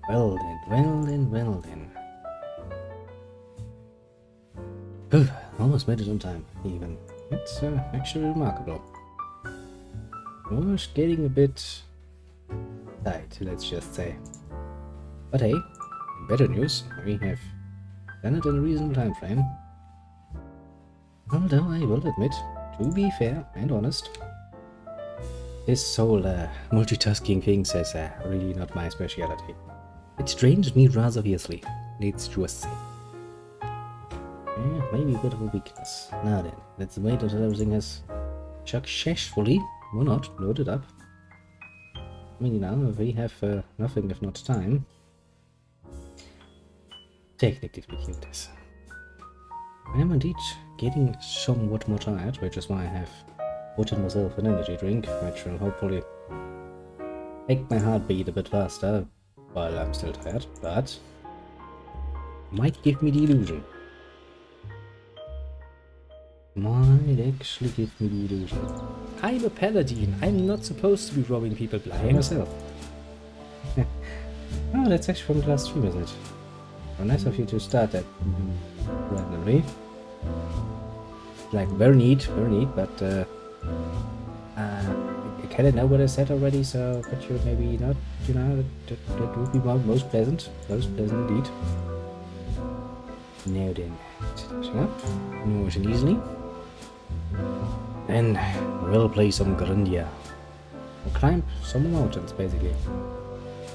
Well then, well then, well then. Phew, almost made it on time, even. It's actually remarkable. Almost getting a bit tight, let's just say. But hey, better news, we have done it in a reasonable time frame. Although I will admit, to be fair and honest, this whole multitasking thing is really not my speciality. It strains me rather fiercely, let's just say. Yeah, maybe a bit of a weakness. Now then, let's wait until everything has successfully, or not, loaded up. I mean, you know, we have nothing if not time. Technically speaking, it is. I am indeed getting somewhat more tired, which is why I have put in myself an energy drink, which will hopefully make my heart beat a bit faster while I'm still tired, but might give me the illusion. Might actually give me the illusion. I'm a paladin. I'm not supposed to be robbing people blind myself. Oh, that's actually from the last stream, is it? How nice of you to start that randomly. Like, very neat, but can I know what I said already, so could you maybe not, you know, that would be most pleasant indeed. Now then, starting up, nice and easily. Then we'll play some Grandia. We'll climb some mountains, basically.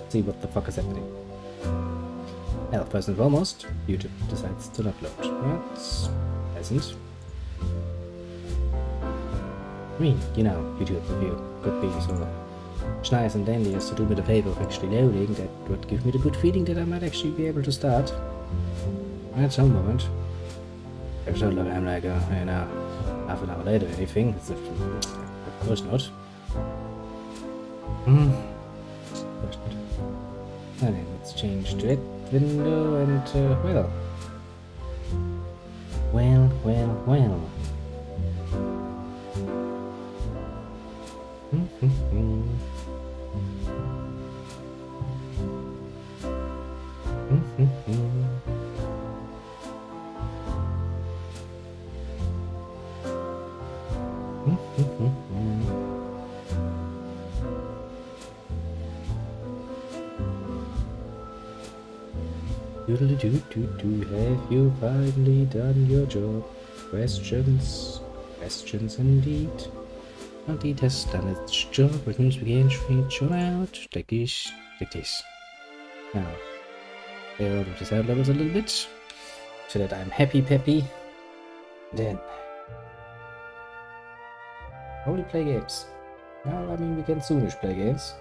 See what the fuck is happening. Well, first and foremost, YouTube decides to not load. That's pleasant. I mean, you know, YouTube review could be so nice and dandy as to do me the favor of actually loading. That would give me the good feeling that I might actually be able to start at some moment. If so, I'm like, you know, half an hour later or anything. Of course not. Of course not. And then let's change to that window and, well. Well. Have you finally done your job? Questions indeed. Indeed has done its job, which means we can reach on out. Take this. Now, clear out of the sound levels a little bit, so that I'm happy. Then, only play games. Well, I mean, we can soonish play games.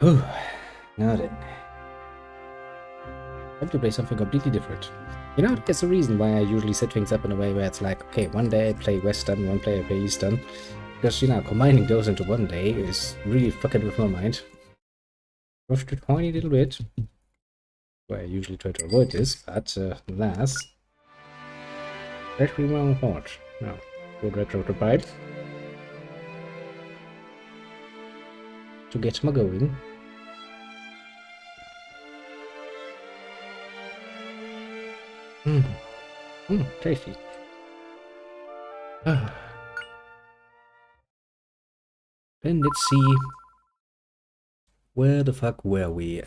Oh, now then. I have to play something completely different. You know, there's a reason why I usually set things up in a way where it's like, okay, one day I play Western, one day I play Eastern. Because, you know, combining those into one day is really fucking with my mind. Just a tiny little bit. Well, I usually try to avoid this, but alas. That's really my own fault. Now, good retro to bite. To get me going. Tasty. Then let's see. Where the fuck were we?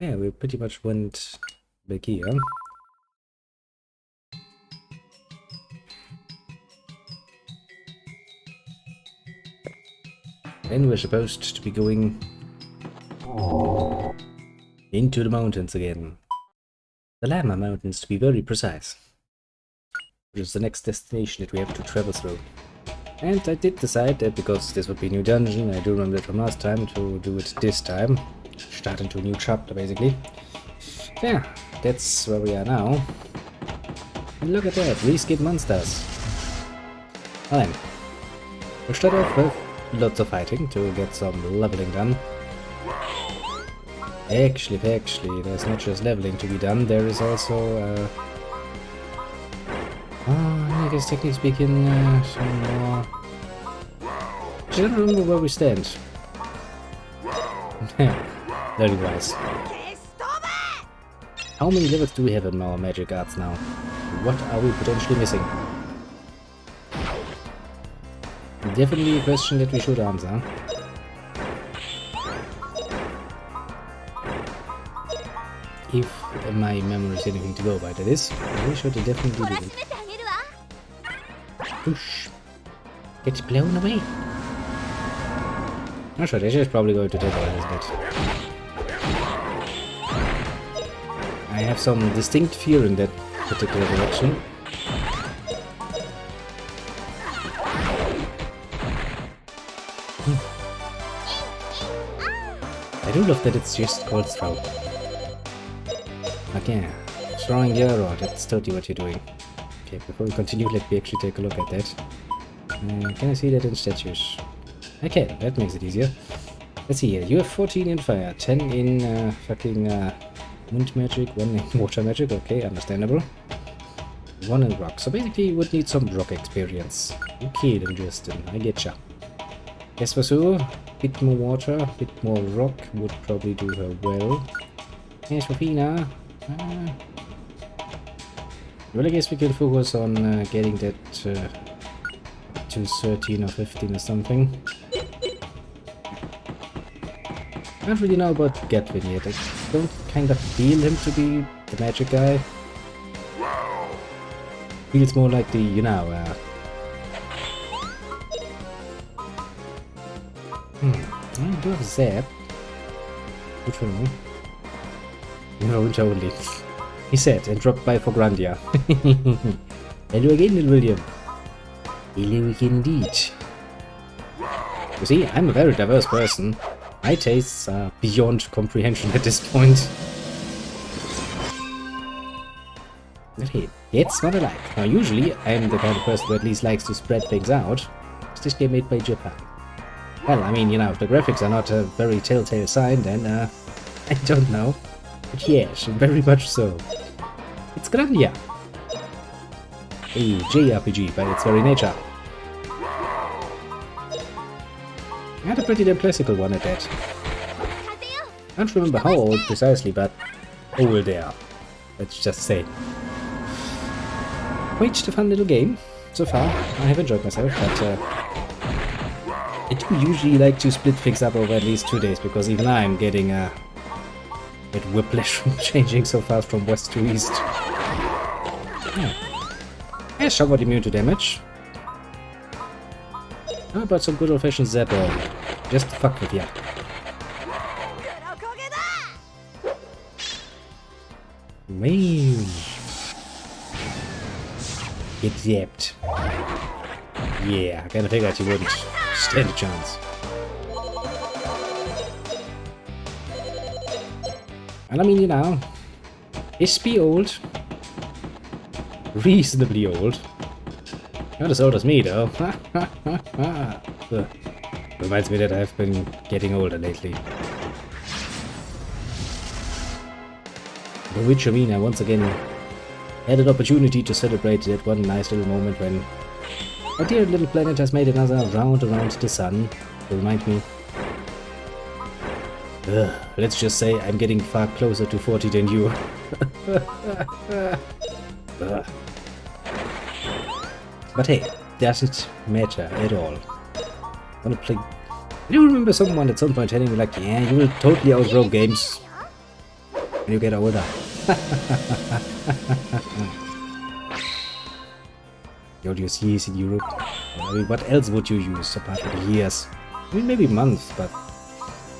Yeah, we pretty much went back here. Then we're supposed to be going into the mountains again. The Lama Mountains, to be very precise. Which is the next destination that we have to travel through. And I did decide that because this would be a new dungeon, I do remember it from last time, to do it this time. Start into a new chapter, basically. Yeah, that's where we are now. And look at that, reskin monsters. Fine. We'll start off with lots of fighting to get some leveling done. Actually, there's not just leveling to be done, there is also, I guess technically speaking, some more I don't remember where we stand. Very wise. How many levels do we have in our magic arts now? What are we potentially missing? Definitely a question that we should answer. If my memory is anything to go by, that is. We should definitely do it. Push. Get blown away. Not sure, this is probably going to take a while, isn't it? I have some distinct fear in that particular direction. I do love that it's just called throw. Okay, throwing your rod, that's totally what you're doing. Okay, before we continue, let me actually take a look at that. Can I see that in statues? Okay, that makes it easier. Let's see here, you have 14 in fire, 10 in fucking wind magic, 1 in water magic, okay, understandable. 1 in rock, so basically you would need some rock experience. Okay then, Justin, I getcha. Yes, for sure, bit more water, bit more rock would probably do her well. Yes, for Fina. Well, I guess we can focus on getting that to 13 or 15 or something. I don't really know about Gatvin yet. I don't kind of feel him to be the magic guy. Feels more like the, you know, I do have Zap. Which one? No, winter only. He said, and dropped by for Grandia. Hello again, little William. Hello again indeed. You see, I'm a very diverse person. My tastes are beyond comprehension at this point. But hey, that's what I like. Now usually, I'm the kind of person who at least likes to spread things out. Is this game made by Japan? Well, I mean, you know, if the graphics are not a very telltale sign, then, I don't know. But yes, very much so. It's Grandia. A JRPG by its very nature. And a pretty damn classical one at that. I don't remember how old precisely, but old they are. Let's just say. Quite a fun little game. So far, I have enjoyed myself, but I do usually like to split things up over at least 2 days, because even I'm getting a bit whiplash from changing so fast from west to east. Yeah, somewhat immune to damage. How about some good old-fashioned Zapper? Just to fuck with ya. Man. Get zapped. Yeah, I kinda figured you wouldn't stand a chance. And I mean, you know, it's be old. Reasonably old. Not as old as me, though. Reminds me that I've been getting older lately. For which, I mean, I once again had an opportunity to celebrate that one nice little moment when our dear little planet has made another round around the sun. To remind me. Let's just say I'm getting far closer to 40 than you. But hey, doesn't matter at all. Wanna play? I do remember someone at some point telling me like, yeah, you will totally outgrow games when you get older. You use years in Europe. I mean, what else would you use apart from years? I mean, maybe months, but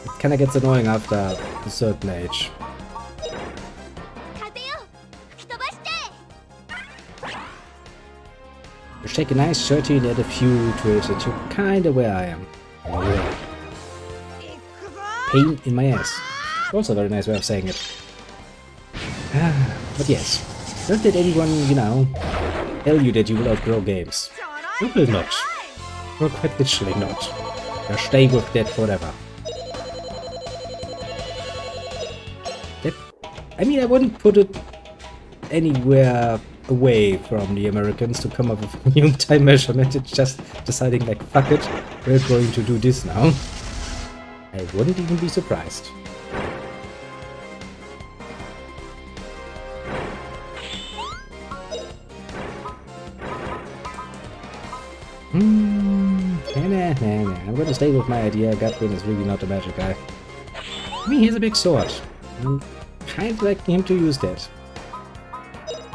it kinda gets annoying after a certain age. Just take a nice 30 and add a few to it, and you're kinda where I am. Oh, yeah. Pain in my ass. Also a very nice way of saying it. But yes, don't let anyone, you know, tell you that you will outgrow games. You will not. Or quite literally not. You'll stay with that forever. That, I mean, I wouldn't put it anywhere away from the Americans to come up with a new time measurement. It's just deciding like, fuck it, we're going to do this now. I wouldn't even be surprised. Nah. I'm gonna stay with my idea. Gatwin is really not a magic guy. I mean, he has a big sword. I'm kind of liking him to use that.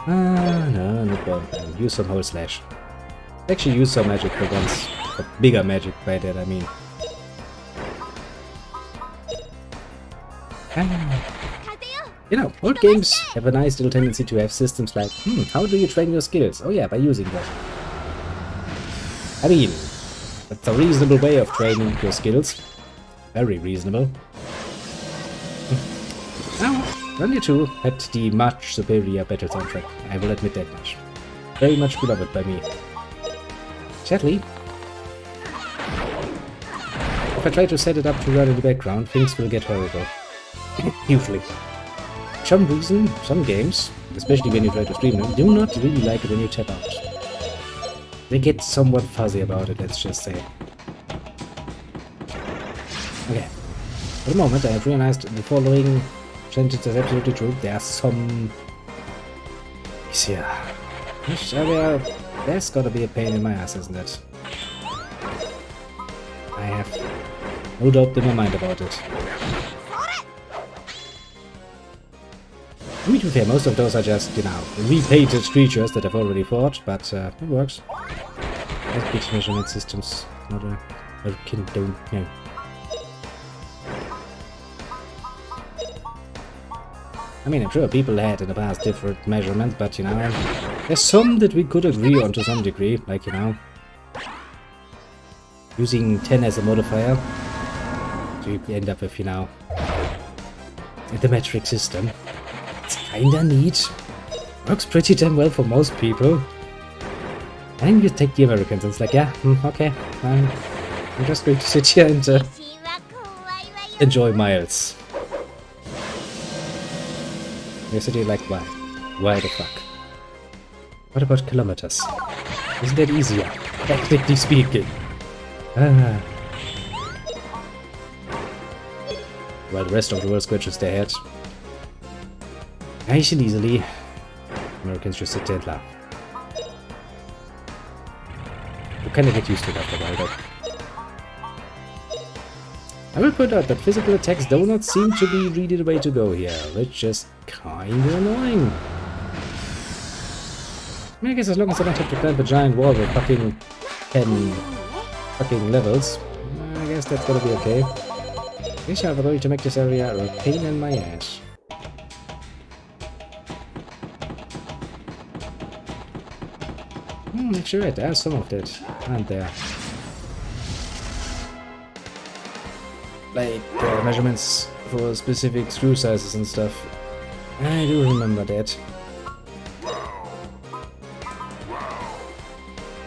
No, not bad. Use some whole slash. Actually use some magic for once. A bigger magic by that, I mean. You know, old games have a nice little tendency to have systems like, how do you train your skills? Oh yeah, by using that. I mean, that's a reasonable way of training your skills. Very reasonable. Now, Grandia 2 had the much superior battle soundtrack, I will admit that much. Very much beloved by me. Sadly, if I try to set it up to run in the background, things will get horrible. Usually. For some reason, some games, especially when you try to stream them, do not really like it when you tap out. They get somewhat fuzzy about it, let's just say. Okay. For the moment, I have realized the following sentence is absolutely true. There are some... Yeah. This area... There's gotta be a pain in my ass, isn't it? I have no doubt in my mind about it. I mean, to be fair, most of those are just, you know, repainted creatures that I've already fought, but it works. That's big measurement systems, not a kingdom, yeah. I mean, I'm sure people had in the past different measurements, but, you know, there's some that we could agree on to some degree, like, you know, using 10 as a modifier, so you end up with, you know, the metric system. It's kinda neat. Works pretty damn well for most people. And you take the Americans and it's like, yeah, okay, I'm just going to sit here and enjoy miles. You're sitting like, why? Why the fuck? What about kilometers? Isn't that easier? Technically speaking. While the rest of the world scratches their heads. Nice and easily. Americans just sit there and laugh. You kinda get used to it after a while, though. I will point out that physical attacks do not seem to be really the way to go here, which is kinda annoying. I mean, I guess as long as I don't have to climb a giant wall with fucking 10 fucking levels, I guess that's gonna be okay. This are going to make this area a pain in my ass. Sure, there are some of that, aren't there? Like measurements for specific screw sizes and stuff. I do remember that.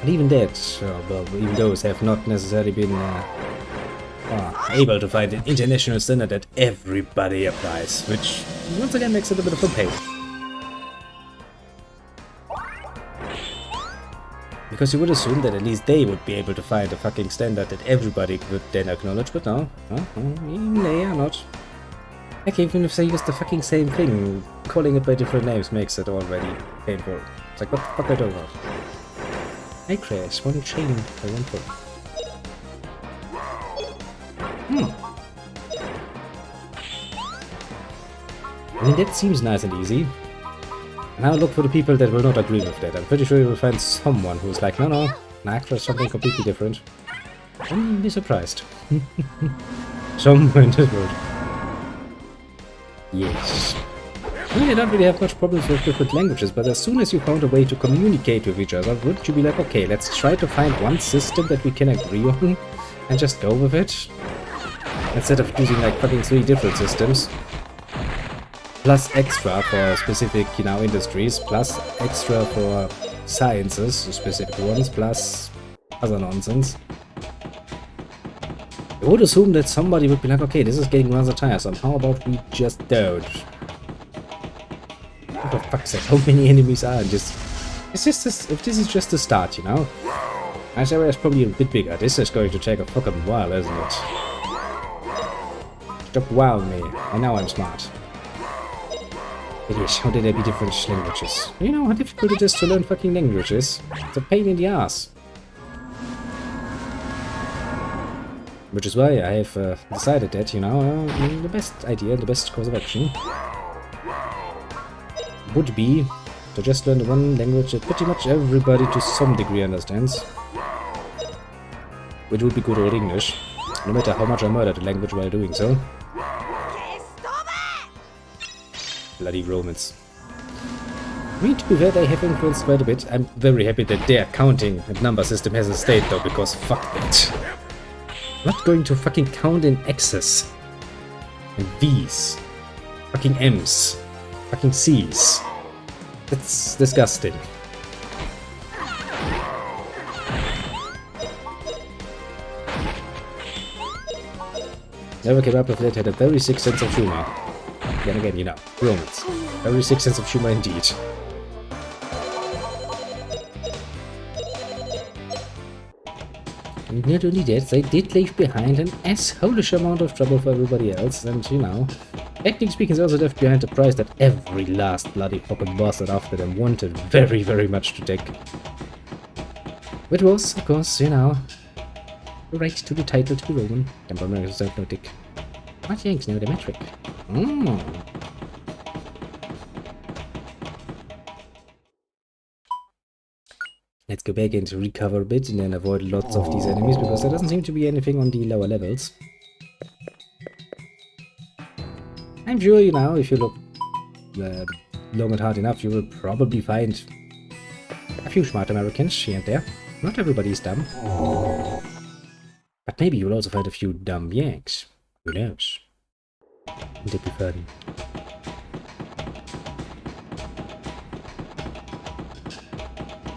And even that, well, even those have not necessarily been able to find an international standard that everybody applies, which once again makes it a bit of a pain. Because you would assume that at least they would be able to find a fucking standard that everybody would then acknowledge, but no. Even they are not. Heck, even if they use the fucking same thing, calling it by different names makes it already painful. It's like, what the fuck I don't know. I crash, one chain by one foot. I mean, that seems nice and easy. Now look for the people that will not agree with that. I'm pretty sure you will find someone who's like, no, actually something completely different. I wouldn't be surprised. Somewhere in this world. Yes. I mean, I don't really have much problems with different languages, but as soon as you found a way to communicate with each other, wouldn't you be like, okay, let's try to find one system that we can agree on and just go with it? Instead of using like fucking 3 different systems. Plus extra for specific, you know, industries, plus extra for sciences, specific ones, plus other nonsense. I would assume that somebody would be like, okay, this is getting rather tiresome, how about we just don't? What the fuck's that? How many enemies are in this If this is just the start, you know? This area is probably a bit bigger. This is going to take a fucking while, isn't it? Stop wowing me. I know I'm smart. But yes, how did there be different languages? You know how difficult it is to learn fucking languages? It's a pain in the ass. Which is why I have decided that, you know, the best idea, the best course of action would be to just learn the one language that pretty much everybody to some degree understands. Which would be good old English, no matter how much I murder the language while doing so. Bloody Romans. I mean, to be fair, they have influenced quite a bit. I'm very happy that their counting and number system hasn't stayed though, because fuck that. I'm not going to fucking count in X's and V's, fucking M's, fucking C's. That's disgusting. Never came up with that, had a very sick sense of humor. Then again, you know, Romans. Very sick sense of humor indeed. And not only that, they did leave behind an assholish amount of trouble for everybody else, and you know, technically speaking, they also left behind a prize that every last bloody fucking bastard after them wanted very, very much to take. Which was, of course, you know, the right to the title to be Roman. Temple yourself no dick. What yanks know the metric? Let's go back and recover a bit and then avoid lots of these enemies, because there doesn't seem to be anything on the lower levels. I'm sure, you know, if you look long and hard enough, you will probably find a few smart Americans here and there. Not everybody is dumb. But maybe you'll also find a few dumb Yanks. Who knows? Wouldn't it be fun?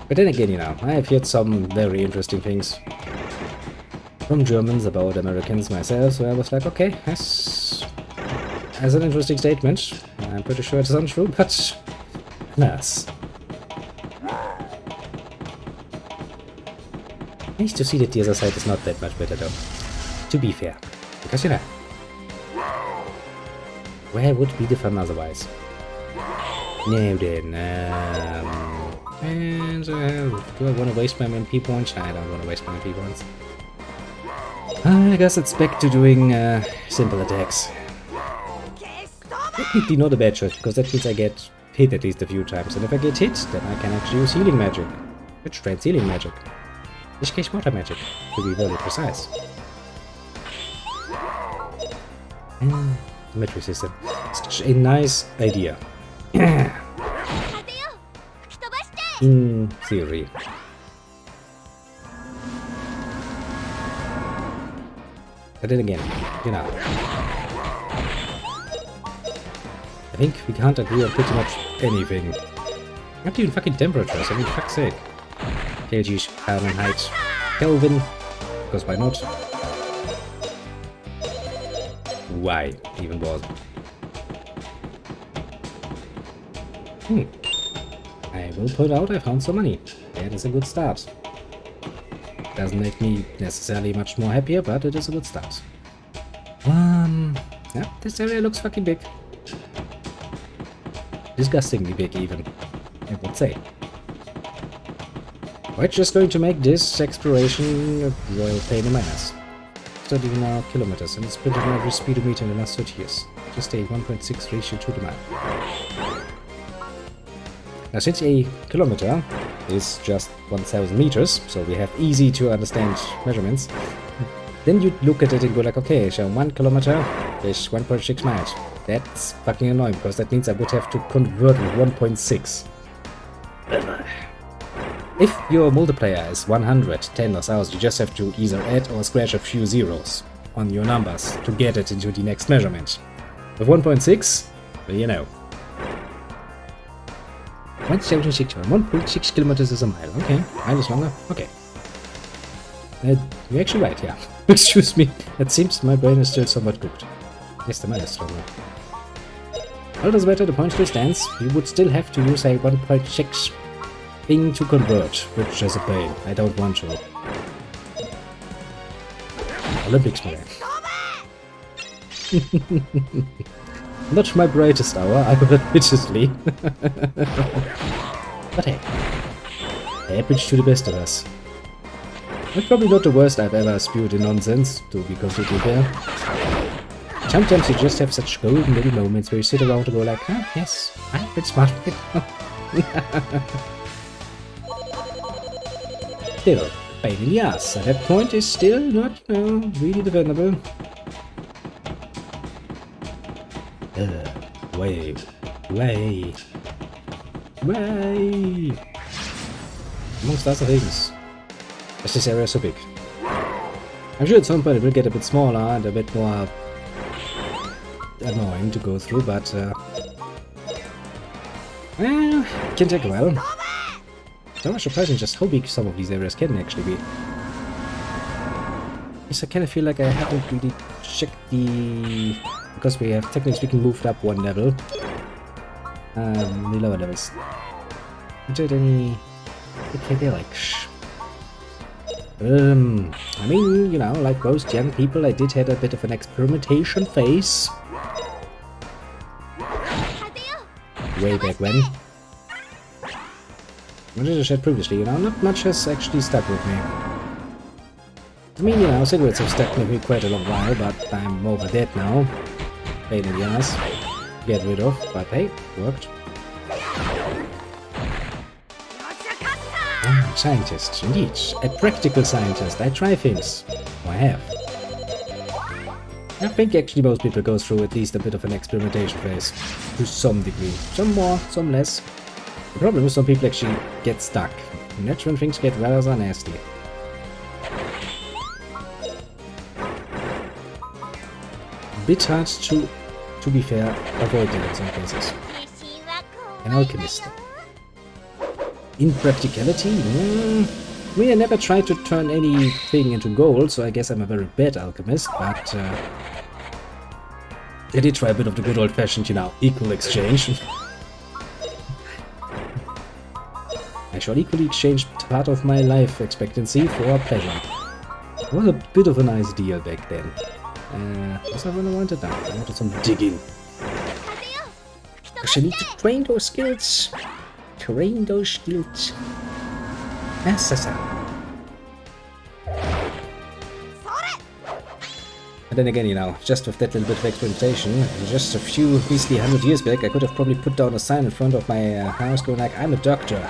But then again, you know, I have heard some very interesting things from Germans about Americans myself, so I was like, okay, that's an interesting statement. I'm pretty sure it's untrue, but alas. Nice to see that the other side is not that much better though, to be fair, because you know, where would be the fun otherwise? Now then, and do I want to waste my MP points? I don't want to waste my MP points. I guess it's back to doing simple attacks. Technically not a bad choice, because that means I get hit at least a few times, and if I get hit, then I can actually use healing magic. Which trains healing magic. In this case, water magic, to be very precise. And the metric system. Such a nice idea. In theory. But then again, you know, I think we can't agree on pretty much anything. Not even fucking temperatures, I mean, fuck's sake. Kelvin, Fahrenheit, Kelvin, because why not? Why even bother? I will point out I found some money. That is a good start. Doesn't make me necessarily much more happier, but it is a good start. Yeah, this area looks fucking big. Disgustingly big even, I would say. We're just going to make this exploration a royal pain in my ass. 39 kilometers, and it's printed on every speedometer in the last 30 years. Just a 1.6 ratio to the mile. Now, since a kilometer is just 1000 meters, so we have easy to understand measurements, then you look at it and go like, okay, so 1 kilometer is 1.6 miles. That's fucking annoying, because that means I would have to convert with 1.6. If your multiplier is 100, 10 or 1000, you just have to either add or scratch a few zeros on your numbers to get it into the next measurement. With 1.6, well, you know. 1.6 kilometers is a mile. Okay, mile is longer. Okay. You're actually right, yeah. Excuse me. It seems my brain is still somewhat cooked. Yes, the mile is longer. Well, doesn't matter, the point still stands. You would still have to use a 1.6 thing to convert, which is a pain. I don't want to. Olympics, man. Not my brightest hour, I will admittedly. But hey, happens to the best of us. It's probably not the worst I've ever spewed in nonsense, to be completely fair. Sometimes you just have such golden little moments where you sit around and go like, ah, yes, I'm a bit smart. Still, pain in the ass. At that point is still not, really defendable. Way. Amongst other things. As this area is so big. I'm sure at some point it will get a bit smaller and a bit more annoying to go through, but well, can take a while. So much surprising just how big some of these areas can actually be. Yes, I kind of feel like I haven't really checked the... because we have technically speaking moved up one level. The lower levels. Is there any... okay, they're like... I mean, you know, like most young people, I did have a bit of an experimentation phase. Way back when. As I said previously, you know, not much has actually stuck with me. I mean, you know, cigarettes have stuck with me quite a long while, but I'm over that now. Pain in the ass. Get rid of, but hey, worked. Scientist, indeed. A practical scientist. I try things. Or I have. I think actually most people go through at least a bit of an experimentation phase. To some degree. Some more, some less. The problem is some people actually get stuck. And that's when things get rather nasty. Bit hard to be fair, avoid them in some cases. An alchemist. In practicality, I mean, I never tried to turn anything into gold, so I guess I'm a very bad alchemist, but I did try a bit of the good old-fashioned, you know, equal exchange. I shall equally exchange part of my life expectancy for pleasure. It was a bit of a nice deal back then. Was that what I wanted now? I wanted some digging. I should need to train those skills. Train those skills. Yes, yes, yes. And then again, you know, just with that little bit of experimentation, just a few beastly 100 years back, I could have probably put down a sign in front of my house going like, I'm a doctor.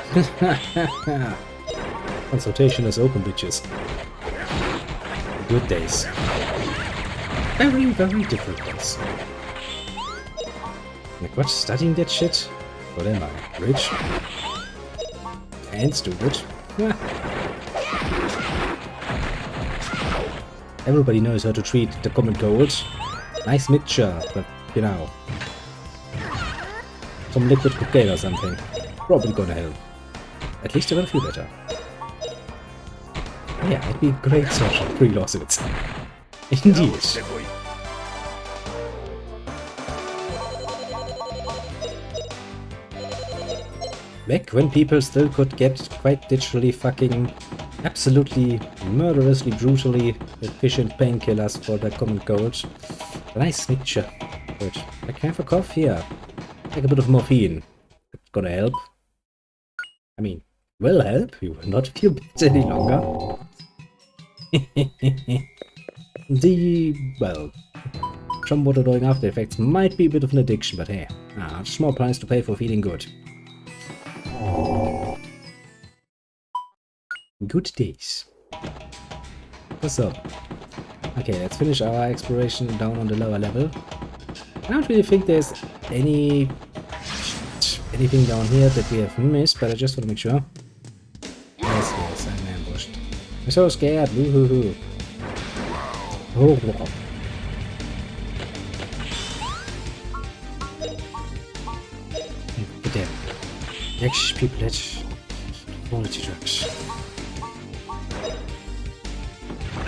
Consultation is open, bitches. Good days. Very, very different days. Like, what? Studying that shit? What am I? Rich? And stupid? Everybody knows how to treat the common cold. Nice mixture, but, you know... some liquid cocaine or something. Probably gonna help. At least you're gonna feel better. Yeah, it'd be a great source of pre-lawsuits. Indeed. Back when people still could get quite literally fucking absolutely murderously, brutally efficient painkillers for the common cold. A nice mixture. Good. I can have a cough here. Take a bit of morphine. It's gonna help. I mean, will help. You will not feel bad any longer. Well, somewhat annoying after effects might be a bit of an addiction, but hey, a small price to pay for feeling good. Good days. What's up? Okay, let's finish our exploration down on the lower level. I don't really think there's anything down here that we have missed, but I just want to make sure. Yes, yes, I'm ambushed. I'm so scared. Woohoo. Oh, wow. Get there. Next people, let's quality drugs. I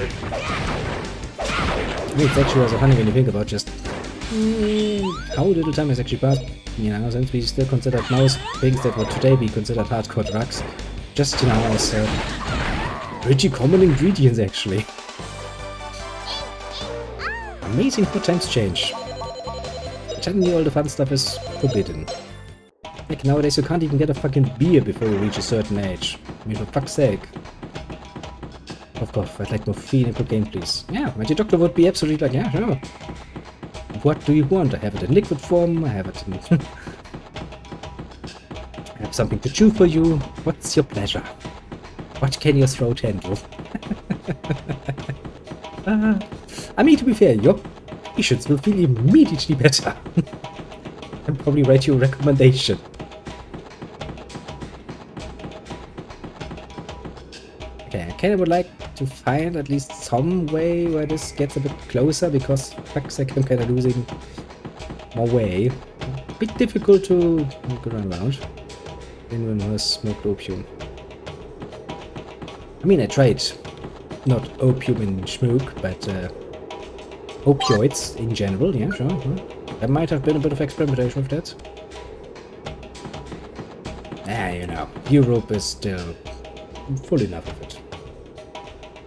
mean, it's actually rather funny when you think about just How little time has actually passed, you know, since we still considered most things that would today be considered hardcore drugs. Just, you know, as pretty common ingredients, actually. Amazing how times change. Suddenly all the fun stuff is forbidden. Like nowadays you can't even get a fucking beer before you reach a certain age. I mean, for fuck's sake. Cough, I'd like morphine and cocaine, please. Yeah, my doctor would be absolutely like, yeah, sure. What do you want? I have it in liquid form, I have it in... I have something to chew for you. What's your pleasure? What can your throat handle? I mean, to be fair, your patients will feel immediately better. I'll probably write you a recommendation. Okay, I kinda would like to find at least some way where this gets a bit closer, because fuck's sake, I'm kinda losing more way. A bit difficult to go around. Anyone who has smoked opium. I mean, I tried not opium in smoke, but opioids in general, yeah, sure. There might have been a bit of experimentation with that. You know, Europe is still full enough of it.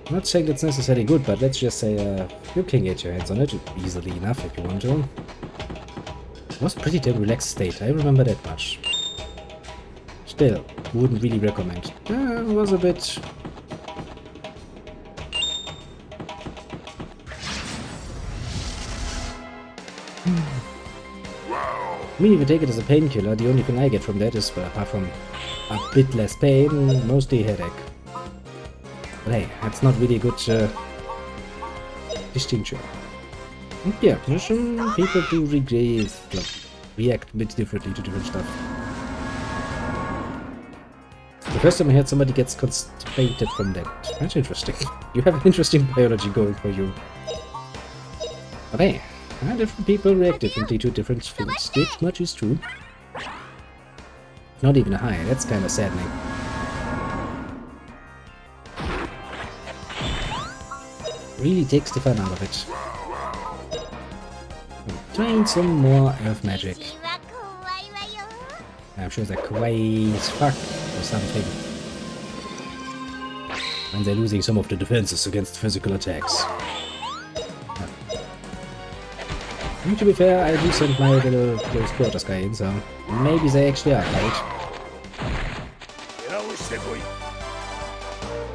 I'm not saying that's necessarily good, but let's just say you can get your hands on it easily enough if you want to. It was a pretty damn relaxed state, I remember that much. Still, wouldn't really recommend. It was a bit... I mean, if you take it as a painkiller, the only thing I get from that is, well, apart from a bit less pain, mostly headache. But hey, that's not really a good distinction. And yeah, some people do react a bit differently to different stuff. The first time I heard somebody gets constipated from that. That's interesting. You have an interesting biology going for you. But hey, different people react differently to different things. This much is true. Not even a high, that's kind of saddening. Really takes the fun out of it. Trying some more earth magic. I'm sure they're kawaii as fuck or something. And they're losing some of the defenses against physical attacks. And to be fair, I do send my little close quarters guy in, so maybe they actually are right.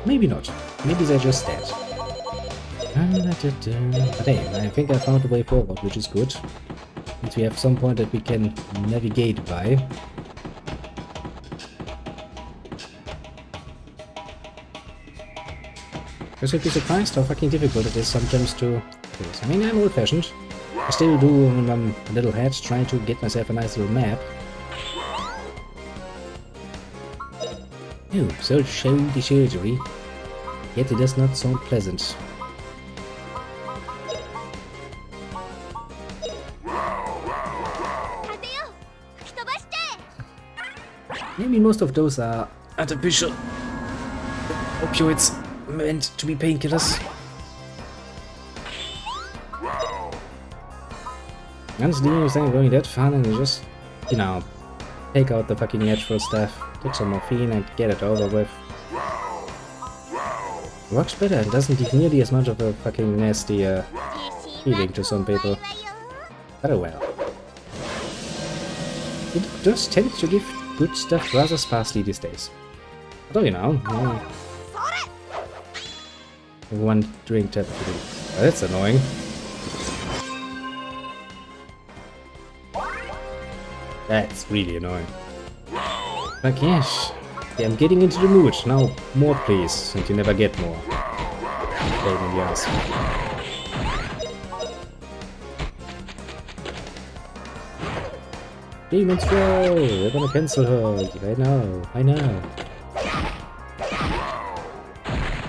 Maybe not. Maybe they're just dead. But hey, I think I found a way forward, which is good. Since we have some point that we can navigate by. Because you'd be surprised how fucking difficult it is sometimes to do this. I mean, I'm old-fashioned. I still do when I'm a little head trying to get myself a nice little map. Oh, so shady surgery. Yet it does not sound pleasant. Maybe most of those are artificial opioids meant to be painkillers. Honestly, instead of going that far, and just, you know, take out the fucking natural stuff, take some morphine and get it over with. Works better and doesn't give nearly as much of a fucking nasty feeling to some people. But oh well. It does tend to give good stuff rather sparsely these days. Although, you know, one drink tap. Oh, that's annoying. That's really annoying. Like, yes, yeah, I'm getting into the mood. Now, more please, and you never get more. Pain in the ass. Demon's Row! We're gonna cancel her. I know.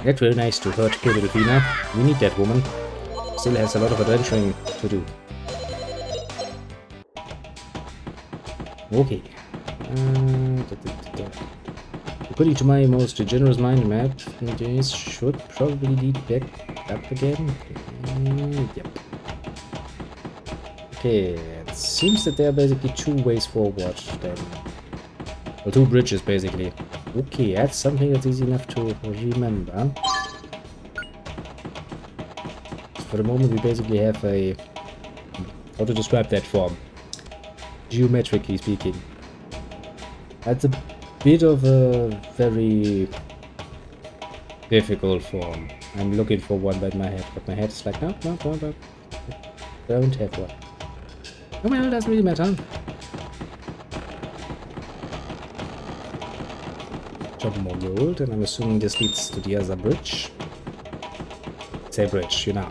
That's really nice to hurt poor little Fina. We need that woman. Still has a lot of adventuring to do. Okay. According to my most generous mind map, this should probably lead back up again. Yep. Okay, it seems that there are basically two ways forward then. Well, two bridges basically. Okay, that's something that's easy enough to remember. For the moment we basically have a... how to describe that form? Geometrically speaking. That's a bit of a very difficult form. I'm looking for one by my head, but my head is like, no, don't have one. Oh well, doesn't really matter. Drop more gold, and I'm assuming this leads to the other bridge. It's a bridge, you know.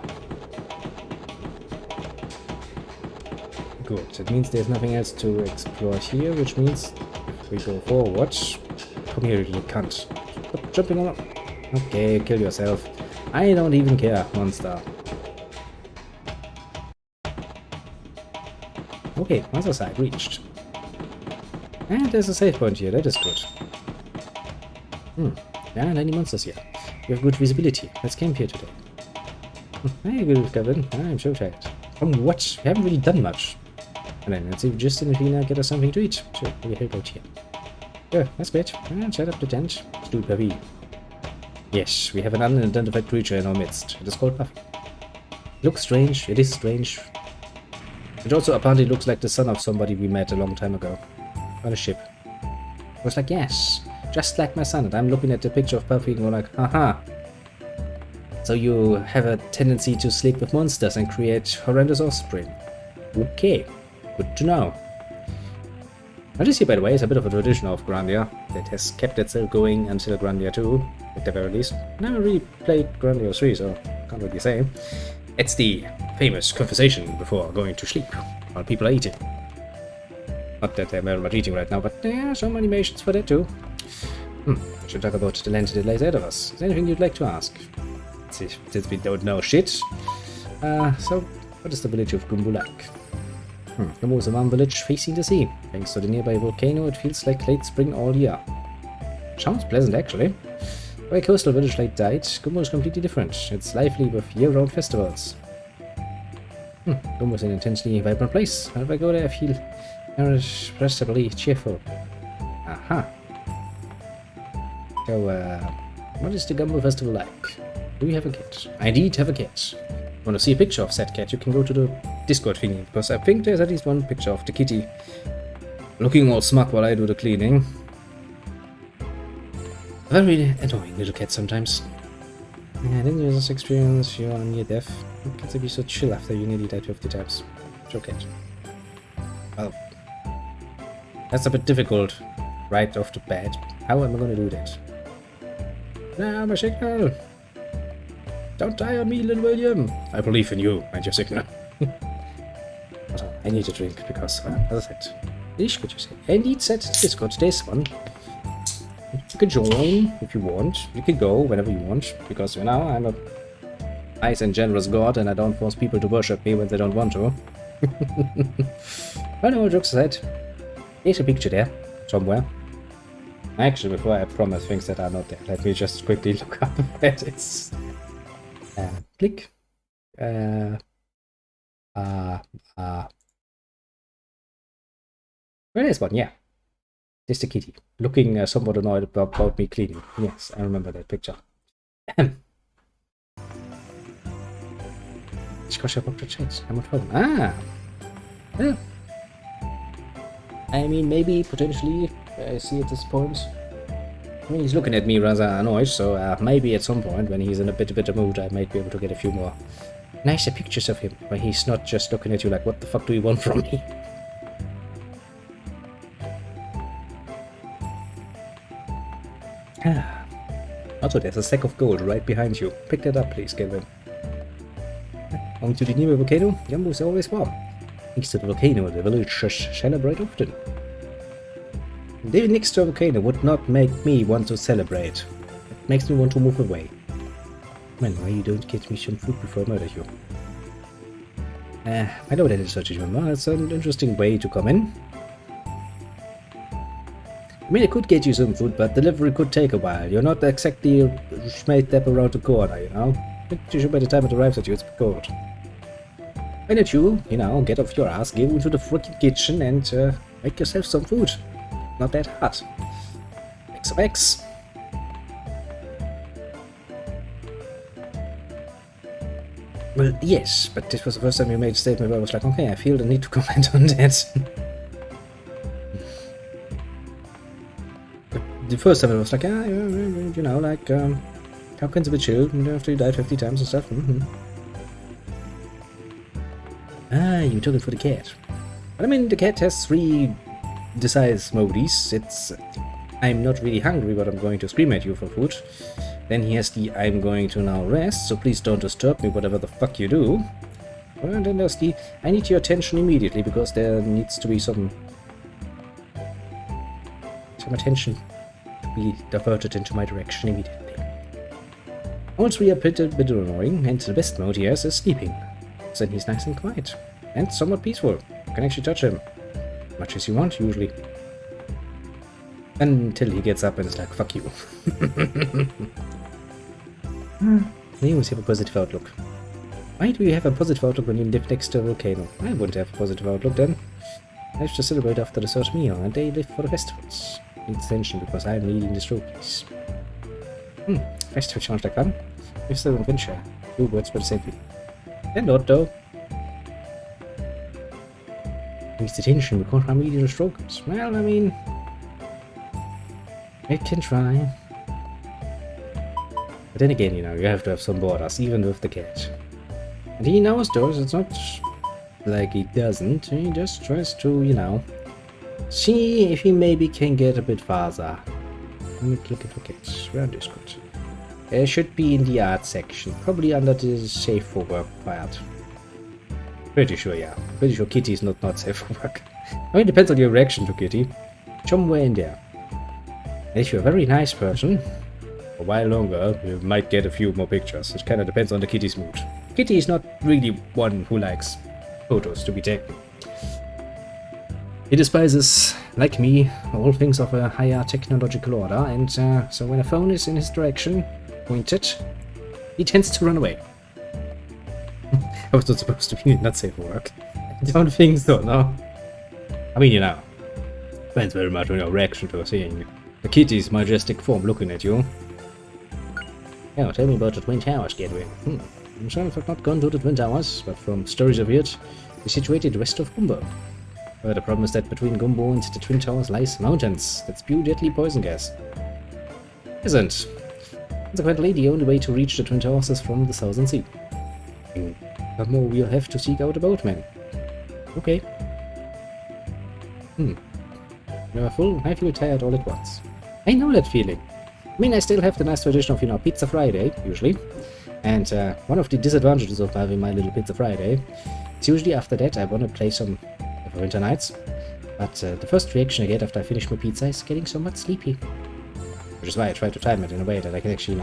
Good, it means there's nothing else to explore here, which means if we go forward... Come here, you cunt. Stop jumping on... Okay, kill yourself. I don't even care, monster. Okay, other side reached. And there's a save point here, that is good. Yeah, and any monsters here. You have good visibility. Let's camp here today. Hey, good, Kevin. I'm so tired. What? We haven't really done much. And then let's see if Justin and Rina get us something to eat. Sure, we'll help out here. Yeah, that's great. And set up the tent. Let's do it, Puffy. Yes, we have an unidentified creature in our midst. It is called Puffy. Looks strange. It is strange. It also apparently looks like the son of somebody we met a long time ago. On a ship. I was like, yes, just like my son. And I'm looking at the picture of Puffy and going like, haha. So you have a tendency to sleep with monsters and create horrendous offspring. Okay, good to know. Now this here, by the way, is a bit of a tradition of Grandia that has kept itself going until Grandia 2, at the very least. Never really played Grandia 3, so can't really say. It's the famous conversation before going to sleep, while people are eating. Not that they're very much eating right now, but there are some animations for that too. We should talk about the land that lays ahead of us. Is there anything you'd like to ask? Since we don't know shit. So, what is the village of Gumbulak? Gumbu is a warm village facing the sea. Thanks to the nearby volcano, it feels like late spring all year. Sounds pleasant, actually. Where a coastal village like died, Gumbu is completely different. It's lively with year-round festivals. Gumbu is an intensely vibrant place. Whenever I go there, I feel irrepressibly cheerful. Aha. So, what is the Gumbu festival like? Do you have a cat? I indeed have a cat. Want to see a picture of said cat, you can go to the Discord thingy, because I think there's at least one picture of the kitty looking all smug while I do the cleaning. Very annoying little cat sometimes. Yeah, didn't you just experience your near death? Cats be so chill after you nearly died 50 times. It's okay. Well, that's a bit difficult right off the bat. How am I gonna do that? Nah, my signal! Don't die on me, little William! I believe in you and your signal. I need a drink because, as I said, could you say? I need that Discord, this one. You can join if you want. You can go whenever you want, because you know I'm a nice and generous god and I don't force people to worship me when they don't want to. But no, jokes aside, there's a picture there, somewhere. Actually, before I promise things that are not there, let me just quickly look up where it is. Click. Where is one? Yeah. There's the kitty, looking somewhat annoyed about me cleaning. Yes, I remember that picture. Squash up the change. I'm on phone. Ah! Yeah. I mean, maybe, potentially, I see at this point. I mean, he's looking at me rather annoyed, so maybe at some point, when he's in a bit of mood, I might be able to get a few more nicer pictures of him, where he's not just looking at you like, what the fuck do you want from me? Also, there's a sack of gold right behind you. Pick that up, please, Kevin. On to the nearby volcano, Gumbu is always warm. Next to the volcano, the villagers celebrate often. Living next to a volcano would not make me want to celebrate. It makes me want to move away. Man, why you don't get me some food before I murder you? I know that is such a humor. It's an interesting way to come in. I mean, I could get you some food, but delivery could take a while. You're not exactly made up around the corner, you know? You should by the time it arrives at you, it's cold. Why don't you, get off your ass, go into the freaking kitchen and make yourself some food. Not that hard. Make some eggs. Well, yes, but this was the first time you made a statement where I was like, okay, I feel the need to comment on that. The first time I was like, how can it be chill after you died 50 times and stuff? Ah, you took it for the cat. But I mean, the cat has 3 desires modis. I'm not really hungry, but I'm going to scream at you for food. Then he has the I'm going to now rest, so please don't disturb me, whatever the fuck you do. And then there's the I need your attention immediately, because there needs to be some attention to be diverted into my direction immediately. All 3 are a bit annoying, and the best mode he has is sleeping. So then he's nice and quiet, and somewhat peaceful. You can actually touch him, much as you want, usually. Until he gets up and is like, fuck you. You always have a positive outlook. Why do you have a positive outlook when you live next to a volcano? I wouldn't have a positive outlook then. I have to celebrate after the third meal, and they live for the festivals. Needs attention because I'm leading the trophies. Festival sounds like fun. Festival adventure. 2 words for the same thing. And not though. Needs attention because I'm leading the trophies. Well, I mean, I can try. But then again, you have to have some borders, even with the cat. And he knows those, it's not like he doesn't. He just tries to, see if he maybe can get a bit farther. Let me look at the cats. Where is good? It should be in the art section, probably under the safe for work part. Pretty sure, yeah. Pretty sure Kitty is not safe for work. I mean, it depends on your reaction to Kitty. Somewhere in there. And if you're a very nice person, a while longer, you might get a few more pictures. It kind of depends on the kitty's mood. Kitty is not really one who likes photos to be taken. He despises, like me, all things of a higher technological order, and so when a phone is in his direction, pointed, he tends to run away. I was not supposed to be not safe for work. I don't think so, no. I mean, depends very much on your reaction to seeing the kitty's majestic form looking at you. Yeah, tell me about the Twin Towers, Gateway. I'm sorry if I've not gone to the Twin Towers, but from stories I've heard, they're situated west of Gumbo. But the problem is that between Gumbo and the Twin Towers lies mountains that spew deadly poison gas. Isn't. Consequently, the only way to reach the Twin Towers is from the Southern Sea. Furthermore, we'll have to seek out a boatman. Okay. You're full, I feel tired all at once. I know that feeling. I mean, I still have the nice tradition of, Pizza Friday, usually. And one of the disadvantages of having my little Pizza Friday is usually after that I want to play some Winter Nights. But the first reaction I get after I finish my pizza is getting somewhat sleepy. Which is why I try to time it in a way that I can actually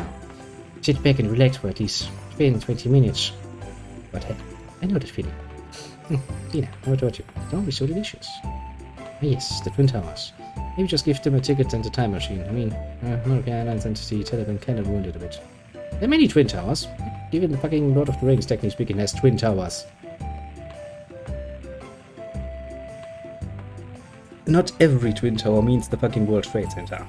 sit back and relax for at least 20 minutes. But hey, I know that feeling. Dina, what about you? It's always so delicious. Ah, yes, the Twin Towers. Maybe just give them a ticket and a time machine. I mean, American Airlines entity Telegram kind of wounded a bit. There are many Twin Towers. Even the fucking Lord of the Rings, technically speaking, has Twin Towers. Not every Twin Tower means the fucking World Trade Center.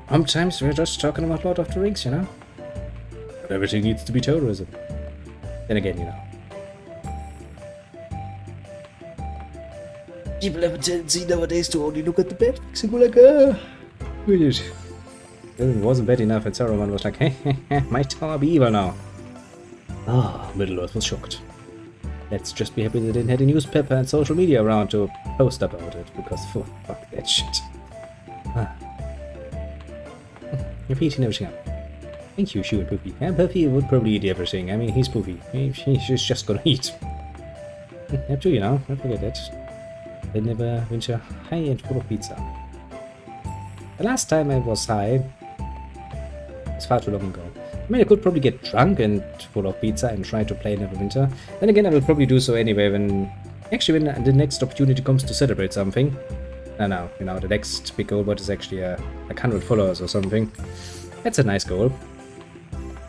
Sometimes we're just talking about Lord of the Rings, But everything needs to be terrorism. Then again, people have a tendency nowadays to only look at the bad things and go like, it wasn't bad enough, and Saruman was like, hey, my tower be evil now. Middle-earth was shocked. Let's just be happy they didn't have a newspaper and social media around to post about it, because fuck that shit. You're eating everything up. Thank you, Shu and Poofy. And Puffy would probably eat everything. I mean, he's Poofy. He's just gonna eat. Up to you now, don't forget that. They never went to high and full of pizza. The last time I was high was far too long ago. I mean, I could probably get drunk and full of pizza and try to play Neverwinter. Then again, I will probably do so anyway when the next opportunity comes to celebrate something. I know, the next big goal, but is actually like 100 followers or something. That's a nice goal.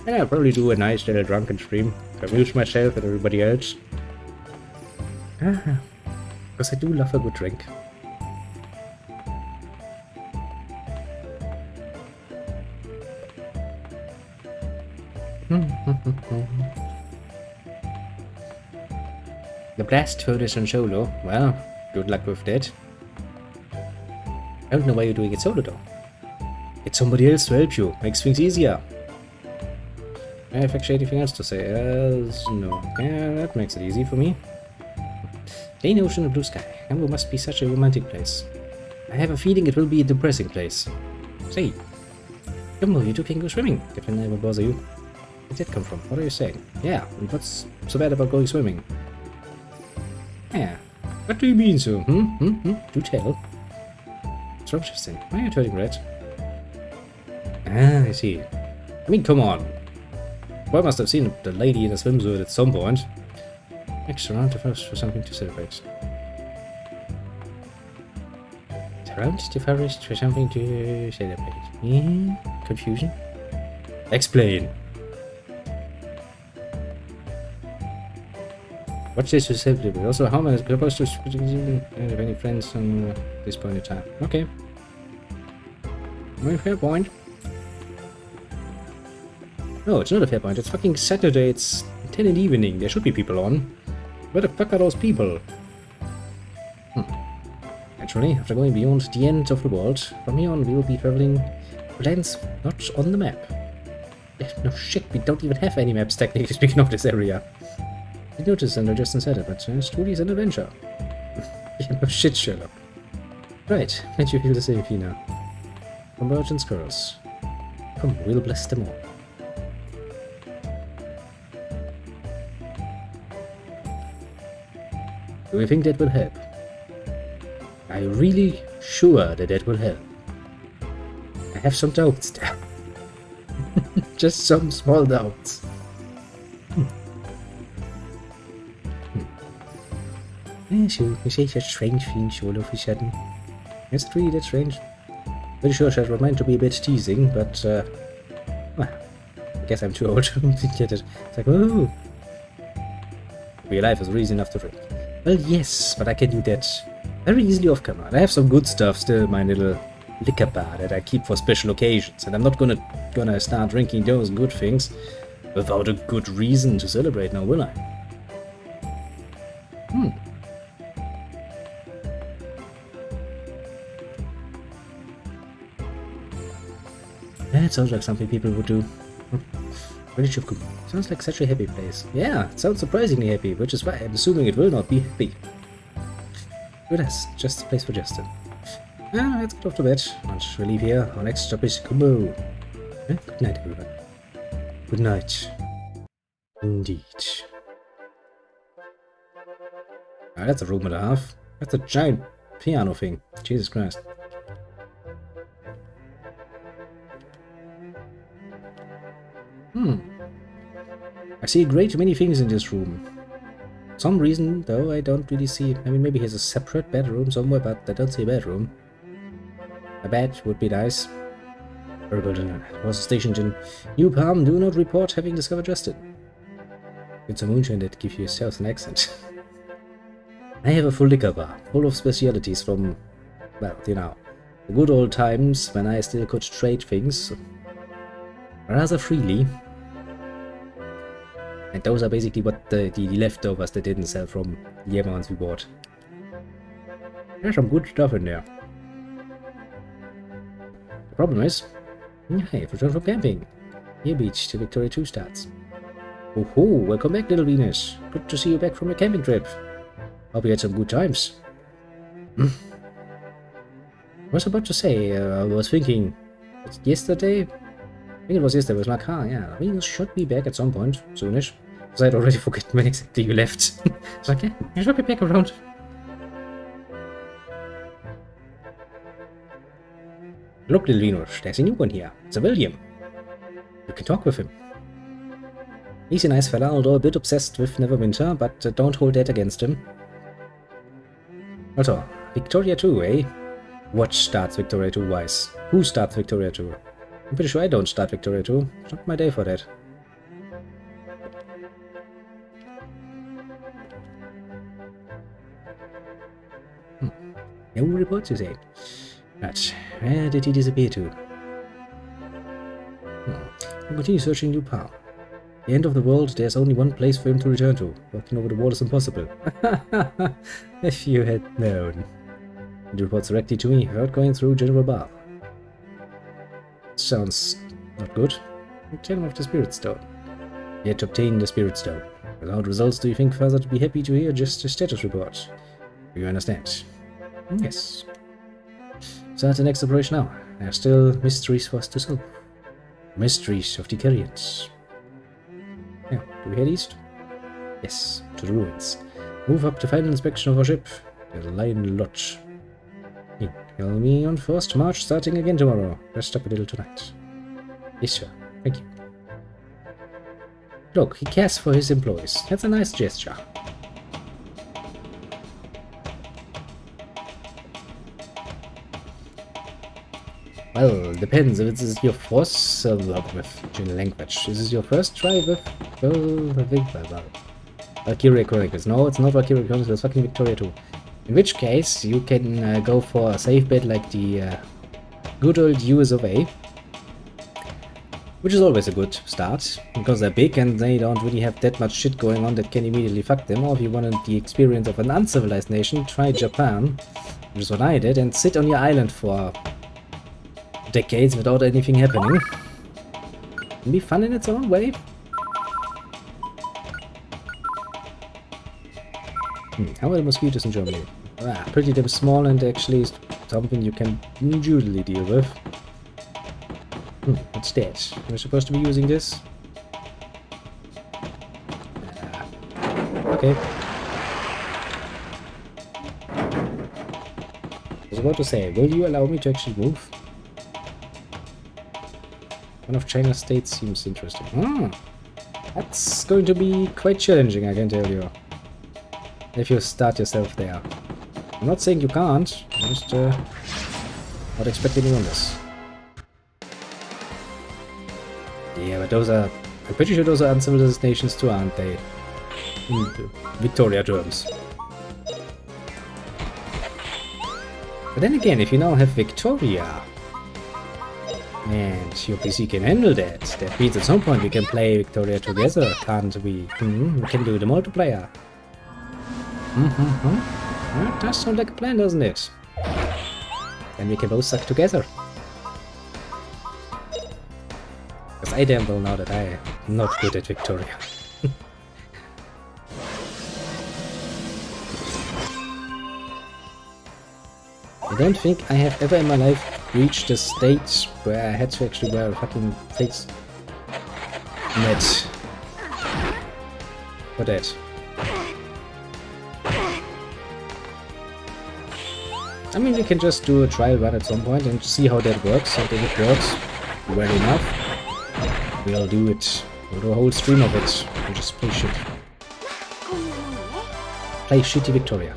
And I'll probably do a nice little drunken stream. Amuse myself and everybody else. Ah, because I do love a good drink. The blast focus on solo. Well, good luck with that. I don't know why you're doing it solo though. Get somebody else to help you. Makes things easier. I have actually anything else to say? No. Yeah, that makes it easy for me. Plain ocean and blue sky. Hamburg must be such a romantic place. I have a feeling it will be a depressing place. Say, Jumbo, you two can go swimming. If I never bother you. Where did that come from? What are you saying? Yeah, and what's so bad about going swimming? Yeah. What do you mean so? Do tell. What's wrong, Justin? Why are you turning red? Ah, I see. I mean, come on. Boy must have seen the lady in a swimsuit at some point. Extra round of us for something to celebrate. Around the forest for something to celebrate. Yeah? Confusion? Explain. What's this to celebrate? Also, how am I supposed to have any friends on this point in time? Okay. My fair point. No, it's not a fair point. It's fucking Saturday. It's 10 in the evening. There should be people on. Where the fuck are those people? Naturally, after going beyond the end of the world, from here on we will be traveling lands not on the map. No shit, we don't even have any maps technically speaking of this area. I noticed and I just said it, but it's truly an adventure. Yeah, no shit, Sherlock. Right, make you feel the same, Fina. Convergence girls. Come, we'll bless them all. Do you think that will help? Are you really sure that that will help? I have some doubts there. Just some small doubts. Yeah, sure. You say such strange things all of a sudden. Is it really that strange? Pretty sure that was meant to be a bit teasing, but well, I guess I'm too old to get it. It's like, oh, real life is reason enough to drink. Well, yes, but I can do that very easily off camera. I have some good stuff still in my little liquor bar that I keep for special occasions, and I'm not gonna start drinking those good things without a good reason to celebrate now, will I? That sounds like something people would do. Village of Kumu. Sounds like such a happy place. Yeah, it sounds surprisingly happy, which is why I'm assuming it will not be happy. But that's just a place for Justin. Ah, let's get off to bed. Once we leave here, our next stop is Kumu. Good night, everyone. Good night. Indeed. Ah, that's a room and a half. That's a giant piano thing. Jesus Christ. I see a great many things in this room. For some reason, though, I don't really see... I mean, maybe he has a separate bedroom somewhere, but I don't see a bedroom. A bed would be nice. Very good. Was stationed in New Palm. Do not report having discovered Justin. It's a moonshine that gives you a southern accent. I have a full liquor bar, full of specialities from, well, you know, the good old times when I still could trade things rather freely. And those are basically what the leftovers that didn't sell from the amounts we bought. There's some good stuff in there. The problem is, hey, I've returned from camping. Here beach till Victoria 2 starts. Oh ho, welcome back, little Venus. Good to see you back from your camping trip. Hope you had some good times. I was about to say, I was thinking, yesterday? I think it was yesterday with my car, yeah. Venus should be back at some point, soonish. Because I'd already forgotten when exactly you left. It's like, yeah, you should be back around. Look, little Venus, there's a new one here. It's a William. You can talk with him. He's a nice fella, although a bit obsessed with Neverwinter, but don't hold that against him. Also, Victoria 2, eh? What starts Victoria 2 wise? Who starts Victoria 2? I'm pretty sure I don't start Victoria 2. It's not my day for that. No reports, you say? Right, where did he disappear to? Continue searching New Power. The end of the world, there's only one place for him to return to. Walking over the wall is impossible. If you had known. It reports directly to me without going through General Bath. Sounds not good. Tell him of the Spirit Stone. Yet to obtain the Spirit Stone. Without results, do you think Father to be happy to hear just a status report? Do you understand? Yes. Start the next operation now. There are still mysteries for us to solve. Mysteries of the Carians. Now, do we head east? Yes, to the ruins. Move up to final inspection of our ship, the Lion Lodge. You'll be on first march starting again tomorrow. Rest up a little tonight. Yes, sir. Thank you. Look, he cares for his employees. That's a nice gesture. Well, depends if this is your first with German language. This is your first try with Valkyria Chronicles. No, it's not Valkyria Chronicles, it's fucking Victoria 2. In which case, you can go for a safe bet like the good old US of A. Which is always a good start, because they're big and they don't really have that much shit going on that can immediately fuck them. Or if you wanted the experience of an uncivilized nation, try Japan, which is what I did, and sit on your island for decades without anything happening. Can be fun in its own way. How are the mosquitoes in Germany? Pretty damn small and actually something you can usually deal with. What's that? We're supposed to be using this? Okay. I was about to say, will you allow me to actually move? One of China's states seems interesting. That's going to be quite challenging, I can tell you. If you start yourself there. I'm not saying you can't, I'm just not expecting you on this. Yeah, but those are... I'm pretty sure those are uncivilized nations too, aren't they? In Victoria terms. But then again, if you now have Victoria, and your PC can handle that, that means at some point we can play Victoria together, can't we? We can do the multiplayer. Well, it does sound like a plan, doesn't it? Then we can both suck together. Because I damn well know that I am not good at Victoria. I don't think I have ever in my life reached a state where I had to actually wear a fucking face net for that. I mean, we can just do a trial run at some point and see how that works, and if it works well enough, we'll do it. We'll do a whole stream of it and just play shit. Play shitty Victoria.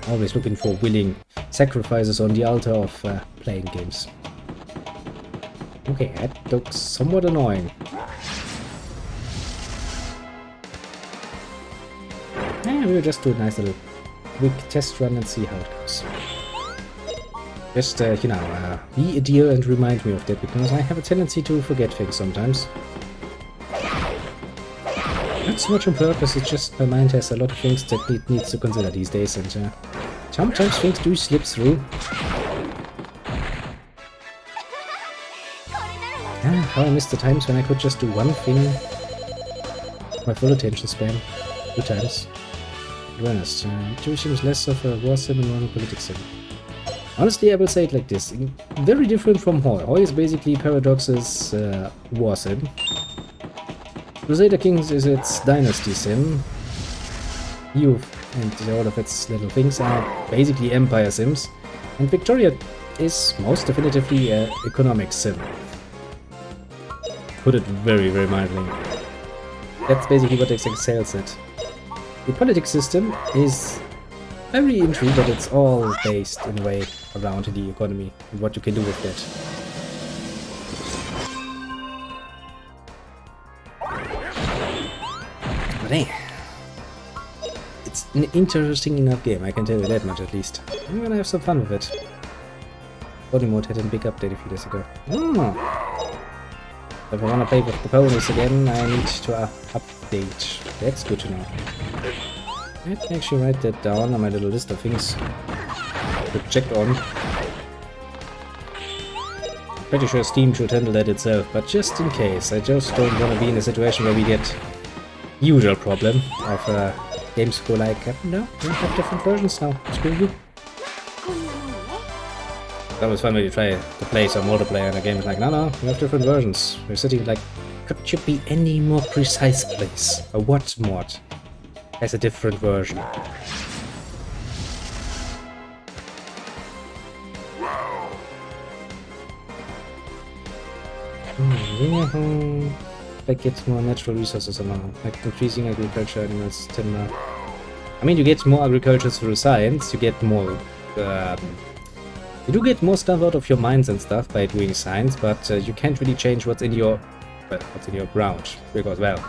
Always looking for willing sacrifices on the altar of playing games. Okay, that looks somewhat annoying. We'll just do a nice little quick test run and see how it goes. Just, you know, be a dear and remind me of that, because I have a tendency to forget things sometimes. Not so much on purpose, it's just my mind has a lot of things that it needs to consider these days, and sometimes things do slip through. How I miss the times when I could just do one thing, my full attention span, 2 times. To be honest, Jewish is less of a war sim and more of a politics sim. Honestly, I will say it like this, very different from Hoi. Hoi is basically Paradox's war sim. Crusader Kings is its dynasty sim. You and all of its little things are basically empire sims. And Victoria is most definitively an economic sim. Put it very, very mildly. That's basically what XXL said. The politics system is very intriguing, but it's all based in a way around the economy and what you can do with that. But hey, It's an interesting enough game, I can tell you that much at least. I'm gonna have some fun with it. Body mode had a big update a few days ago. If I wanna play with the ponies again, I need to update. That's good to know. I can actually write that down on my little list of things to check on. Pretty sure Steam should handle that itself, but just in case, I just don't want to be in a situation where we get usual problem of games go like, no, we have different versions now, screw you. That was fun when you try to play some multiplayer and the game is like, no, we have different versions. We're sitting like, could you be any more precise, please? A what mod has a different version? Like get more natural resources along, like increasing agriculture, animals, timber. I mean, you get more agriculture through science, you get more... you do get more stuff out of your mines and stuff by doing science, but you can't really change what's in your... well, what's in your ground, because, well...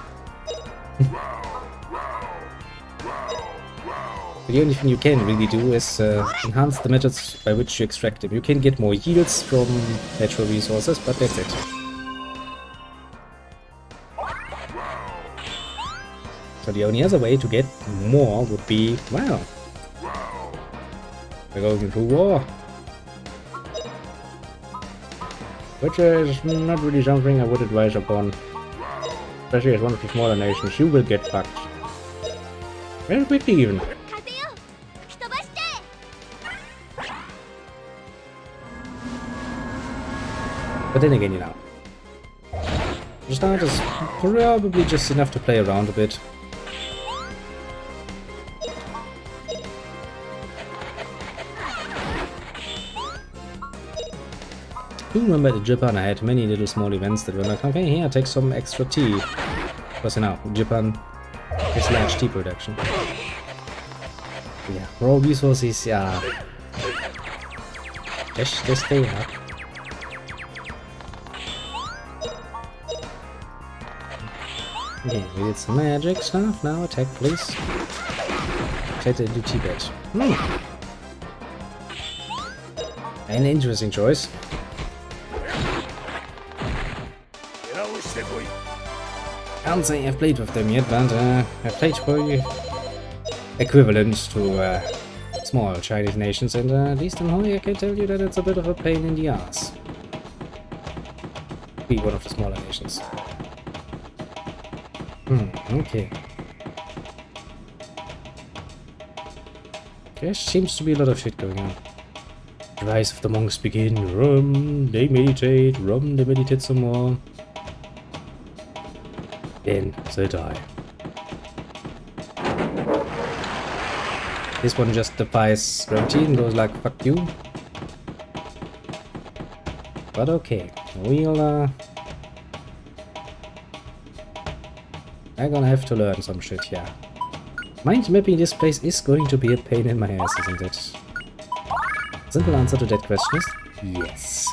the only thing you can really do is enhance the methods by which you extract them. You can get more yields from natural resources, but that's it. So the only other way to get more would be, well, we're going to war. Which is not really something I would advise upon. Especially as one of the smaller nations, you will get fucked. Very quickly even. But then again, you know, the start is probably just enough to play around a bit. I remember at Japan I had many little small events that were like, okay, here, take some extra tea. Because you know, Japan has large tea production. Yeah, raw resources, yeah. Just stay up. Okay, we did some magic stuff, now attack please. Try to do Tibet. An interesting choice. Can't say I've played with them yet, but I've played for equivalent to small Chinese nations, and at least in Hawaii I can tell you that it's a bit of a pain in the ass. Be one of the smaller nations. Okay. There seems to be a lot of shit going on. The rise of the monks begin. They meditate. They meditate some more. Then they die. This one just defies gravity and goes like, fuck you. But okay, we'll I'm gonna have to learn some shit here. Mind mapping this place is going to be a pain in my ass, isn't it? Simple answer to that question is yes.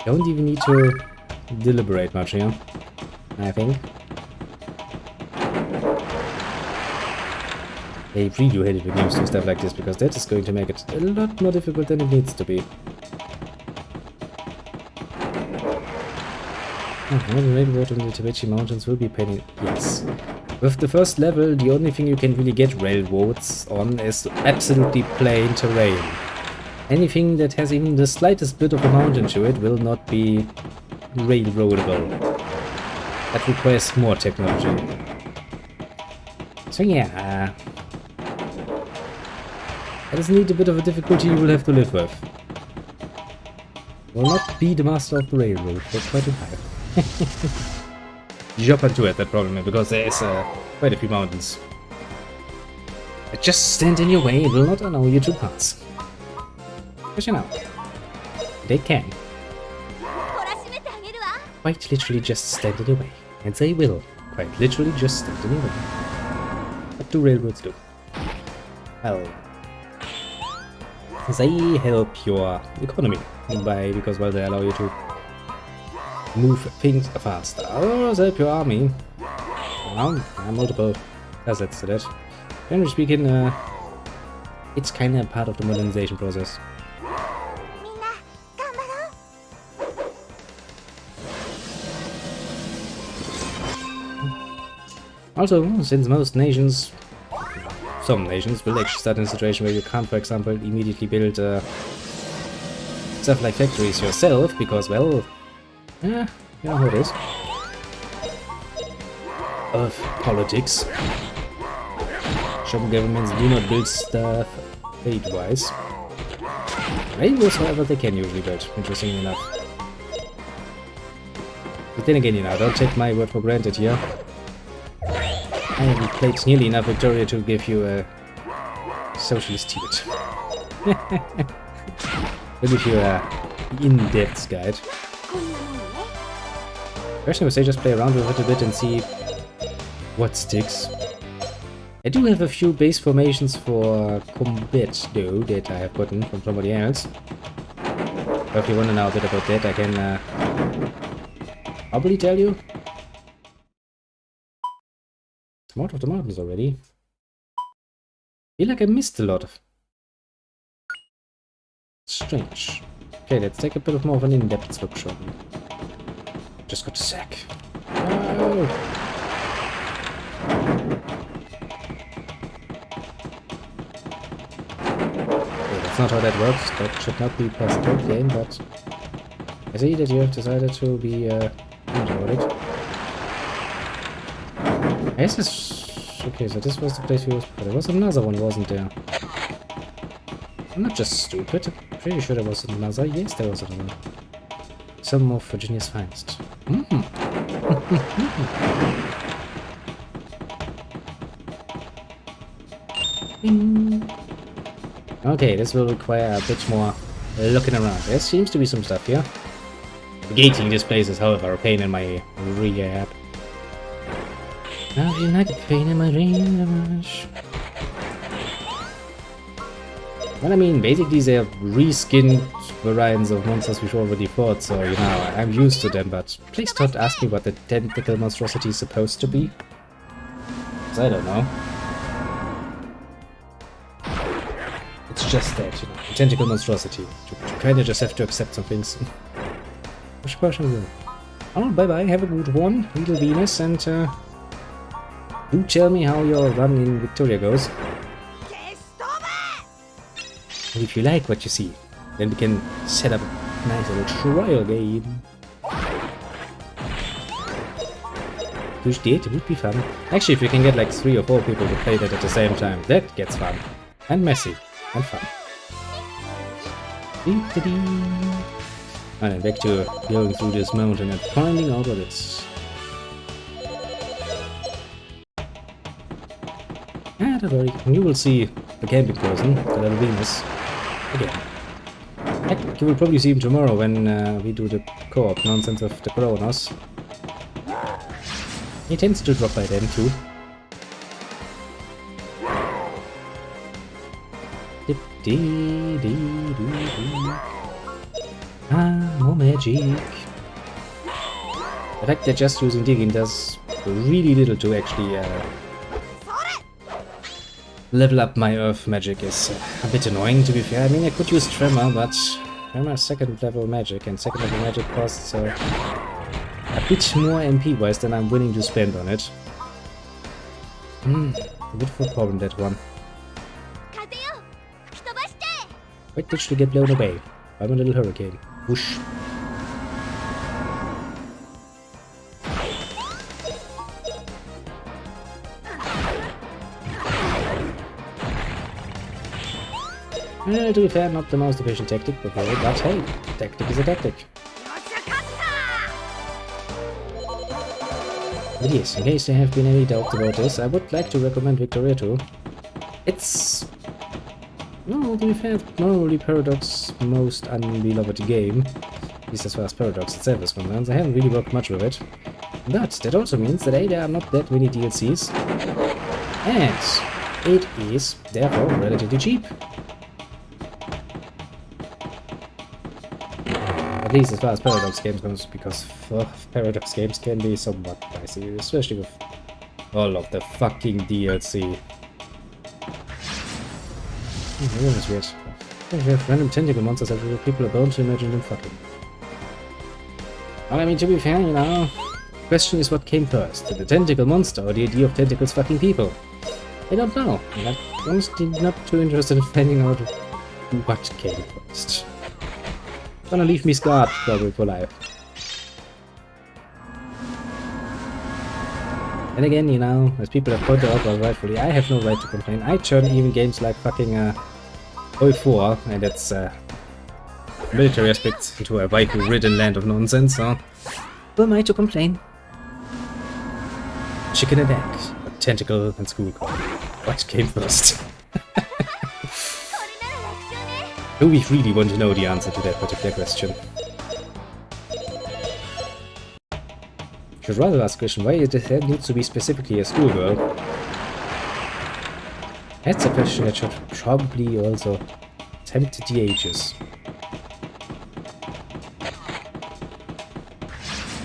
Don't even need to deliberate much here, I think. I really hate it when games do stuff like this, because that is going to make it a lot more difficult than it needs to be. Railroad in the Tibetan mountains will be painted. Yes. With the first level, the only thing you can really get railroads on is absolutely plain terrain. Anything that has even the slightest bit of a mountain to it will not be railroadable. That requires more technology. So yeah, that is indeed a bit of a difficulty you will have to live with. Will not be the master of the railroad for quite a while. Japan too had that problem because there is quite a few mountains. Just stand in your way, it will not allow you to pass. Because you know, they can. Quite literally just stand in your way. And they will quite literally just stand in your way. What do railroads do? Well, they help your economy because well, they allow you to move things faster. Or help your army well, multiple assets to that. Generally speaking, it's kind of part of the modernization process. Also, since most nations, some nations will actually start in a situation where you can't, for example, immediately build stuff like factories yourself, because, well, yeah, you know how it is. Of politics. Some governments do not build stuff aid-wise. They use however they can usually build, interestingly enough. But then again, you know, don't take my word for granted here. I haven't played nearly enough Victoria to give you a socialist Tibet. I'll give you a in-depth guide. First I would say just play around with it a bit and see what sticks. I do have a few base formations for combat though that I have gotten from somebody else. But if you want to know a bit about that, I can probably tell you. I'm out of the mountains already. I feel like I missed a lot of... Strange. Okay, let's take a bit more of an in-depth look, shall we? Just got a sack. No! Okay, that's not how that works. That should not be past the game, but... I see that you have decided to be about it. This is... Okay, so this was the place we was before. There was another one, wasn't there? I'm not just stupid. I'm pretty sure there was another. Yes, there was another. Some of Virginia's finest. Okay, this will require a bit more looking around. There seems to be some stuff here. Gating this place is, however, a pain in my rear. I feel like a pain in my rear. Well, I mean, basically they're reskinned variants of monsters we've already fought, so, you know, I'm used to them, but please don't ask me what the tentacle monstrosity is supposed to be. Because I don't know. It's just that, you know, a tentacle monstrosity. You kind of just have to accept some things. Which person will? Oh, bye-bye, have a good one, little Venus, and, do tell me how your run in Victoria goes. And if you like what you see, then we can set up a nice little trial game. Push date, it would be fun. Actually, if we can get like 3 or 4 people to play that at the same time, that gets fun. And messy. And fun. And then back to going through this mountain and finding out what it's... Ah, don't worry, you will see the camping person, the little Venus, again. Heck, you will probably see him tomorrow when we do the co-op nonsense of the Kronos. He tends to drop by then too. Ah, more magic. The fact that just using digging does really little to actually level up my earth magic is a bit annoying, to be fair. I mean, I could use Tremor, but Tremor is second level magic, and second level magic costs a bit more MP wise than I'm willing to spend on it. A bit of a problem, that one. Wait, literally get blown away by my little hurricane. Whoosh. To be fair, not the most efficient tactic before, but hey, tactic is a tactic. But yes, in case there have been any doubts about this, I would like to recommend Victoria 2. It's... no, to be fair, normally Paradox's most unbeloved game, at least as far as Paradox itself is concerned. I haven't really worked much with it. But that also means that A, there are not that many DLCs, and it is, therefore, relatively cheap. At least as far as Paradox games goes, because Paradox games can be somewhat pricey, especially with All of the fucking DLC. That was weird. We have random tentacle monsters everywhere. People are bound to imagine them fucking. Well, I mean, to be fair, you know, the question is what came first, the tentacle monster or the idea of tentacles fucking people? I don't know. I'm honestly not too interested in finding out what came first. Gonna leave me scarred probably for life. And again, you know, as people have pointed out rightfully, I have no right to complain. I turn even games like fucking 04, and that's military aspects into a waifu-ridden land of nonsense, so who am I to complain? Chicken and egg, a tentacle and schoolgirl. What came first? Do we really want to know the answer to that particular question? Should rather ask the question why it needs to be specifically a schoolgirl. That's a question that should probably also tempt the ages.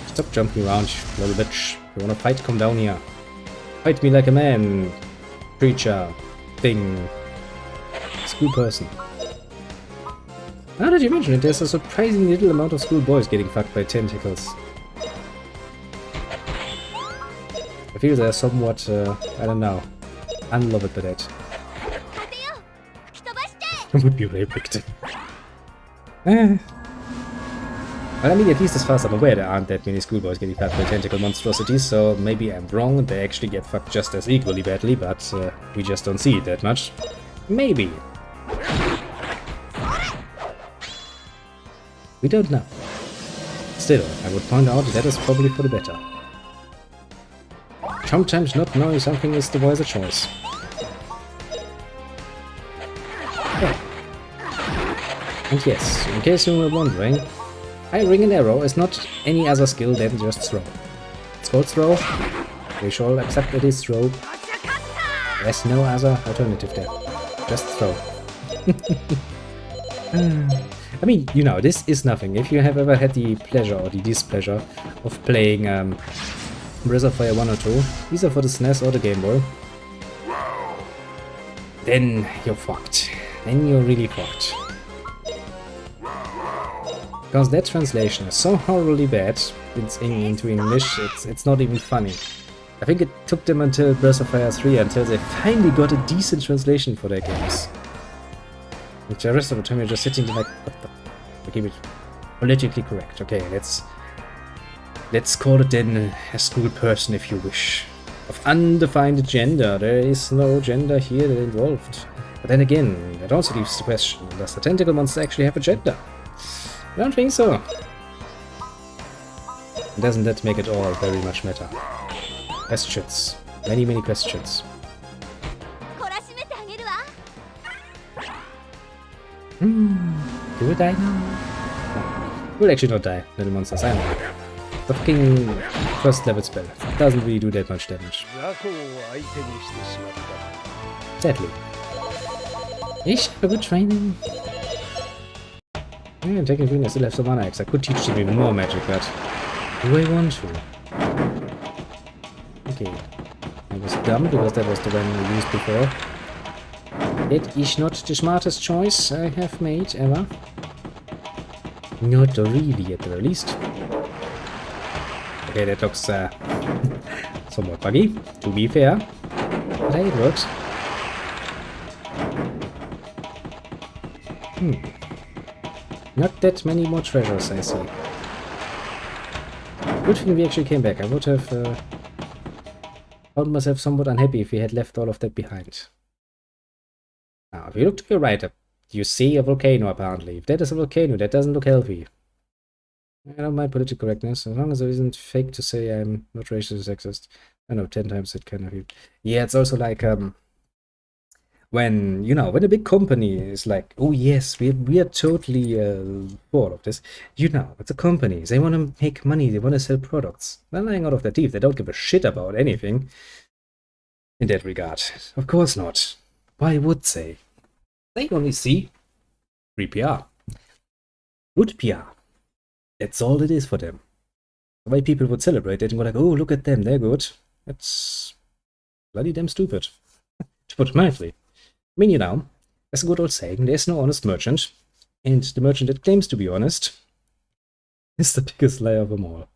Stop jumping around, you little bitch. If you wanna fight, come down here. Fight me like a man. Creature. Thing. School person. Now that you mention it, there's a surprisingly little amount of schoolboys getting fucked by tentacles. I feel they're somewhat, I don't know, unloved by that. I would be raped victim. Well, I mean, at least as far as I'm aware, there aren't that many schoolboys getting fucked by tentacle monstrosities, so maybe I'm wrong and they actually get fucked just as equally badly, but we just don't see it that much. Maybe. We don't know. Still, I would point out that is probably for the better. Sometimes not knowing something is the wiser choice. Yeah. And yes, in case you were wondering, firing an arrow is not any other skill than just throw. It's called throw. We shall accept it is throw. There's no other alternative there. Just throw. I mean, you know, this is nothing. If you have ever had the pleasure or the displeasure of playing Breath of Fire 1 or 2, either for the SNES or the Game Boy, then you're fucked. Then you're really fucked. Because that translation is so horribly bad into English, it's not even funny. I think it took them until Breath of Fire 3 until they finally got a decent translation for their games. Which the rest of the time you're just sitting there like, what the... Okay, but politically correct. Okay, let's call it then a school person if you wish. Of undefined gender. There is no gender here involved. But then again, that also leaves the question, does the tentacle monster actually have a gender? I don't think so. Doesn't that make it all very much meta? Questions. Many, many questions. Do it die now? No. Will actually not die, little monsters, I know. The fucking first level spell doesn't really do that much damage. Sadly. Ich have a good training. Yeah, technically I still have some mana X. I could teach them even more magic, but do I want to? Okay. I was dumb because that was the one we used before. That is not the smartest choice I have made ever. Not really, at the very least. Okay, that looks somewhat buggy, to be fair. But hey, it works. Not that many more treasures, I see. Good thing we actually came back. I would have found myself somewhat unhappy if we had left all of that behind. Now, if you look to your right, you see a volcano, apparently. If that is a volcano, that doesn't look healthy. I don't mind political correctness, as long as it isn't fake to say I'm not racist or sexist. I know, 10 times that kind of... Yeah, it's also like, when, you know, when a big company is like, oh yes, we are totally for all of this. You know, it's a company. They want to make money. They want to sell products. They're lying out of their teeth. They don't give a shit about anything in that regard. Of course not. Why would they? They only see free PR. Good PR. That's all it is for them. The way people would celebrate it and go like, oh, look at them, they're good. That's bloody damn stupid, to put it mildly. I mean, you know, there's a good old saying, there's no honest merchant, and the merchant that claims to be honest is the biggest liar of them all.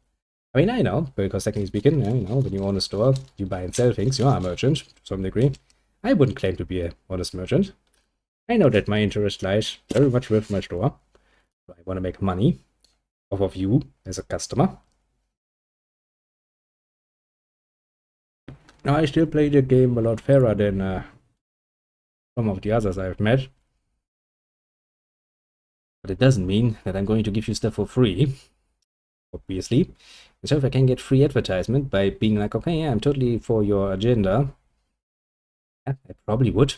I mean, I know, because technically speaking, you know, when you own a store, you buy and sell things, you are a merchant, to some degree. I wouldn't claim to be an honest merchant. I know that my interest lies very much with my store. I want to make money off of you as a customer. Now, I still play the game a lot fairer than some of the others I've met. But it doesn't mean that I'm going to give you stuff for free, obviously. And so if I can get free advertisement by being like, okay, yeah, I'm totally for your agenda, yeah, I probably would.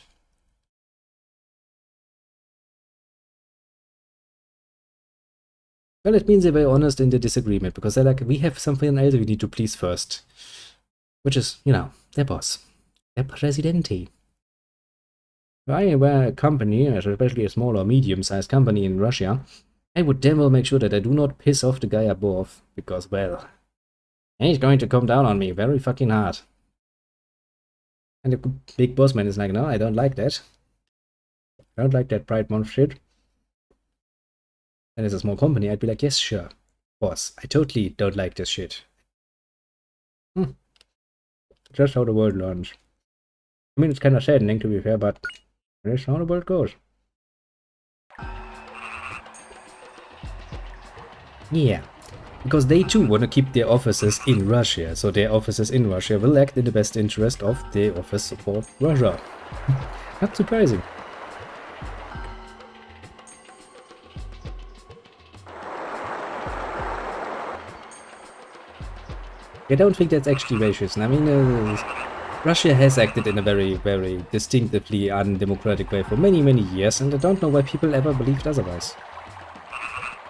Well, it means they were honest in the disagreement, because they're like, we have something else we need to please first. Which is, you know, their boss. Their presidente. If I were a company, especially a small or medium-sized company in Russia, I would damn well make sure that I do not piss off the guy above, because, well, he's going to come down on me very fucking hard. And the big boss man is like, no, I don't like that. I don't like that Pride Month shit. And as a small company, I'd be like, yes, sure, boss, I totally don't like this shit. Just how the world learns. I mean, it's kind of saddening, to be fair, but that's how the world goes. Yeah, because they too want to keep their offices in Russia, so their offices in Russia will act in the best interest of the office for Russia. Not surprising. I don't think that's actually racist. I mean, Russia has acted in a very, very distinctively undemocratic way for many, many years, and I don't know why people ever believed otherwise.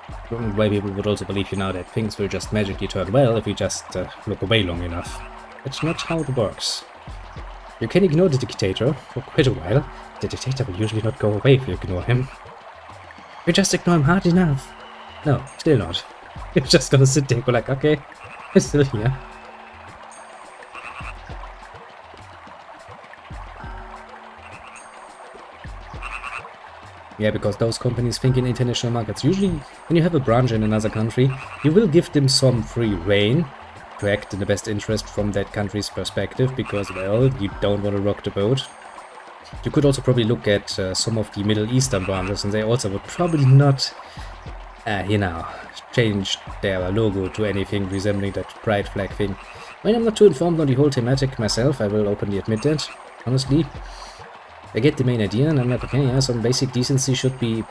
I don't know why people would also believe, you know, that things will just magically turn well if we just look away long enough. That's not how it works. You can ignore the dictator for quite a while. The dictator will usually not go away if you ignore him. You just ignore him hard enough. No, still not. You're just gonna sit there and go like, okay, I'm still here. Yeah, because those companies think in international markets. Usually, when you have a branch in another country, you will give them some free rein to act in the best interest from that country's perspective, because, well, you don't want to rock the boat. You could also probably look at some of the Middle Eastern branches, and they also would probably not, you know, change their logo to anything resembling that pride flag thing. I mean, I'm not too informed on the whole thematic myself, I will openly admit that, honestly. I get the main idea, and I'm like, okay, yeah, some basic decency should be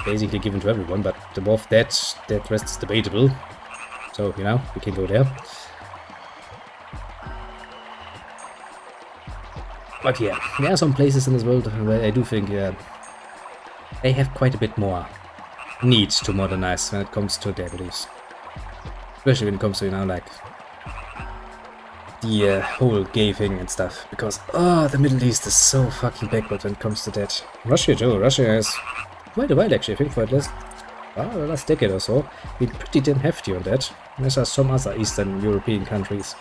basically given to everyone, but above that, that rest is debatable. So, you know, we can go there. But yeah, there are some places in this world where I do think they have quite a bit more need to modernize when it comes to their beliefs. Especially when it comes to, you know, like, the whole gay thing and stuff, because, oh, the Middle East is so fucking backward when it comes to that. Russia too, Russia has quite a while actually, I think for the last decade or so, been pretty damn hefty on that, as are some other Eastern European countries.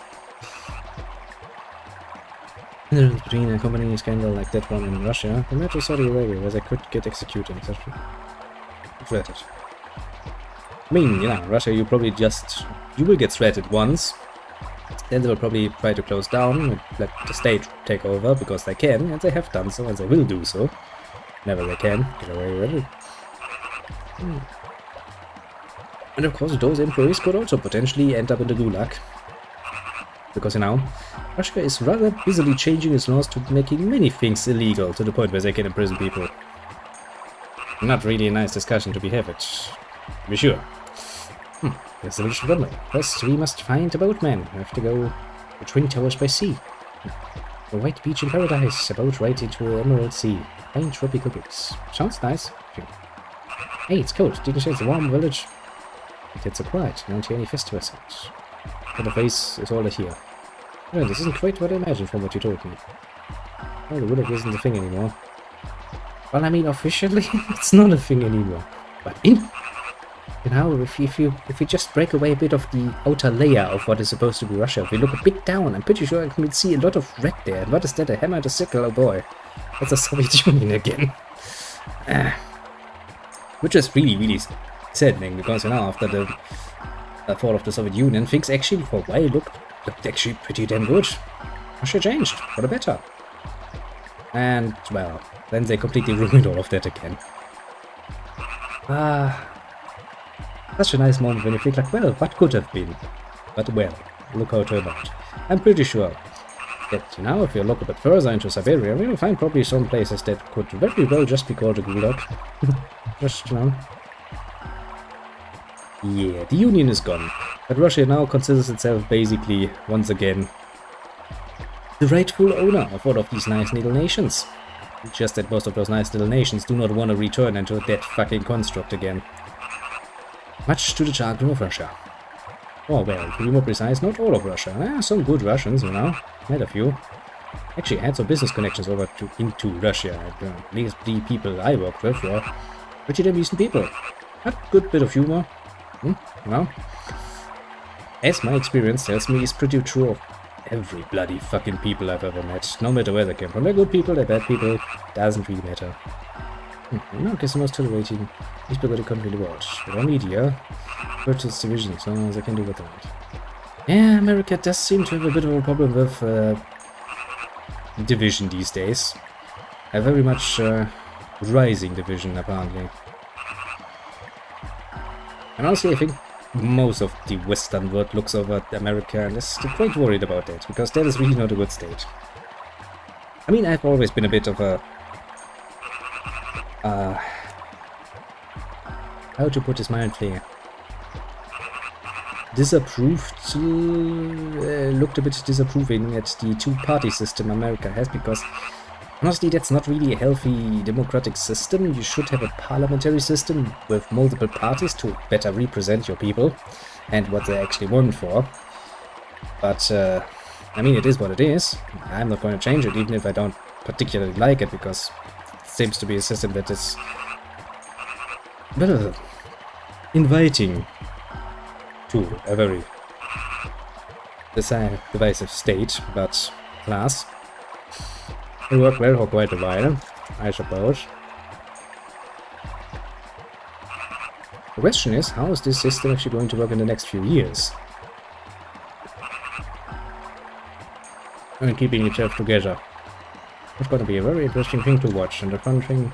Between a company scandal like that one in Russia, compared to Saudi Arabia, where they could get executed, etc. Threatened. I mean, you know, Russia, you will get threatened once. Then they will probably try to close down and let the state take over, because they can, and they have done so, and they will do so. Whenever they can, get away with it. And of course, those employees could also potentially end up in the gulag. Because, you know, Russia is rather busily changing its laws to making many things illegal, to the point where they can imprison people. Not really a nice discussion to be had, to be sure. There's the village runway. First, we must find a boatman. We have to go to Twin Towers by sea. A white beach in paradise, a boat right into the Emerald Sea. Fine tropical breeze. Sounds nice. Hey, it's cold. Didn't you say it's a warm village? It's so quiet. I don't hear any festival sounds. But the face is all I hear. Well, this isn't quite what I imagined from what you told me. Oh, the village isn't a thing anymore. Well, I mean, officially, it's not a thing anymore. But in... You know, if we just break away a bit of the outer layer of what is supposed to be Russia, if we look a bit down, I'm pretty sure I can see a lot of red there. And what is that? A hammer and a sickle? Oh boy. That's the Soviet Union again. Which is really, really saddening, because, you know, after the fall of the Soviet Union, things actually, for a while, looked actually pretty damn good. Russia changed, for the better. And, well, then they completely ruined all of that again. Such a nice moment when you think like, well, what could have been? But well, look how it turned out. I'm pretty sure that, you know, if you look a bit further into Siberia, we'll find probably some places that could very well just be called a Gulag. Just, you know. Yeah, the Union is gone. But Russia now considers itself basically, once again, the rightful owner of all of these nice little nations. Just that most of those nice little nations do not want to return into that fucking construct again. Much to the chagrin of Russia. Oh well, to be more precise, not all of Russia. Some good Russians, you know. Had a few. Actually, I had some business connections over into Russia. At least the people I worked with were pretty damn decent people. Had a good bit of humor. You know. As my experience tells me, is pretty true of every bloody fucking people I've ever met. No matter where they came from. They're good people, they're bad people. Doesn't really matter. No, guess the most tolerating peaceable country in the world. With our media, purchase division, so they can do what they want. Yeah, America does seem to have a bit of a problem with division these days. A very much rising division, apparently. And honestly, I think most of the Western world looks over at America and is quite worried about that, because that is really not a good state. I mean, I've always been a bit of a how to put this mildly, looked a bit disapproving at the two-party system America has, because honestly that's not really a healthy democratic system. You should have a parliamentary system with multiple parties to better represent your people and what they actually want for. But I mean, it is what it is. I'm not going to change it, even if I don't particularly like it, because it seems to be a system that is better inviting to a very divisive state, but class. It worked well for quite a while, I suppose. The question is, how is this system actually going to work in the next few years? And keeping itself together. It's going to be a very interesting thing to watch, and a fun thing.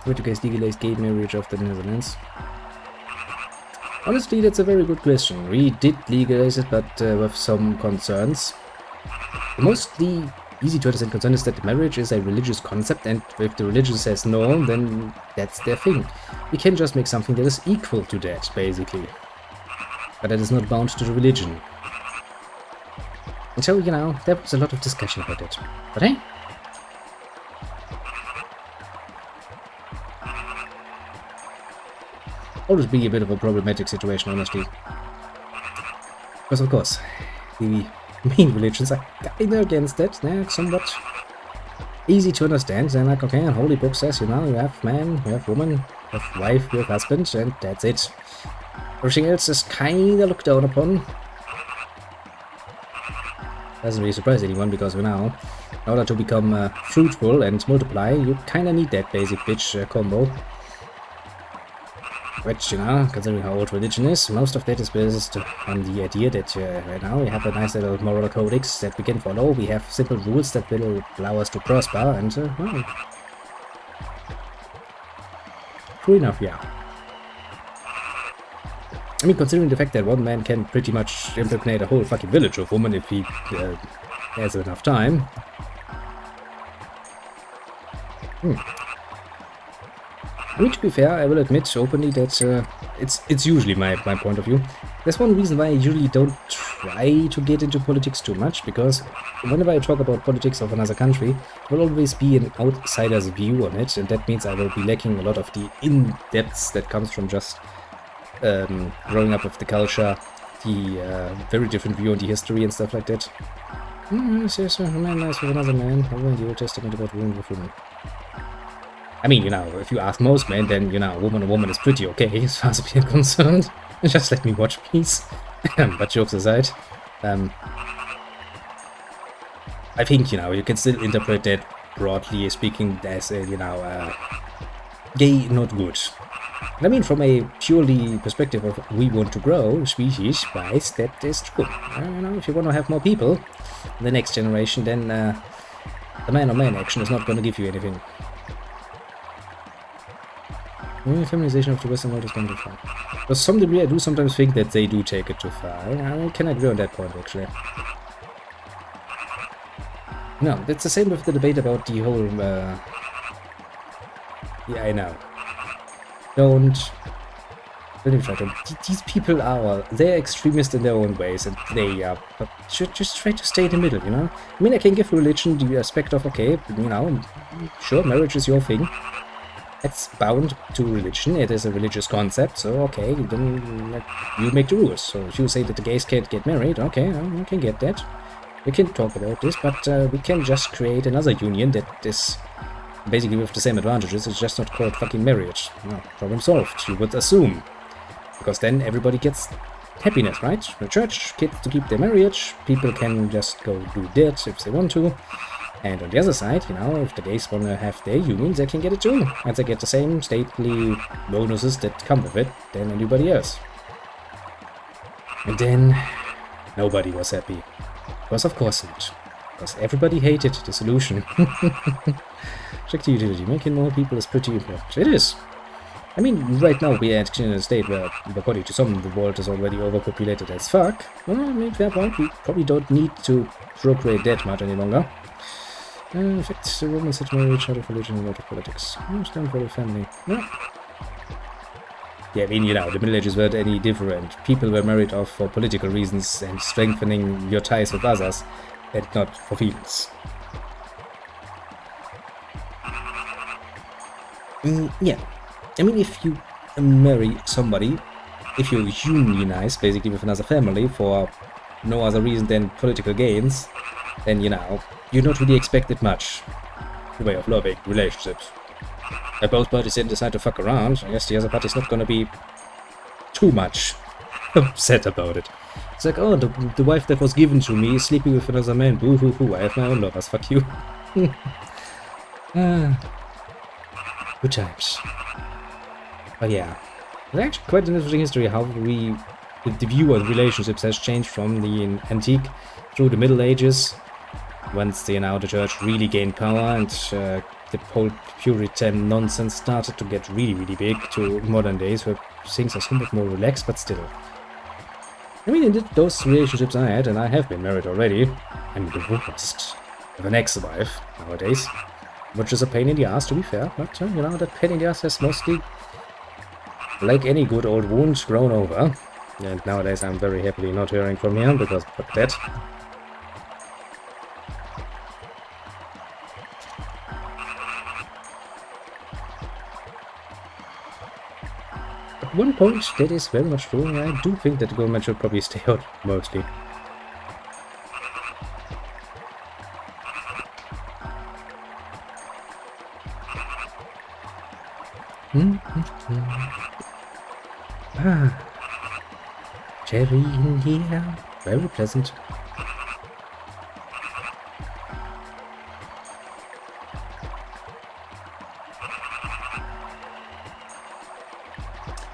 Portuguese legalized gay marriage of the Netherlands. Honestly, that's a very good question. We did legalize it, but with some concerns. The mostly easy to understand concern is that marriage is a religious concept, and if the religion says no, then that's their thing. We can just make something that is equal to that, basically. But that is not bound to the religion. And so, you know, there was a lot of discussion about it. But hey, always be a bit of a problematic situation, honestly. Because of course, the main religions are kinda against it. They're somewhat easy to understand. They're like, okay, and holy book says, you know, you have man, you have woman, you have wife, you have husband, and that's it. Everything else is kinda looked down upon. Doesn't really surprise anyone, because you know, in order to become fruitful and multiply, you kinda need that basic bitch combo. Which, you know, considering how old religion is, most of that is based on the idea that right now we have a nice little moral codex that we can follow, we have simple rules that will allow us to prosper, and, well, true enough, yeah. I mean, considering the fact that one man can pretty much impregnate a whole fucking village of women if he has enough time. I mean, to be fair, I will admit openly that it's usually my point of view. There's one reason why I usually don't try to get into politics too much, because whenever I talk about politics of another country, it will always be an outsider's view on it, and that means I will be lacking a lot of the in-depth that comes from just growing up with the culture, the very different view on the history and stuff like that. Yes, a man lies with another man, over in the Old Testament about women with women. I mean, you know, if you ask most men, then, you know, a woman is pretty okay as far as we're concerned. Just let me watch, please. But jokes aside, I think, you know, you can still interpret that broadly speaking as, you know, gay, not good. I mean, from a purely perspective of we want to grow species-wise, that is true. You know, if you want to have more people in the next generation, then the man-on-man action is not going to give you anything. Feminization of the Western world is going too far. To some degree, I do sometimes think that they do take it too far. I can agree on that point, actually. No, it's the same with the debate about the whole... yeah, I know. Don't even try to... These people are... They're extremists in their own ways, and they should just try to stay in the middle, you know? I mean, I can give religion the aspect of, okay, you know, sure, marriage is your thing. It's bound to religion, it is a religious concept, so okay, then you make the rules. So if you say that the gays can't get married, okay, I can get that. We can talk about this, but we can just create another union that is basically with the same advantages, it's just not called fucking marriage. No, problem solved, you would assume. Because then everybody gets happiness, right? The church, kids to keep their marriage, people can just go do that if they want to. And on the other side, you know, if the gays want to have their unions, they can get it too. And they get the same stately bonuses that come with it than anybody else. And then, nobody was happy. Because of course not. Because everybody hated the solution. Check the utility. Making more people is pretty important. It is. I mean, right now we are actually in a state where, according to some, the world is already overpopulated as fuck. Well, I mean, fair point. We probably don't need to procreate that much any longer. In fact, the Romans had marriage out of religion and out of politics. Stand for the family. Yeah, I mean, you know, the Middle Ages weren't any different. People were married off for political reasons and strengthening your ties with others, and not for feelings. Yeah, I mean, if you marry somebody, if you unionize basically with another family for no other reason than political gains, then, you know, you're not really expected much in the way of loving relationships. If both parties then decide to fuck around, I guess the other party's not gonna be too much upset about it. It's like, oh, the wife that was given to me is sleeping with another man, boo hoo hoo, I have my own lovers, fuck you. Good times. But yeah, it's actually quite an interesting history how the view on relationships has changed from the antique through the Middle Ages, once the church really gained power and the whole Puritan nonsense started to get really, really big, to modern days where things are somewhat more relaxed, but still. I mean, in those relationships I had, and I have been married already, I'm divorced with an ex-wife nowadays, which is a pain in the ass, to be fair, but you know, that pain in the ass has mostly, like any good old wound, grown over. And nowadays I'm very happily not hearing from him, because fuck that. At one point, that is very much true, and I do think that the government should probably stay out, mostly. Cherry in here, very pleasant.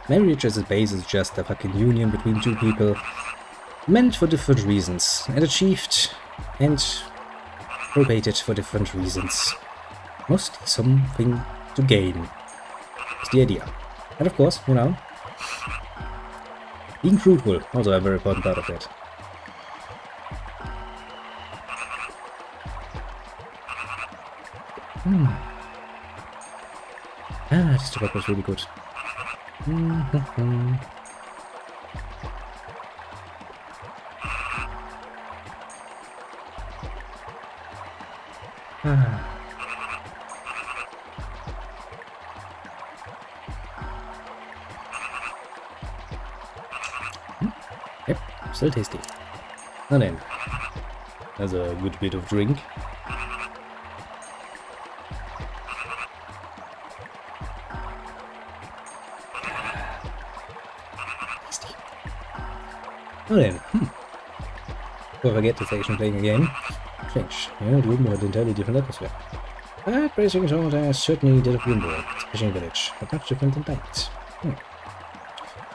Marriage as a base is just a fucking union between two people, meant for different reasons, and achieved and probated for different reasons. Mostly something to gain. That's the idea. And of course, you know, being fruitful, also a very important part of that. This tobacco is really good. Yep, still tasty. Now then, that's a good bit of drink. Oh then, Before I forget it's actually playing a game. Strange. Yeah, the room had an entirely different atmosphere. But bracing it all, I certainly did a Bloomberg, fishing village, but much different than that.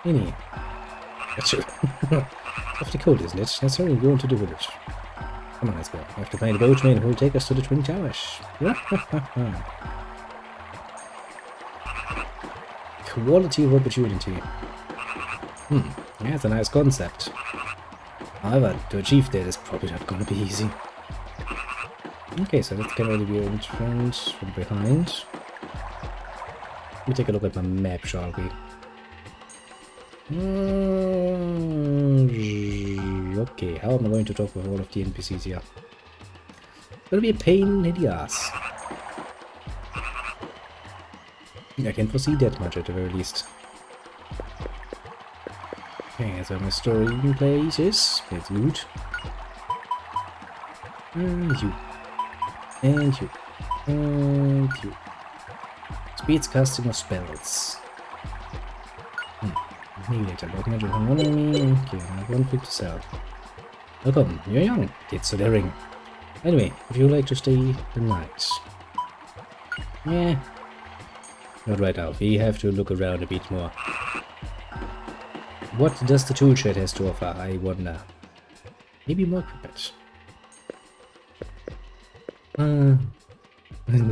Any. That's true. It's awfully cold, isn't it? Let's hurry and go into the village. Come on, let's go. I have to find a boatman who will take us to the Twin Towers. Quality of opportunity. That's a nice concept. However, to achieve that is probably not going to be easy. Okay, so that can really be in front, from behind. Let me take a look at my map, shall we? Okay, how am I going to talk with all of the NPCs here? It's gonna be a pain in the ass. I can foresee that much at the very least. Okay, so my story places. That's good. And you. And you. And you. Speeds casting of spells. Maybe later, but magic on one enemy. Okay, I have one thing to sell. Welcome, you're young. It's so daring. Anyway, if you would like to stay the night. Yeah. Not right now. We have to look around a bit more. What does the tool shed has to offer, I wonder? Maybe more equipment.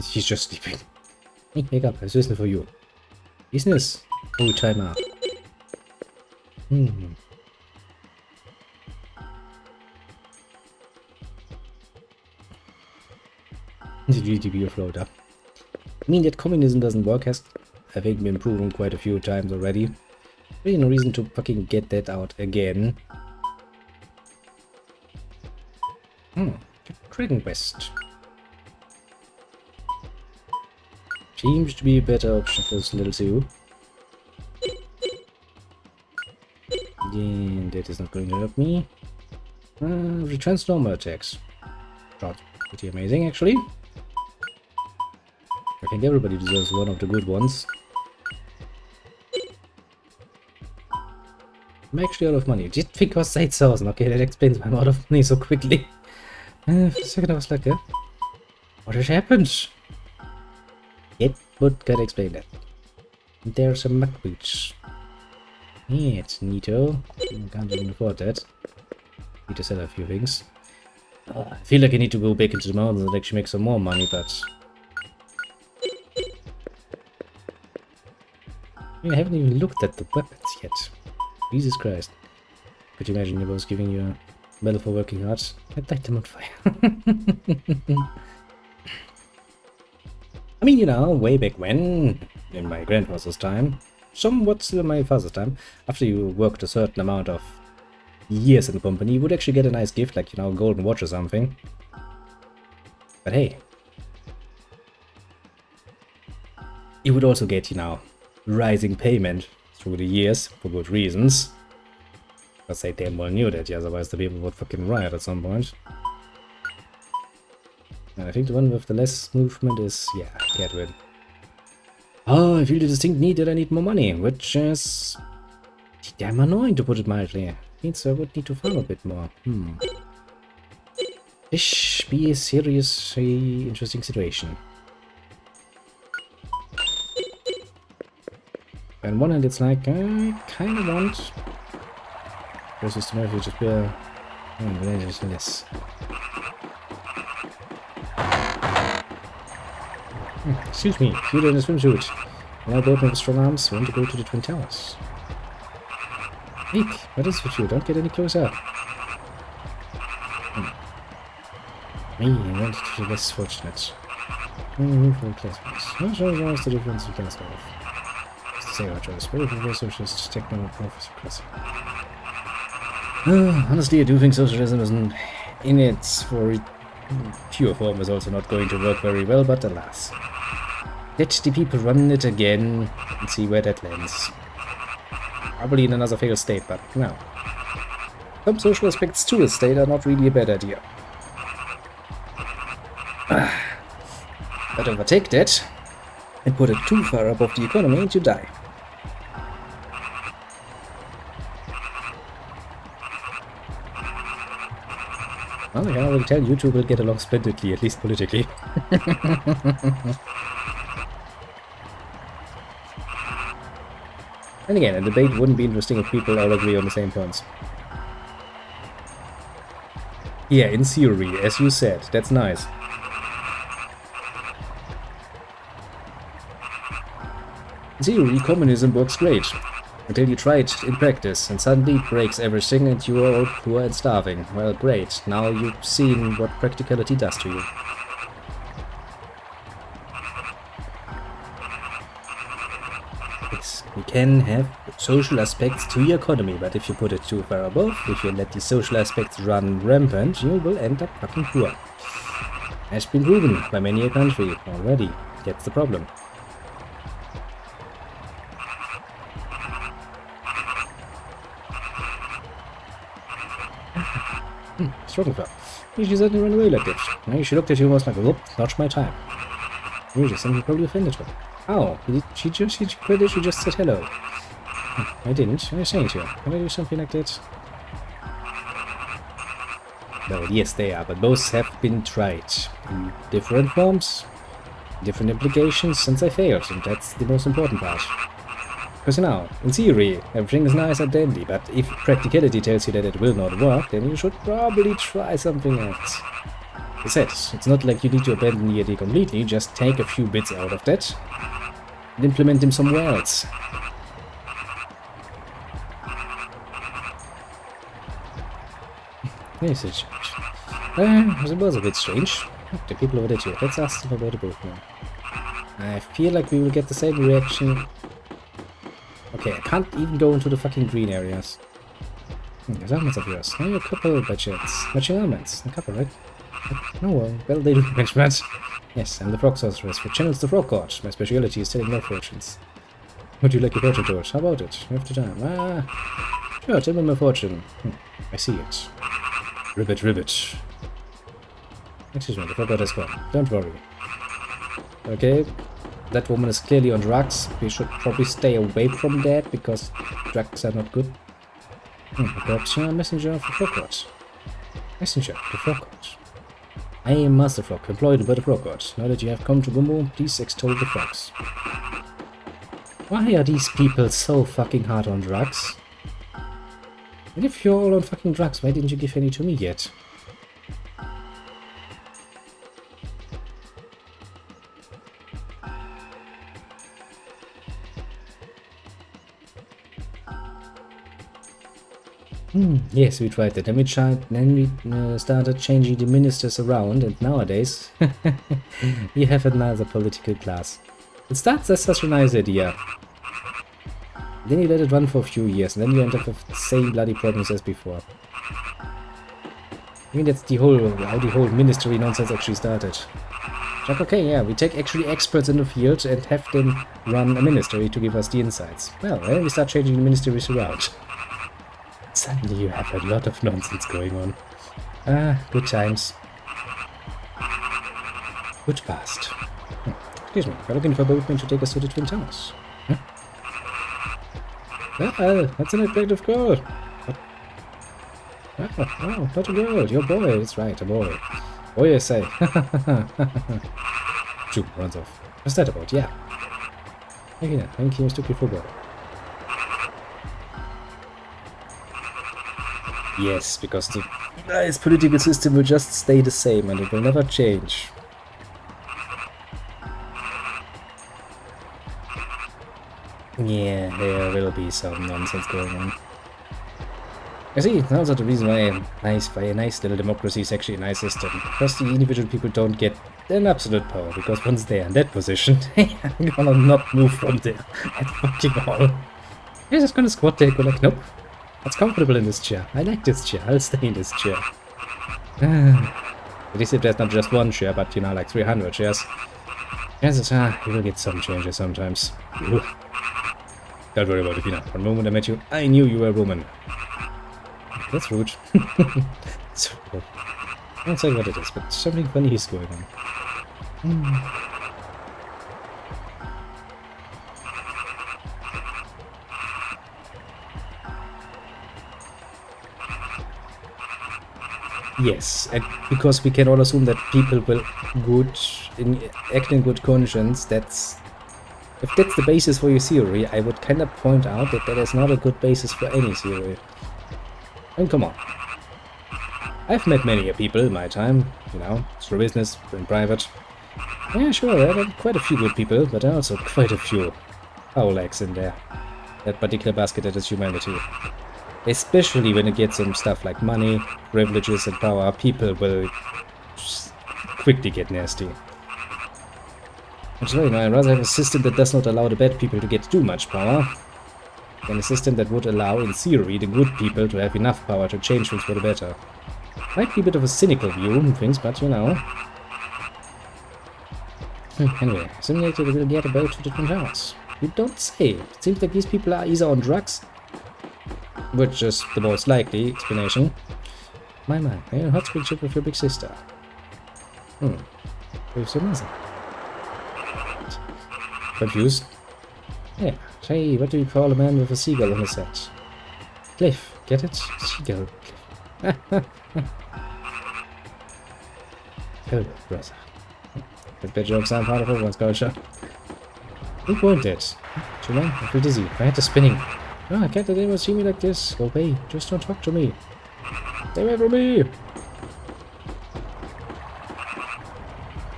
She's just sleeping. Hey, wake up, I have business for you. Business? Old timer. The GDP afloat up. I mean, that communism doesn't work has, I think, been proven quite a few times already. Really no reason to fucking get that out again. Dragon Quest. Seems to be a better option for this little zoo. Yeah, that is not going to help me. Returns normal attacks. Sounds pretty amazing, actually. I think everybody deserves one of the good ones. I'm actually out of money. Just because 8,000. Okay, that explains why I'm out of money so quickly. For a second I was like, what has happened? It would gotta explain that. There's a muck boots. Yeah, it's neato. I can't even afford that. Need to sell a few things. I feel like I need to go back into the mountains and actually make some more money, but... I haven't even looked at the weapons yet. Jesus Christ. Could you imagine your boss giving you a medal for working hard? I'd light them on fire. I mean, you know, way back when, in my grandfather's time, somewhat still in my father's time, after you worked a certain amount of years in the company, you would actually get a nice gift, like, you know, a golden watch or something. But hey, you would also get, you know, rising payment through the years for good reasons. Because they damn well knew that, yeah, otherwise the people would fucking riot at some point. And I think the one with the less movement is, yeah, Catwin. Oh, I feel the distinct need that I need more money, which is damn annoying, to put it mildly. Means I would need to farm a bit more. This be a seriously interesting situation. On one hand, it's like, I kind of want... versus the Murphy just be a... less. Excuse me, you're in a swimsuit. Now both with strong arms want to go to the Twin Towers. Nick, what is with you? Don't get any closer. Me, I want to be less fortunate. From classmates. Not sure what's the difference in class life. Say our choice. Very for socialist, techno, professor classic. Honestly, I do think socialism isn't in its pure form is also not going to work very well, but alas. Let the people run it again and see where that lands. Probably in another failed state, but no. Some social aspects to a state are not really a bad idea. But overtake that and put it too far above the economy and you die. Well, I can already tell you two will get along splendidly, at least politically. And again, a debate wouldn't be interesting if people all agree on the same points. Yeah, in theory, as you said, that's nice. In theory, communism works great. Until you try it in practice, and suddenly it breaks everything and you are all poor and starving. Well, great. Now you've seen what practicality does to you. Yes, you can have social aspects to your economy, but if you put it too far above, if you let the social aspects run rampant, you will end up fucking poor. Has been proven by many a country already. That's the problem. Struggle for. She certainly ran away like this. She looked at you and was like, "Whoop, not my time." You just think you probably offended her. Oh, she just said hello. I didn't. I was saying to her. Can I do something like that? Well, yes, they are, but both have been tried in different forms, different implications, and they failed, and that's the most important part. Because now, in theory, everything is nice and dandy, but if practicality tells you that it will not work, then you should probably try something else. As I said, it's not like you need to abandon the idea completely, just take a few bits out of that and implement them somewhere else. Yes, it was a bit strange. The people over there too. Let's ask them about the boat now. I feel like we will get the same reaction. Okay, I can't even go into the fucking green areas. There's almonds of yours. Only a couple by chance. Matching almonds. A couple, right? No, well, they do match that. Yes, I'm the frog sorceress for channels the frog god. My speciality is telling no fortunes. Would you like your fortune told? How about it? You have the time. Sure, tell me my fortune. I see it. Ribbit, ribbit. Excuse me, the frog god is gone. Don't worry. Okay. That woman is clearly on drugs. We should probably stay away from that, because drugs are not good. Perhaps you're a messenger of the frog god. Messenger, the frog god. I am Master Frog, employed by the frog god. Now that you have come to Gumbo, please extol the frogs. Why are these people so fucking hard on drugs? And if you're all on fucking drugs, why didn't you give any to me yet? Yes, we tried that. Then we started changing the ministers around, and nowadays we have another political class. It starts as such a nice idea. Then you let it run for a few years, and then you end up with the same bloody problems as before. I mean, that's how the whole ministry nonsense actually started. It's like, okay, yeah, we take actually experts in the field and have them run a ministry to give us the insights. Well, then we start changing the ministries around. Suddenly you have a lot of nonsense going on. Good times. Good past. Excuse me, we're looking for a boatman to take us to the Twin Towers. That's an attractive girl. Oh, not a girl, you're a boy. That's right, a boy. Boy, I say. Shoot, runs off. What's that about? Yeah. Okay, thank you, stupid football. Yes, because the nice political system will just stay the same and it will never change. Yeah, there will be some nonsense going on. I see, that's also the reason why a nice little democracy is actually a nice system. Because the individual people don't get an absolute power, because once they are in that position, they are gonna not move from there at fucking all. They're just gonna squat there and go like, nope. It's comfortable in this chair. I like this chair. I'll stay in this chair. At least if there's not just one chair, but, you know, like 300 chairs. Yes, you will get some changes sometimes. Ugh. Don't worry about it, Pina. From the moment I met you, I knew you were a woman. That's rude. So, I won't say what it is, but something funny is going on. Yes, and because we can all assume that people will act in good conscience, if that's the basis for your theory, I would kind of point out that that is not a good basis for any theory. And come on. I've met many people in my time, you know, through business and private. Yeah, sure, there are quite a few good people, but there are also quite a few foul eggs in there. That particular basket that is humanity. Especially when it gets some stuff like money, privileges and power, people will quickly get nasty. Actually, you know, I'd rather have a system that does not allow the bad people to get too much power than a system that would allow, in theory, the good people to have enough power to change things for the better. Might be a bit of a cynical view of things, but you know. Anyway, simulated will get about 2 different hours. You don't say. It seems like these people are either on drugs, which is the most likely explanation. My, you're in a hot spring ship with your big sister. Where's your mother? Confused? Yeah, hey, what do you call a man with a seagull on his head? Cliff, get it? Seagull, Cliff. Oh, brother. These bad jokes are part of everyone's culture. Who pointed? Too long? I feel dizzy. My head is spinning. Oh, I can't let anyone see me like this. Go away. Just don't talk to me. Stay away from me!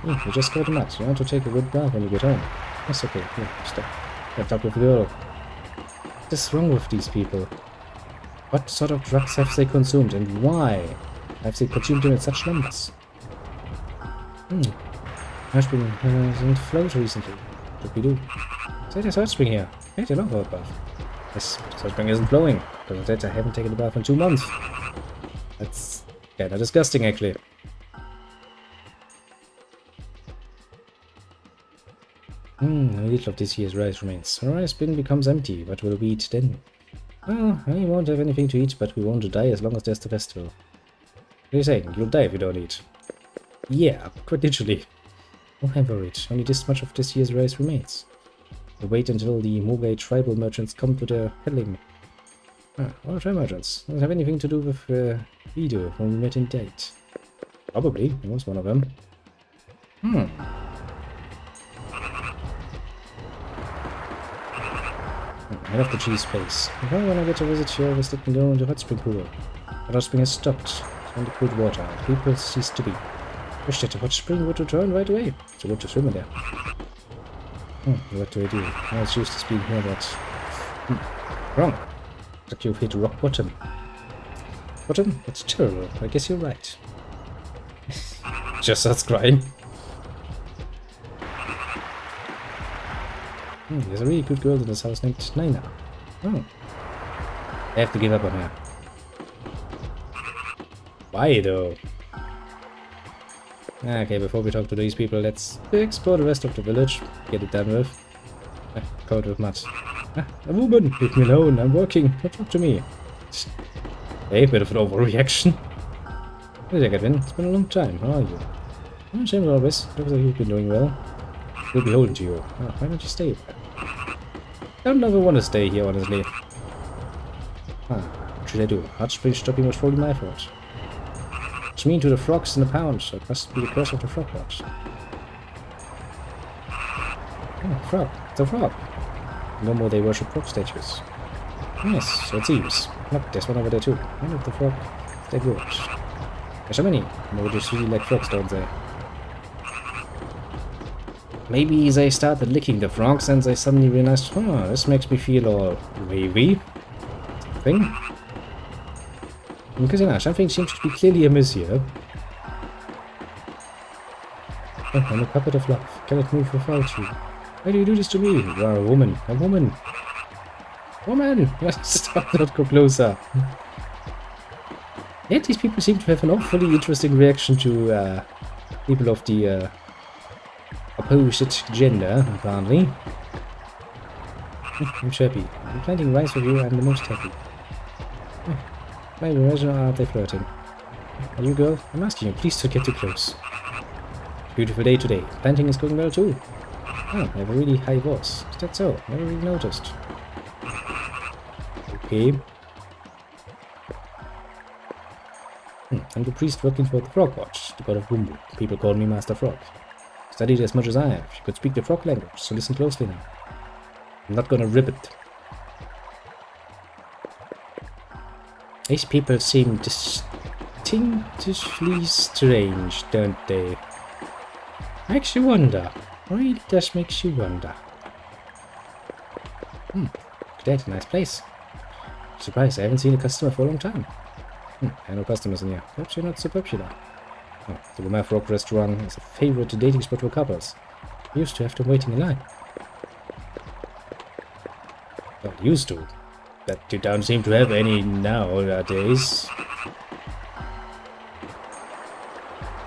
You just got a nut. You want to take a good bath when you get home. That's okay. Here, stop. I've talked with the girl. What is wrong with these people? What sort of drugs have they consumed and why have they consumed them in such numbers? Hot spring hasn't flowed recently. What do we do? Say there's hot spring here. Hey, they love hot bath. Yes, hot spring isn't flowing. Because of that, I haven't taken a bath in 2 months. That's kinda disgusting, actually. A little of this year's rice remains. Our rice bin becomes empty. What will we eat then? Well, I won't have anything to eat, but we won't die as long as there's the festival. What are you saying? You'll die if you don't eat. Yeah, quite literally. Oh, I'm worried. Only this much of this year's rice remains. We'll wait until the Mogai tribal merchants come to their peddling. What tribal merchants? Does it have anything to do with Vido when we met in date? Probably. He was one of them. I love the cheese face. Well, when I get to visit you, I was letting go in the hot spring pool. The hot spring has stopped. And the cold water. People cease to be. Wish that the hot spring would return right away. So good to swim in there. What do I do? I was used to being here, but... wrong. Like you've hit rock bottom. Bottom? That's terrible. I guess you're right. Just starts crying. There's a really good girl in this house named Nina. I have to give up on her. Why though? Okay, before we talk to these people, let's explore the rest of the village. Get it done with. Covered with mud. A woman! Leave me alone, I'm working. Don't talk to me. Hey, bit of an overreaction. What did I get in? It's been a long time. How are you? I'm ashamed of all this. Looks like you've been doing well. We'll be holding to you. Why don't you stay? I don't ever want to stay here, honestly. What should I do? Hot spring stopping was probably my fault. It's mean to the frogs in the pound, so it must be the curse of the frog gods. Oh, frog. It's a frog. No more they worship frog statues. Yes, so it seems. Look, there's one over there too. I love the frog. They're good. There's so many. No, just really like frogs, don't they? Maybe they started licking the frogs and they suddenly realized, oh, this makes me feel all wavy. Something. Because, you know, something seems to be clearly amiss here. Oh, I'm a puppet of love. Cannot move without you. Why do you do this to me? You are a woman. A woman. Woman! Stop, don't go closer. Yet these people seem to have an awfully interesting reaction to people of the opposite gender, apparently. I'm happy. I'm planting rice with you, I'm the most happy. Maybe imagine are they flirting? Are you a girl? I'm asking you, please don't get too close. Beautiful day today. Planting is going well too. Oh, I have a really high voice. Is that so? Never really noticed. Okay. I'm the priest working for the Frog Watch, the god of Gumbo. People call me Master Frog. Studied as much as I have. You could speak the frog language, so listen closely now. I'm not gonna rip it. These people seem distinctly strange, don't they? Makes you wonder. Really does makes you wonder. Look at that, nice place. Surprised, I haven't seen a customer for a long time. There are no customers in here. Perhaps you're not so popular. Oh, the Gourmet Frog restaurant is a favorite dating spot for couples. We used to have them waiting in line. Well, used to. But you don't seem to have any nowadays.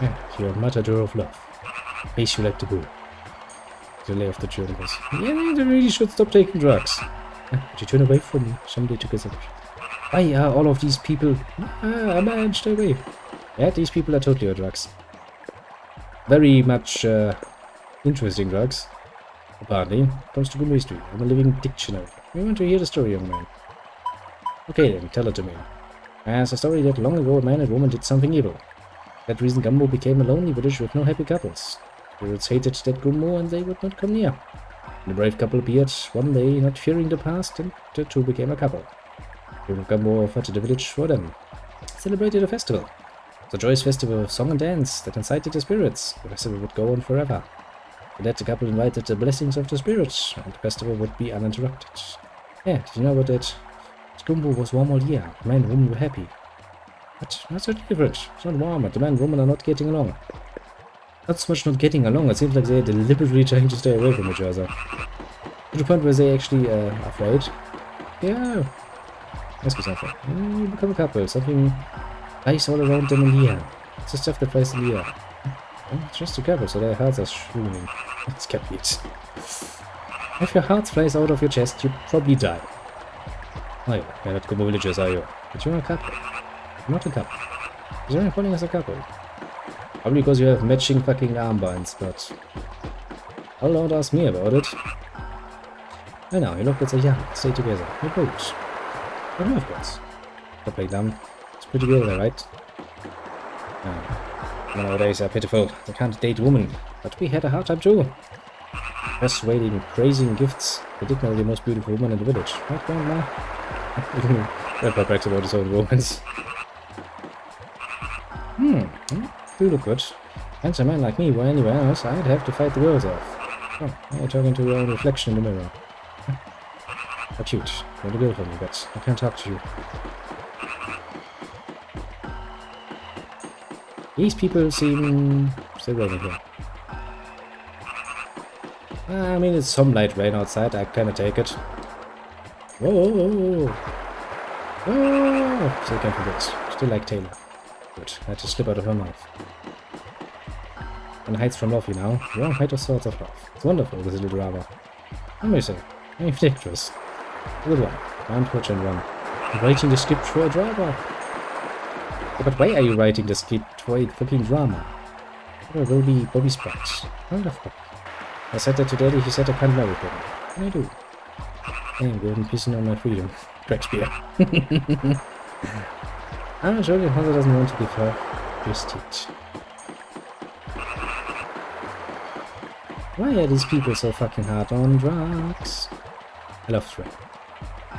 Yeah, you're a matador of love. Place you like to go. The lay of the journals. Yeah, they really should stop taking drugs. But you turn away from me. Somebody took a sip. Why are all of these people... a man, stay away. Yeah, these people are totally on drugs. Very much interesting drugs. Apparently. Comes to Gourmet Street. I'm a living dictionary. We want to hear the story, young man. Okay then, tell it to me. As a story that long ago a man and woman did something evil. For that reason Gumbo became a lonely village with no happy couples. Spirits hated that Gumbo and they would not come near. The brave couple appeared one day, not fearing the past, and the two became a couple. The Gumbo offered the village for them. Celebrated a festival. The joyous festival of song and dance that incited the spirits. The festival would go on forever. For that the couple invited the blessings of the spirits, and the festival would be uninterrupted. Yeah, did you know about that? Gumbo was warm all year. The man and woman were happy. But that's so different. It's not warm, but the man and woman are not getting along. Not so much not getting along, it seems like they're deliberately trying to stay away from each other. To the point where they actually are afraid. Yeah. Ask yourself. You become a couple. Something flies all around them in the air. It's the stuff that flies in the air. Well, it's just a couple, so their hearts are swooning. It's complete. If your heart flies out of your chest, you probably die. Oh yeah, you're not Gumbo villagers, are you? But you're a couple. You're not a couple. You're only calling us a couple. Probably because you have matching fucking armbands, but... Oh, don't ask me about it. I know, you look at the young, stay together. You're both. But no, of course. Stop playing dumb. It's pretty good there, right? Nowadays are pitiful. They can't date women. But we had a hard time too. Persuading, praising gifts. They did know the most beautiful woman in the village. Right, Grandma? Grandpa brags about his own romance. You look good. Once a man like me were anywhere else, I'd have to fight the world off. Oh, you're talking to your own reflection in the mirror. How cute. You're the girl for me, but I can't talk to you. These people seem... still raining here. I mean, it's some light rain outside, I kinda take it. Whoa! Oh! Still can't forget. Still like Taylor. Good. I had to slip out of her mouth. And hides from love, you know. Wrong height of sorts of love. It's wonderful, this little drama. What may I say? I'm ridiculous. A good one. Round, watch and run. I'm writing the script for a drama. Yeah, but why are you writing the script for a fucking drama? There will be Bobby Sparks. Wonderful. I said that to Daddy, he said I can't marry him. And I do. I'm going pissing on my freedom. Shakespeare. I'm sure your mother doesn't want to give her just yet. Why are these people so fucking hard on drugs? I love rain.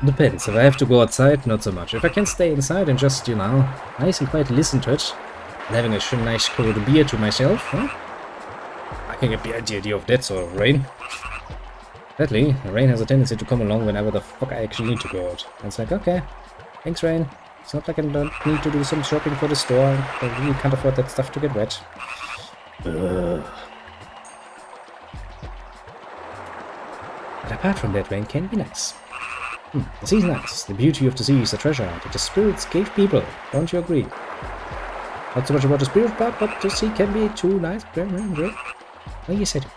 Depends. If I have to go outside, not so much. If I can stay inside and just, you know, nice and quiet listen to it, and having a nice cold beer to myself, huh? I can get the idea of that sort of rain. Sadly, the rain has a tendency to come along whenever the fuck I actually need to go out. And it's like, okay, thanks rain. It's not like I don't need to do some shopping for the store. I really can't afford that stuff to get wet. Ugh. But apart from that, rain can be nice. The sea is nice. The beauty of the sea is a treasure that the spirits gave people. Don't you agree? Not so much about the spirit part, but the sea can be too nice. Oh, yes, I do.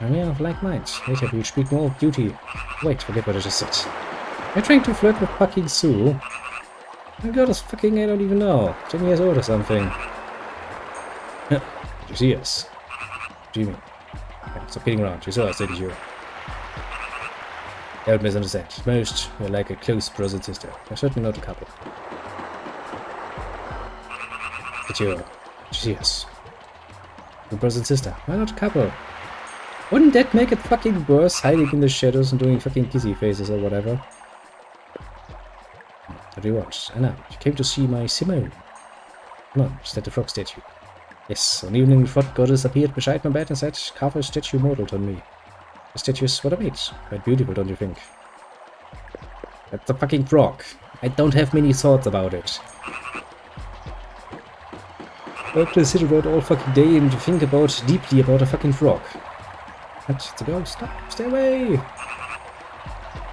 I'm of like minds. Later we'll speak more of beauty. Wait, forget what I just said. You're trying to flirt with fucking Sue? My god is fucking, I don't even know, 10 years old or something. Did you see us? What do you mean? Yeah, stop kidding around. You saw us, didn't you? Don't misunderstand. At most, we're like a close brother and sister. We're certainly not a couple. at you. Cheers. Your brother and sister. Why not a couple? Wouldn't that make it fucking worse, hiding in the shadows and doing fucking kissy faces or whatever? What do you want? Anna, you came to see my Simone. No, is that the frog statue? Yes, on evening the frog goddess appeared beside my bed and said, carve a statue modeled on me. The statue is what I made. Quite beautiful, don't you think? That's a fucking frog. I don't have many thoughts about it. I have to sit around all fucking day and think deeply about a fucking frog. What? It's a ghost. Stop! Stay away!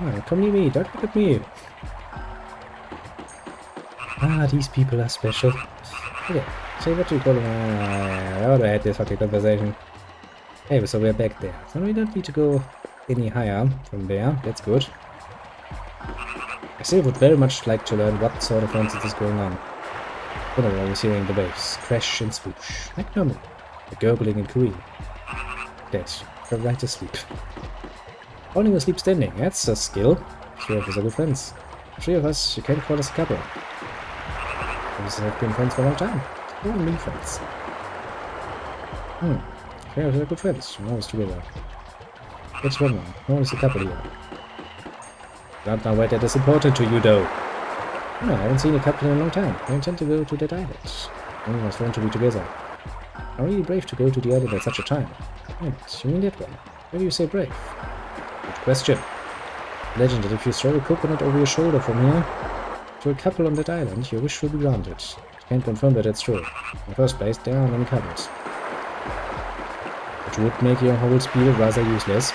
Oh, come near me, don't look at me. Ah, these people are special. Okay, so what do you call them? I already had this fucking conversation. Okay, so we're back there. So we don't need to go any higher from there. That's good. I still would very much like to learn what sort of nonsense is going on. Whenever I was hearing the waves crash and swoosh, like normal. The gurgling and cooing. Dead. Fell right asleep. Falling asleep standing, that's a skill. 3 of us are good friends. 3 of us, you can call us a couple. We have been friends for a long time. We're all new friends. 3 of us are good friends. We're always together. That's one one. We're always a couple here. I don't know why that is important to you though. No, I haven't seen a couple in a long time. I intend to go to that island. I almost want to be together. I'm really brave to go to the island at such a time. Right, you mean that one? Why do you say brave? Good question. Legend that if you throw a coconut over your shoulder from here to a couple on that island, your wish will be granted. I can't confirm that that's true. In the first place, there are many couples. Which would make your whole spiel rather useless.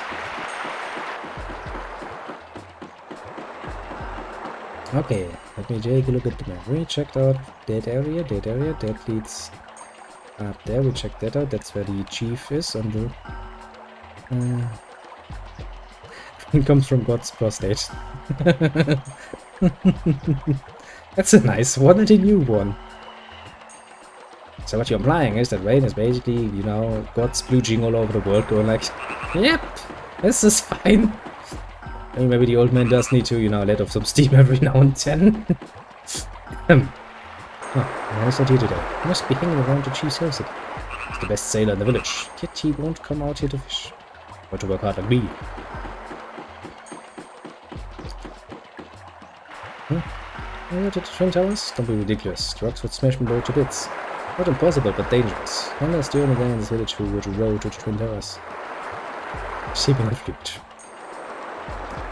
Okay, let me take a look at the map. We checked out that area, that leads up there. We checked that out, that's where the chief is on the... it comes from God's prostate. That's a nice one and a new one. So what you're implying is that rain is basically, you know, God splooging all over the world, going like, yep, this is fine. I mean, maybe the old man does need to, you know, let off some steam every now and then. Oh, he's not here today. He must be hanging around the cheese house again. He's the best sailor in the village, yet he won't come out here to fish. Or to work hard like me. Are to the Twin Towers? Don't be ridiculous. The rocks would smash my boat to bits. Not impossible, but dangerous. Henna's the only guy in this village who would row to the Twin Towers. Shaping a flute.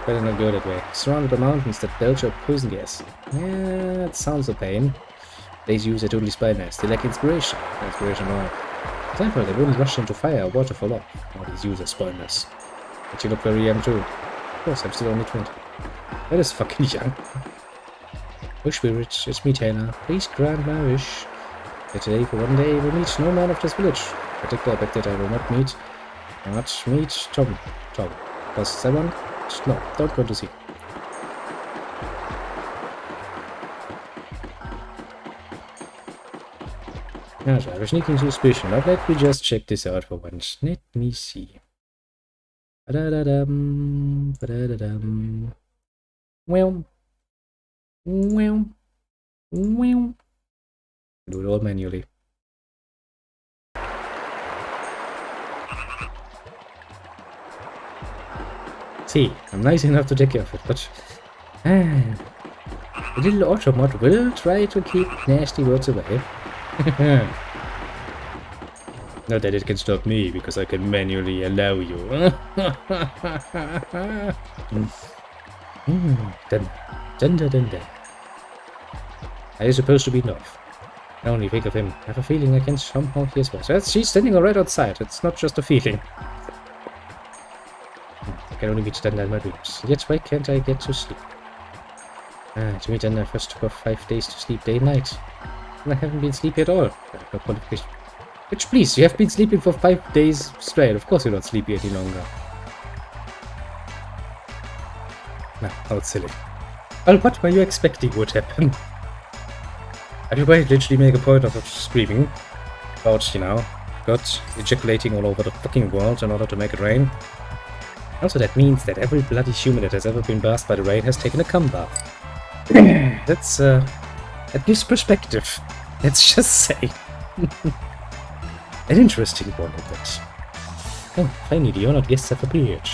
Better not go that way. Surrounded by mountains that belch out poison gas. Yeah, it sounds a pain. These use are totally spineless. They lack inspiration. No inspiration at all. Therefore, they wouldn't rush into fire or water for long. All these users are spineless. But you look very young too. Of course, I'm still only 20. That is fucking young. Wish spirit, it's me Taylor. Please grant my wish. That today for one day will meet no man of this village. I take that back that I will not meet. Tom. Does someone? No, don't go to see. Yes, I have a sneaking suspicion. But let me just check this out for once. Let me see. Ba-da-da-dum. Ba-da-da-dum. Well. Do it all manually. See, I'm nice enough to take care of it, but the little Autobot will try to keep nasty words away. Not that it can stop me, because I can manually allow you. Dun. Are you supposed to be enough? I only think of him. I have a feeling I can somehow hear his voice. She's standing right outside. It's not just a feeling. I can only meet Dunda in my dreams. Yet why can't I get to sleep? To meet Dunda, I first took off 5 days to sleep day and night. And I haven't been sleepy at all. I have no qualification. Which, please, you have been sleeping for 5 days straight. Of course you're not sleepy any longer. No, how silly. Well, what were you expecting would happen? I did literally make a point of screaming about, you know, God ejaculating all over the fucking world in order to make it rain. Also, that means that every bloody human that has ever been bathed by the rain has taken a cum bath. That gives perspective. Let's just say. An interesting one at that. Oh, finally, the honored guests have appeared.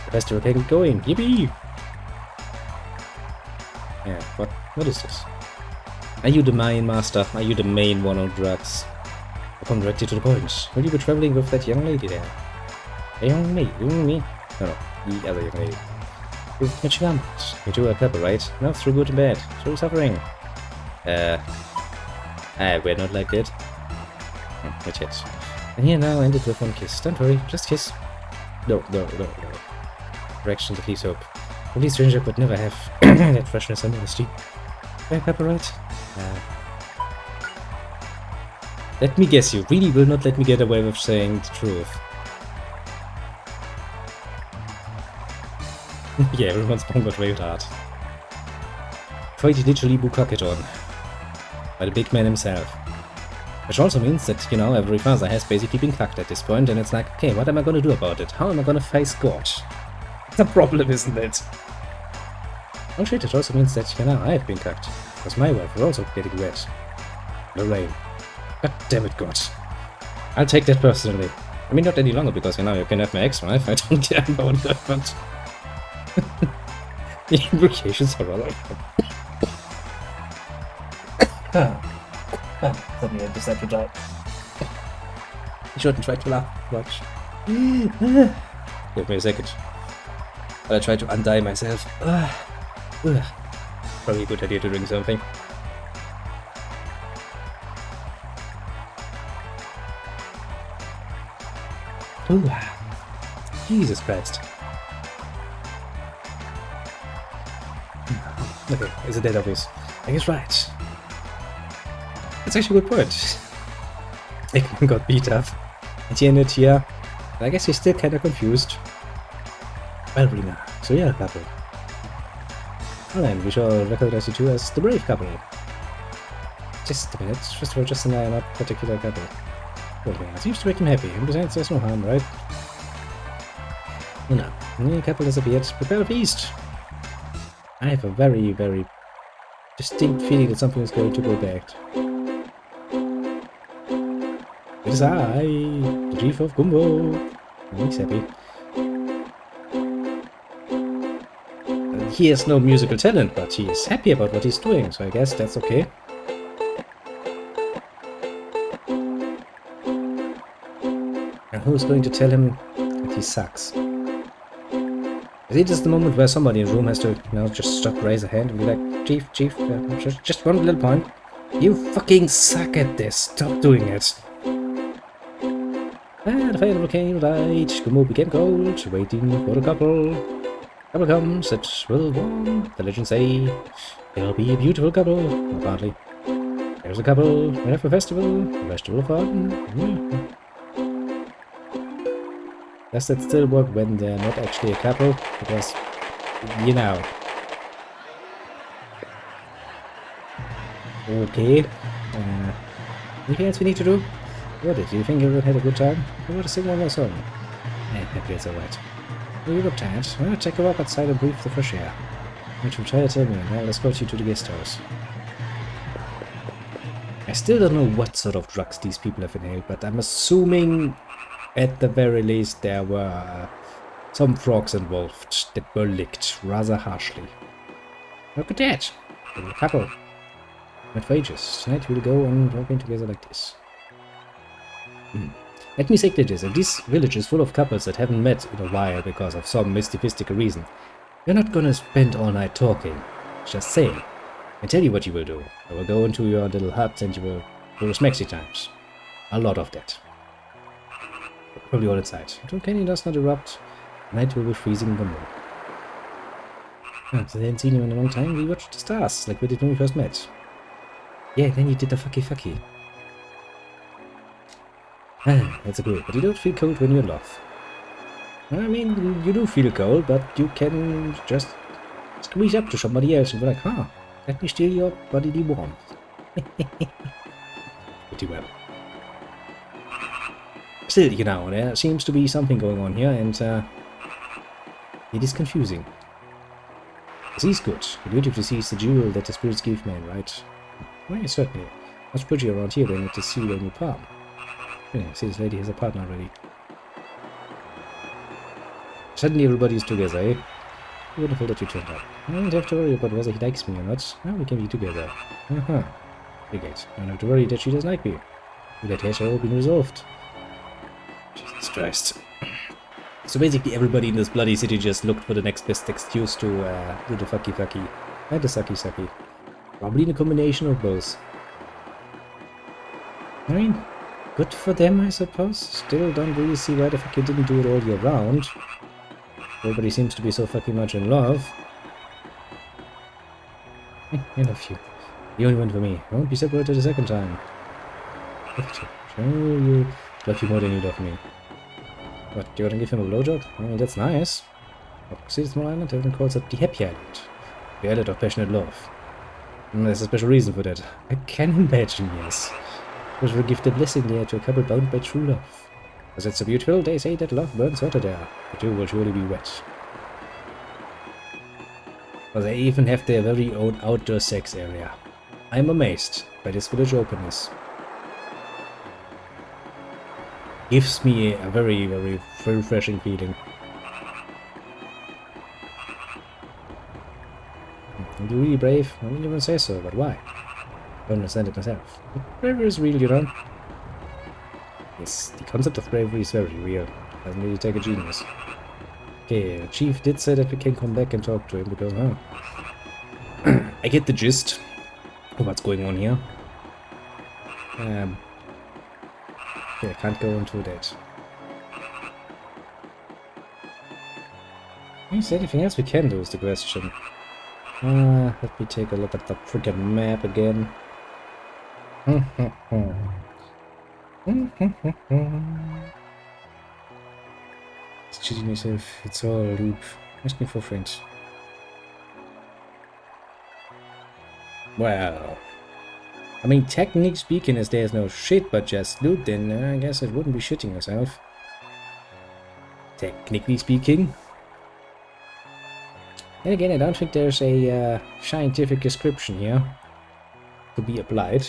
The festival can get going. Yippee! Yeah, what is this? Are you the main master? Are you the main one on drugs? I'll come directly to the point. Will you be traveling with that young lady there? A young lady? You mean me? No, the other young lady. With Mitch Lambert. You two are a couple, right? Not through good and bad. Through suffering. We're not like that. Not yet. And here now ended with one kiss. Don't worry, just kiss. No. Directions at least hope. A complete stranger would never have that freshness and honesty. Right, Pepper, right? Let me guess, you really will not let me get away with saying the truth. Yeah, everyone's bungled very hard. Quite literally bukkake on. By the big man himself. Which also means that, you know, every father has basically been cucked at this point, and it's like, okay, what am I gonna do about it? How am I gonna face God? It's a problem, isn't it? Oh shit, it also means that, you know, I have been cucked. Because my wife is also getting wet. The rain. God damn it, God. I'll take that personally. I mean, not any longer, because, you know, you can have my ex-wife. I don't care about that, but... the implications are rather... Suddenly I decided to die. You shouldn't try to laugh much. Give me a second. While I try to undie myself. Probably a good idea to drink something. Ooh. Jesus Christ. Okay, is it that obvious? I guess right. That's actually a good point. Eggman got beat up. And he ended here. And I guess he's still kinda confused. Well, Rina, so you're a couple. Well then, we shall recognize you two as the brave couple. Just a minute, first of all, Justin and I are not particular couple. Well, it seems to make him happy, and besides, there's no harm, right? You know, the couple has appeared. Prepare a feast! I have a very, very distinct feeling that something is going to go bad. It is I, the chief of Gumbo. He's happy. He has no musical talent, but he is happy about what he's doing, so I guess that's okay. And who's going to tell him that he sucks? I think this is the moment where somebody in the room has to, you know, just stop, raise a hand, and be like, Chief, just one little point. You fucking suck at this. Stop doing it. And the final came light, Gumbo became cold, waiting for the couple. Couple comes, it will warm. The legends say they'll be a beautiful couple. Apparently, there's a couple. We have a festival of fun. Does that still work when they're not actually a couple? Because, you know. Okay. Anything else we need to do? What did you think everyone had a good time? I want to sing one more song. Happy it's alright. You look tired. Well, take a walk outside and breathe the fresh air. Which will try to tell me, and I'll escort you to the guest house. I still don't know what sort of drugs these people have inhaled, but I'm assuming at the very least there were some frogs involved that were licked rather harshly. Look at that! A couple. Not for ages. Tonight we'll go on walking together like this. Let me say this, if this village is full of couples that haven't met in a while because of some mystical reason, you're not gonna spend all night talking. Just saying. I tell you what you will do. I will go into your little hut and you will do the smexy times. A lot of that. Probably all inside. Until Kenny does not erupt, night will be freezing the moon. So they hadn't seen you in a long time, we watched the stars, like we did when we first met. Yeah, then you did the fucky. That's good, but you don't feel cold when you're in love. I mean, you do feel cold, but you can just squeeze up to somebody else and be like, let me steal your bodily warmth. Pretty well. Still, you know, there seems to be something going on here, and it is confusing. He's good. The beauty of the sea is the jewel that the spirits give men, right? Well, certainly. Much prettier around here than to see their new palm. Yeah, see, this lady has a partner already. Suddenly everybody's together, eh? Wonderful that you turned up. I don't have to worry about whether he likes me or not. Now we can be together. Uh-huh. Great. I don't have to worry that she doesn't like me. That has all been resolved. Jesus Christ. So basically everybody in this bloody city just looked for the next best excuse to do the fucky and the sucky. Probably a combination of both. I mean, good for them, I suppose. Still don't really see why the fuck you didn't do it all year round. Everybody seems to be so fucking much in love. I love you. The only one for me. I won't be separated a second time. Show you. Love you more than you love me. What, you gonna give him a blowjob? I mean, that's nice. See, small island, everyone calls it the Happy Island. The island of passionate love. And there's a special reason for that. I can imagine, yes. Which will give the blessing there to a couple bound by true love. As it's so beautiful, they say that love burns hotter there. The two will surely be wet. But they even have their very own outdoor sex area. I'm amazed by this village openness. Gives me a very, very refreshing feeling. And you're really brave? I wouldn't even say so, but why? I don't understand it myself. But bravery is real, you know? Yes, the concept of bravery is very real. Doesn't really take a genius. Okay, the chief did say that we can come back and talk to him because, I get the gist of what's going on here. Okay, I can't go into that. Is there anything else we can do is the question. Let me take a look at the freaking map again. It's cheating myself, it's all a loop. Asking for friends. Well, I mean, technically speaking, as there's no shit but just loot, then I guess it wouldn't be shitting myself. Technically speaking. And again, I don't think there's a scientific description here to be applied.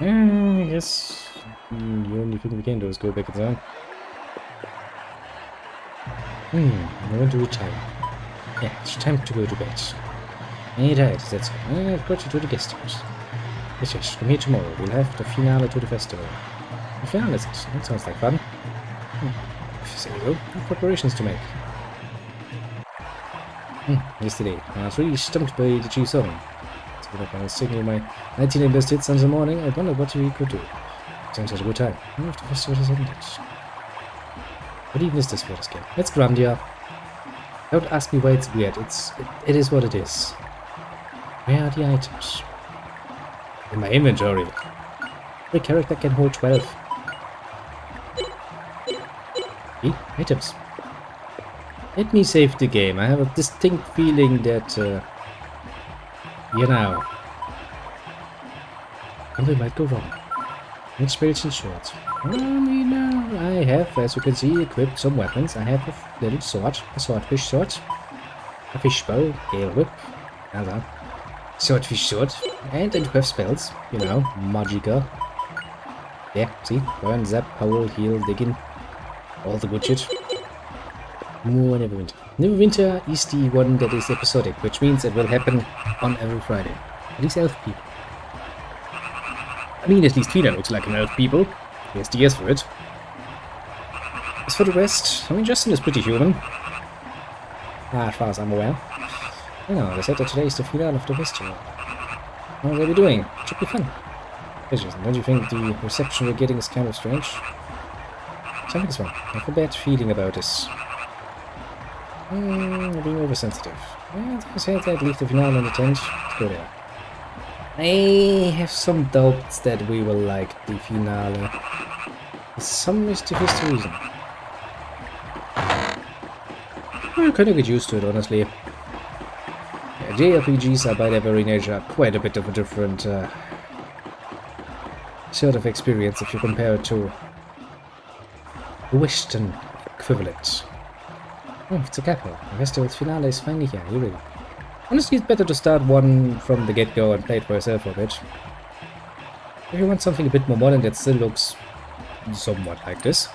I guess the only thing we can do is go back inside. I want to retire. Yeah, it's time to go to bed. Alright, that's all. I've got you to the guest house. Yes, come here tomorrow. We'll have the finale to the festival. The finale is it? That sounds like fun. So you go. Have preparations to make. Yesterday, I was really stumped by the chief's song. So when I was singing my 19 best hits Sunday morning, I wondered what we could do. Sounds like a good time. I wonder if the festival has ended. What even is this for us again? It's Grandia. Don't ask me why it's weird. It is what it is. Where are the items? In my inventory. Every character can hold 12. Items. Let me save the game. I have a distinct feeling that, you know, something might go wrong. Next spells in short. I have, as you can see, equipped some weapons. I have a little sword, a swordfish sword, a fishbow, gale whip, another swordfish sword, and I do have spells, you know, magica. Yeah, see, burn, zap, howl, heal, digging, all the good shit. More Neverwinter. Neverwinter is the one that is episodic, which means it will happen on every Friday. At least elf people. I mean, at least Tina looks like an elf people. Here's the yes for it. As for the rest, I mean, Justin is pretty human. As far as I'm aware. You know, they said that today is the finale of the festival. How will they be doing? It should be fun. Yes, Justin, don't you think the reception we're getting is kind of strange? Something's wrong. I have a bad feeling about this. I'm being oversensitive. Yeah, I said I'd leave the finale on the tent. Let's go there. I have some doubts that we will like the finale. For some mysterious reason. I kind of get used to it, honestly. Yeah, JRPGs are by their very nature quite a bit of a different sort of experience if you compare it to the Western equivalent. Oh, it's a capo. The festival's finale is finally here, you really. Honestly, it's better to start one from the get-go and play it for yourself for a bit. If you want something a bit more modern that still looks somewhat like this,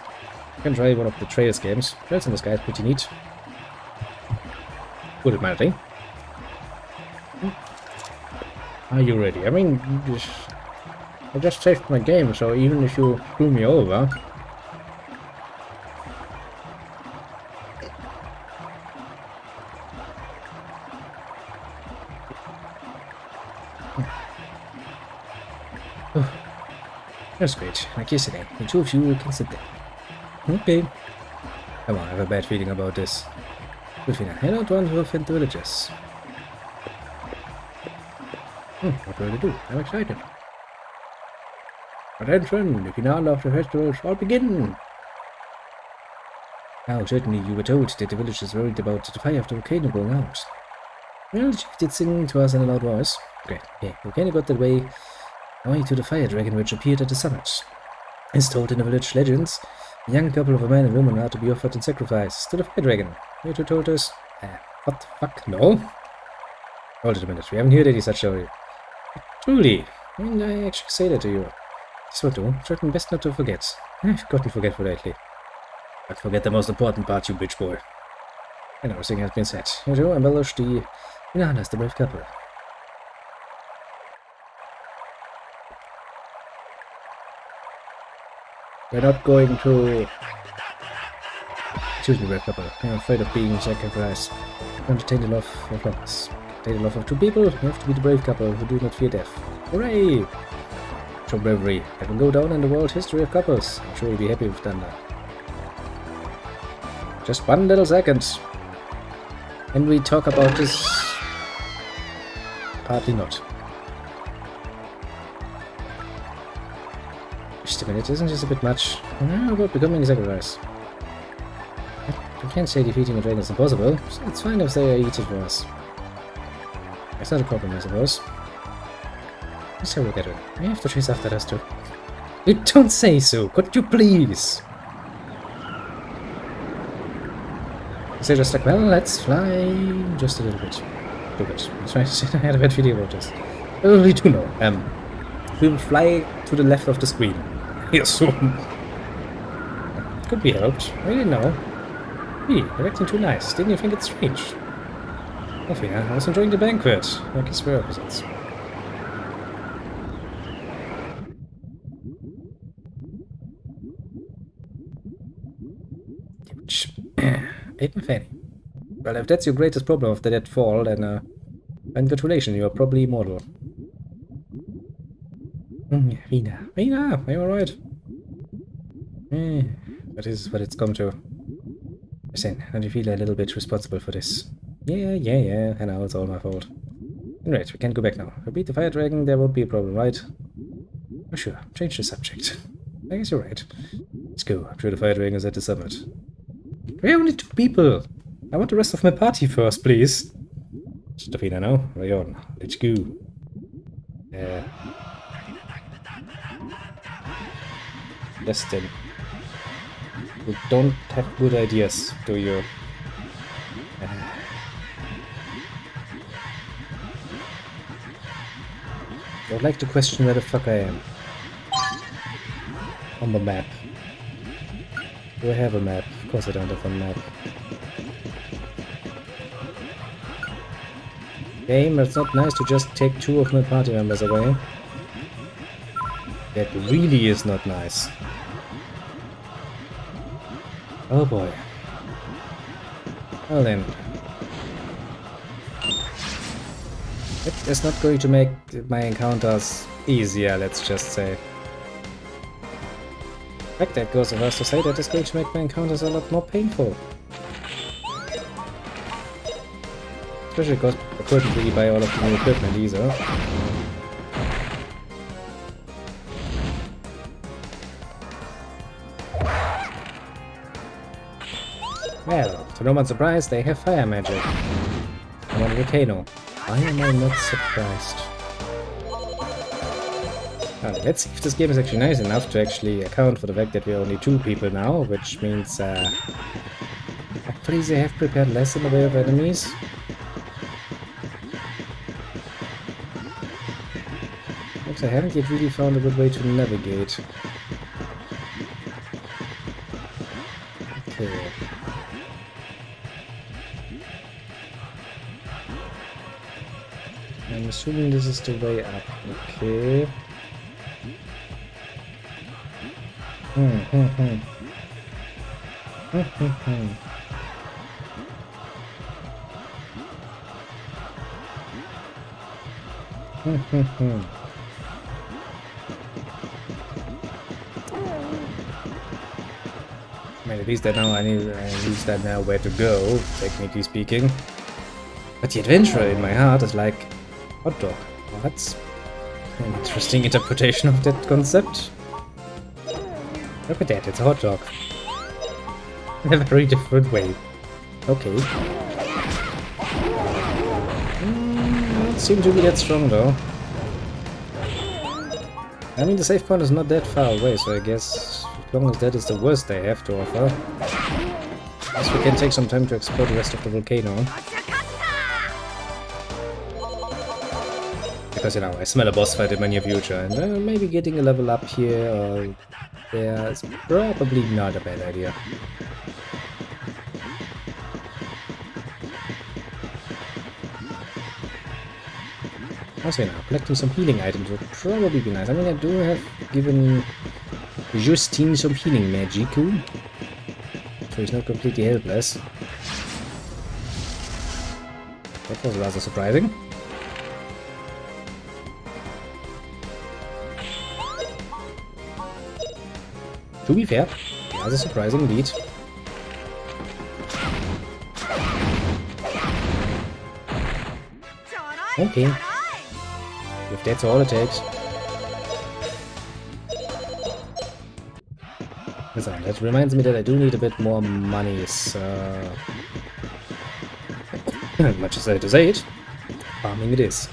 you can try one of the Trails games. Trails in the Sky is pretty neat. Good at my thing. Are you ready? I mean, I just saved my game, so even if you screw me over... That's great. Like yesterday, the two of you can sit there. Okay. Come on, I have a bad feeling about this. Good feeling. I don't want to offend the villagers. What will I do? I'm excited. Attention! The finale of the festival shall begin! Now, certainly you were told that the villagers worried about the fire of the volcano going out. Well, the chief did sing to us in a loud voice. Great. Yeah, the volcano got that way away to the fire dragon which appeared at the summit. As told in the village legends, a young couple of a man and woman are to be offered in sacrifice to the fire dragon. You two told us... what the fuck? No? Hold it a minute, we haven't heard any such story. Truly, and I actually say that to you. This will do. Certain best not to forget. I've forgotten forgetful lately. But forget the most important part, you bitch boy. And everything has been said. You two embellish the finale as the brave couple. We're not going to... Excuse me, brave couple. I'm afraid of being sacrificed. To entertain the love of lovers. Entertain the love of two people, you have to be the brave couple who do not fear death. Hooray! Show bravery. That will go down in the world history of couples. I'm sure you'll be happy with done that. Just one little second. And we talk about this... Partly not. Just a minute, isn't this a bit much? How about becoming a sacrifice? You can't say defeating a dragon is impossible, so it's fine if they eat it for us. That's not a problem, I suppose. Let's have a look at it. We have to chase after us too. You don't say so, could you please? So just like, well, let's fly just a little bit. Stupid. I was trying to say I had a bad feeling about this. Well, we do know. We will fly to the left of the screen. Here soon. Could be helped. I didn't know. Really, you're acting too nice. Didn't you think it's strange? Nothing, I was enjoying the banquet. Like his were opposites. Ate my fanny. Well, if that's your greatest problem after that fall, then congratulations, you are probably immortal. Vina, am I alright? That is what it's come to. Listen, don't you feel a little bit responsible for this? Yeah, I know, it's all my fault. Alright, we can go back now. If we beat the fire dragon, there won't be a problem, right? Oh sure, change the subject. I guess you're right. Let's go, I'm sure the fire dragon is at the summit. We're only 2 people! I want the rest of my party first, please. Stefina now, right on. Let's go. Listen. You don't have good ideas, do you? I would like to question where the fuck I am. On the map. Do I have a map? Of course I don't have a map. Game, it's not nice to just take 2 of my party members away. That really is not nice. Oh boy. Well then. It is not going to make my encounters easier, let's just say. In fact, that goes so far as to say that it's going to make my encounters a lot more painful. Especially because I couldn't really buy all of the new equipment either. Well, to no one's surprise, they have fire magic. I'm on a volcano. Why am I not surprised? Let's see if this game is actually nice enough to actually account for the fact that we're only 2 people now, which means hopefully they have prepared less in the way of enemies. But I haven't yet really found a good way to navigate. Okay. I'm assuming this is the way up. Okay. I mean, at least I know where to go, technically speaking. But the adventurer in my heart is like hot dog. Well, that's an interesting interpretation of that concept. Look at that, it's a hot dog. In a very different way. Okay. Don't seem to be that strong though. I mean, the save point is not that far away, so I guess as long as that is the worst they have to offer. I guess we can take some time to explore the rest of the volcano. Because, you know, I smell a boss fight in my near future, and maybe getting a level up here or there is probably not a bad idea. Also, now, collecting some healing items would probably be nice. I mean, I do have given Justine some healing magic, so he's not completely helpless. That was rather surprising. To be fair, rather surprising indeed. Okay. If that's all it takes. Listen, that reminds me that I do need a bit more money, so... much as I hate to say it, farming it is.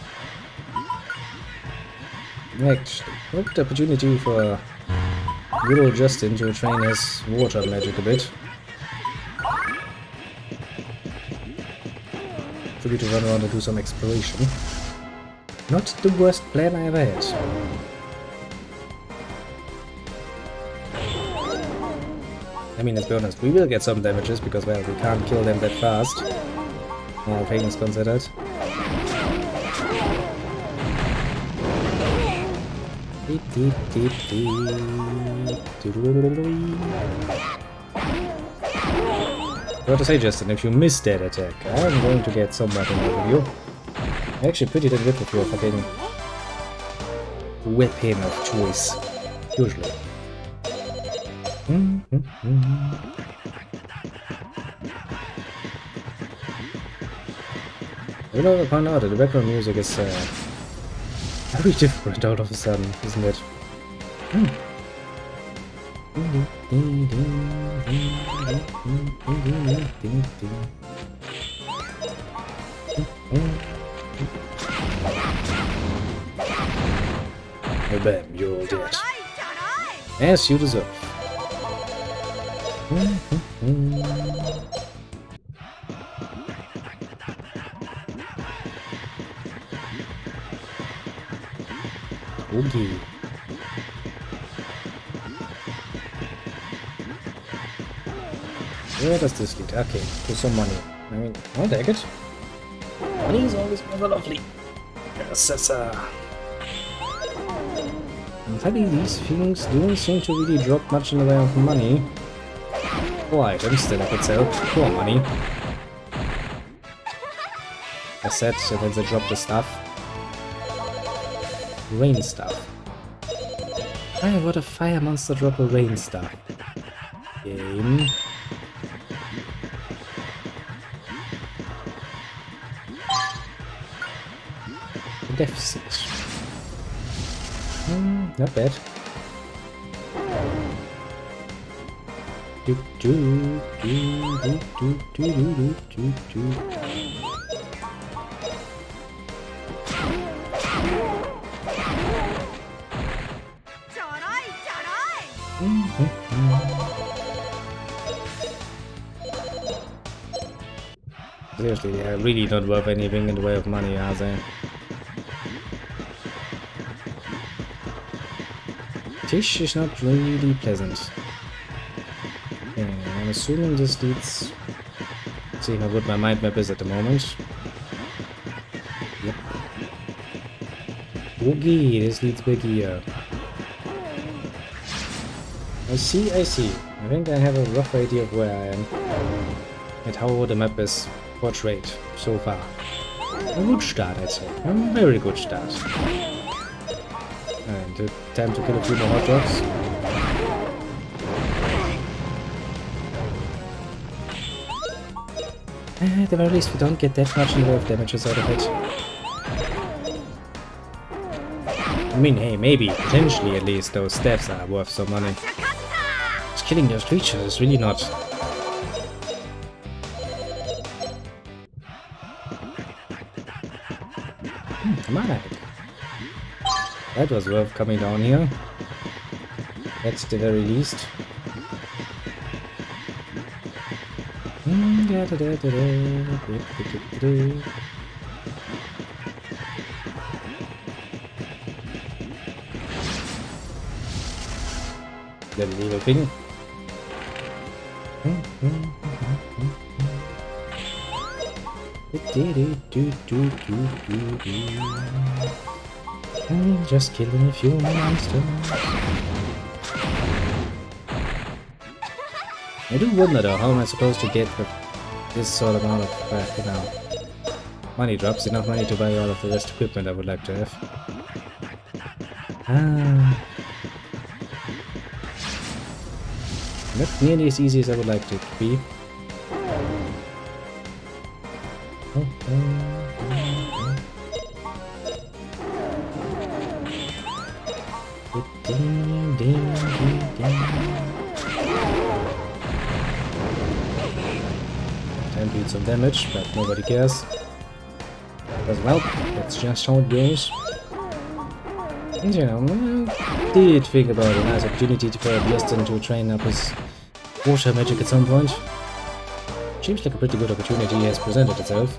Actually, what opportunity for good old Justin to train his water magic a bit. For me to run around and do some exploration. Not the worst plan I ever had. I mean, let's be honest, we will get some damages because, well, we can't kill them that fast. All things considered. What to say, Justin, if you miss that attack, I'm going to get somewhat annoyed with you. Actually, pretty damn good with your fucking weapon of choice, usually. You know, I found out that the background music is very different all of a sudden, isn't it? Well, bam, you're all dead. As you deserve. Okay. Where does this lead? Okay, to some money. I mean, I'll take it. Money is always rather lovely. Yes, that's I'm telling you, these things don't seem to really drop much in the way of money. Or items that I could sell for money. I said, so then they drop the stuff. Rain stuff. Why would a fire monster drop a rain stuff? Game. Death Siege. Not bad. Do do do do do do do do. Seriously, they are really not worth anything in the way of money, are they? Tish is not really pleasant. Okay, I'm assuming this needs... Let's see how good my mind map is at the moment. Yep. Boogie, this needs big here. I see. I think I have a rough idea of where I am. And how the map is portrayed so far. A good start, I'd say. A very good start. And time to kill a few more hot dogs. At the very least, we don't get that much in the way of damages out of it. I mean, hey, maybe, potentially at least, those staffs are worth some money. Just killing those creatures is really not... Come on, Epic. That was worth coming down here. At the very least. The little thing. Just killing a few monsters. I do wonder though, how am I supposed to get this sort of amount of, you know, money drops, enough money to buy all of the rest equipment I would like to have. Not nearly as easy as I would like it to be. Time to eat some damage, but nobody cares. Doesn't help, that's just how it goes. And you know, I did think about a nice opportunity for Justin to train up his water magic at some point. Seems like a pretty good opportunity has presented itself.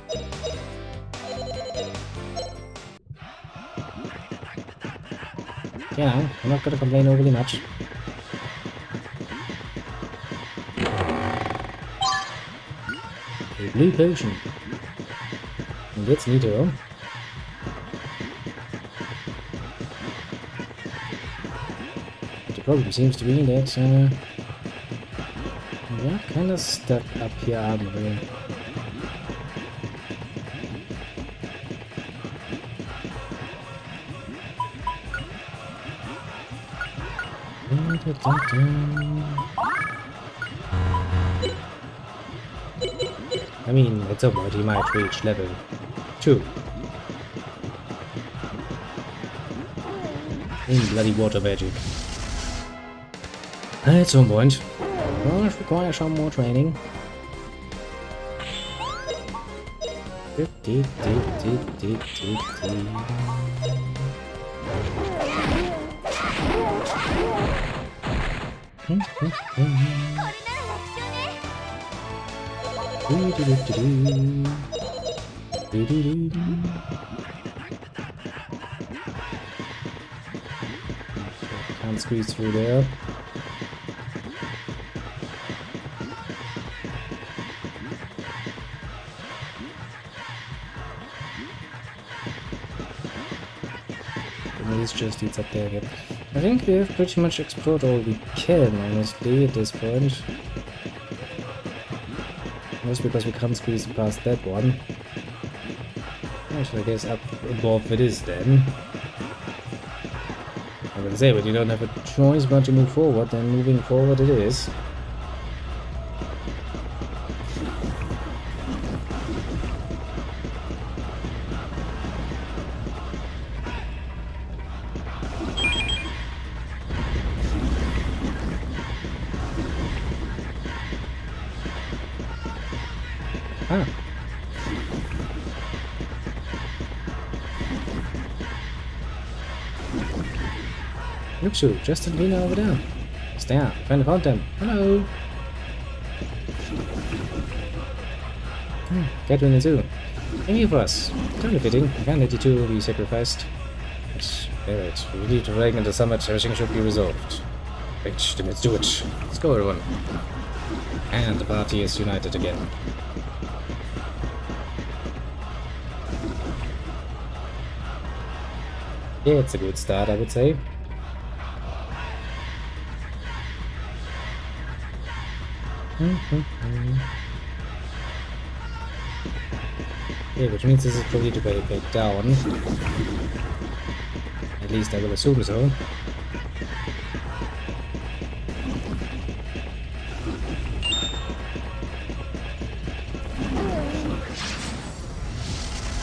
Yeah, I'm not gonna complain overly much. A blue potion. And that's neato. But the problem seems to be that we're kinda stuck up here, aren't we? I mean, at some point he might reach level 2. In bloody water magic. At some point. Well, it requires some more training. Can't squeeze through there. It's just it's up there again. I think we have pretty much explored all we can, honestly, at this point. Most because we can't squeeze past that one. Actually, I guess up above it is then. I would say, but you don't have a choice but to move forward, then moving forward it is. Ah. Looks you, just a Lena over there. It's there. Finally found them. Hello. Catwin and Zoo. Thank you for us. Totally fitting. I can't let you two be sacrificed. Yes, alright. We need to break into summit. Everything should be resolved. Right, then let's do it. Let's go, everyone. And the party is united again. Yeah, it's a good start, I would say. Yeah, which means this is probably to be back down. At least I will assume so.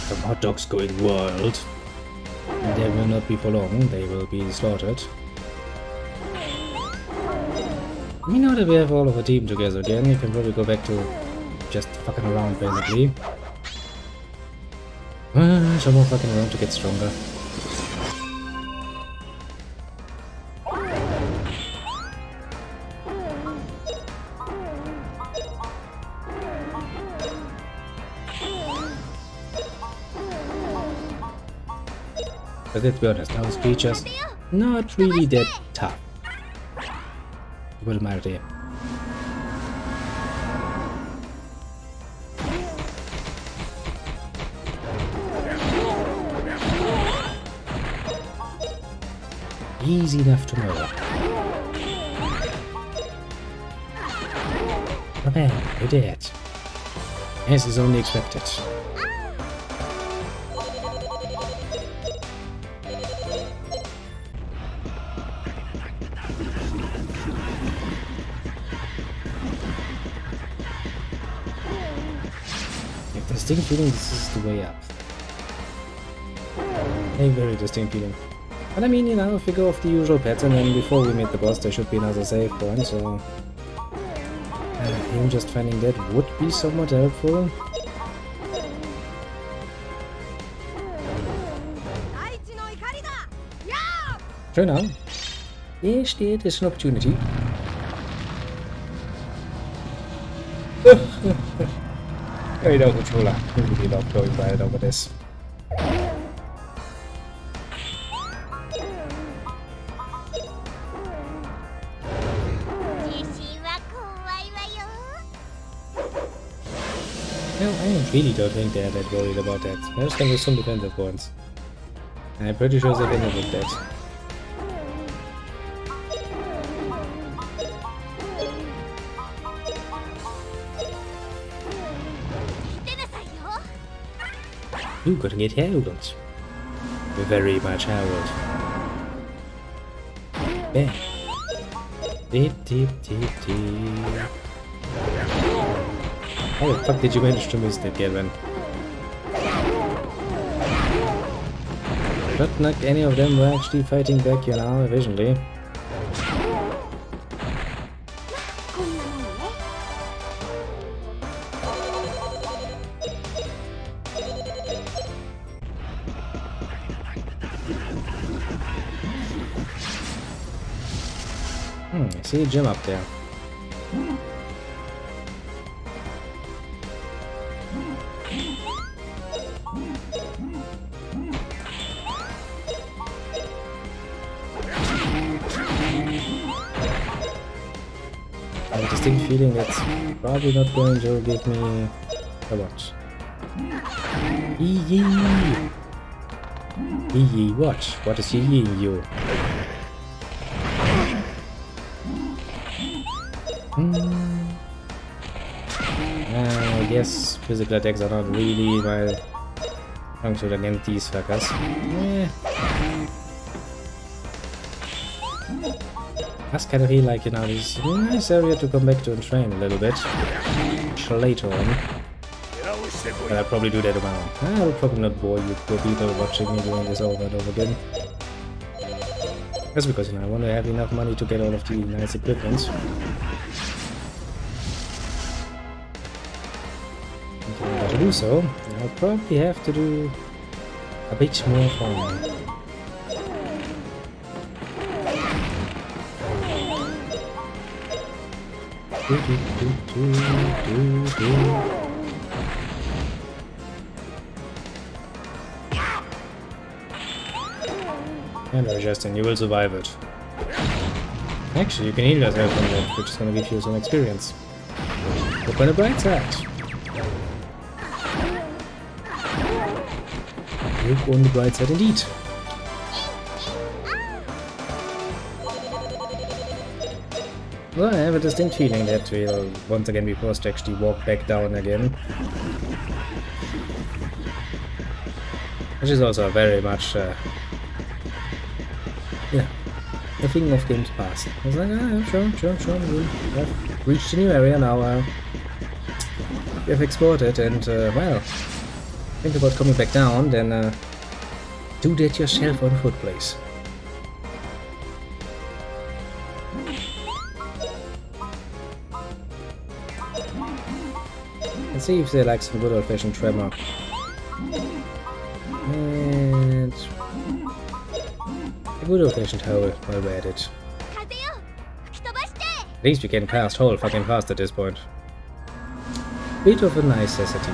The hot dogs going wild. They will not be for long, they will be slaughtered. We know that we have all of our team together again, we can probably go back to just fucking around basically. Some more fucking around to get stronger. But let's be honest, those creatures not really that tough. Well, my idea. Easy enough to murder. Not bad, you're dead. As is only expected. Distinct feeling this is the way up. A very distinct feeling. But I mean, you know, if we go off the usual pattern, then before we meet the boss there should be another save point, so... him just finding that would be somewhat helpful. Sure now. Yes, there is an opportunity. Hey, no controller. Really love going right over this. No, I really don't think they're that worried about that. They're just gonna do some defensive ones. I'm pretty sure they're gonna with that. You're gonna get heralded. Very much heralded. Bam. Deep, deep, deep, deep. How the fuck did you manage to miss that, Gavin? But not any of them were actually fighting back, you know, efficiently. I see a gym up there. I have a distinct feeling that's probably not going to give me a watch. Yee yee watch. What is yee you? I guess physical attacks are not really my function against these fuckers. That's kind of feel like, you know, this is a nice area to come back to and train a little bit later on. But I'll probably do that on my own. I'll probably not bore you poor people watching me doing this over and over again. That's because, you know, I want to have enough money to get all of the nice equipment. to do so, I'll probably have to do a bit more farming. And Justin, you will survive it. Actually, you can heal yourself from that, which is gonna give you some experience. Look on the bright side. Look on the bright side indeed. Well, I have a distinct feeling that we'll once again be forced to actually walk back down again. Which is also very much, yeah, a thing of games past. I was like, sure, we've reached a new area now, we have explored it, and, well, think about coming back down, then, do that yourself on foot, please. Let's see if they like some good old-fashioned tremor. And a good old-fashioned hole while we're at it. At least we can cast hole fucking fast at this point. Bit of a necessity.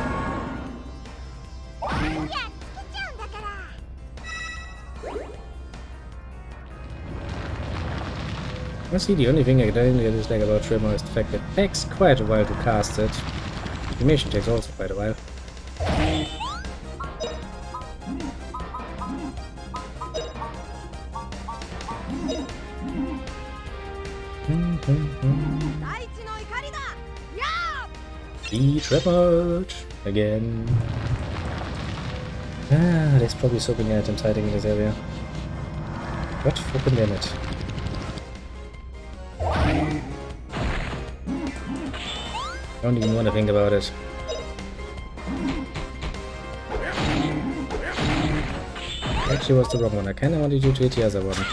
I see the only thing I don't dislike about Tremor is the fact that it takes quite a while to cast it. The mission takes also quite a while. Be tremored again. Ah, there's probably soaping items hiding in this area. What fucking damn it. Don't even want to think about it. Actually was the wrong one. I kinda wanted you to hit the other one.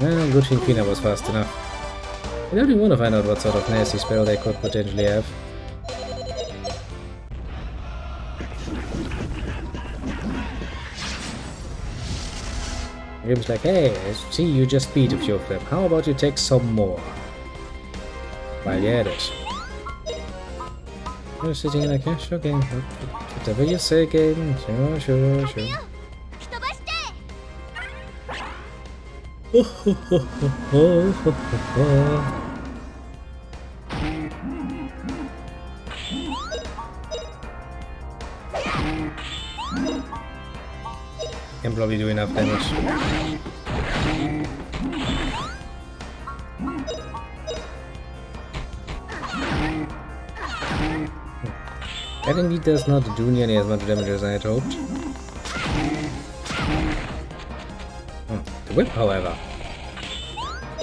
Well, good thing Pina was fast enough. I don't even want to find out what sort of nasty spell they could potentially have. The game's like, hey, I see you just beat a few of them. How about you take some more? While you're at it. You're sitting in like, yeah, sure, game. Whatever you say, game. Sure. Can probably do enough damage. That indeed does not do nearly as much damage as I had hoped. The whip, however.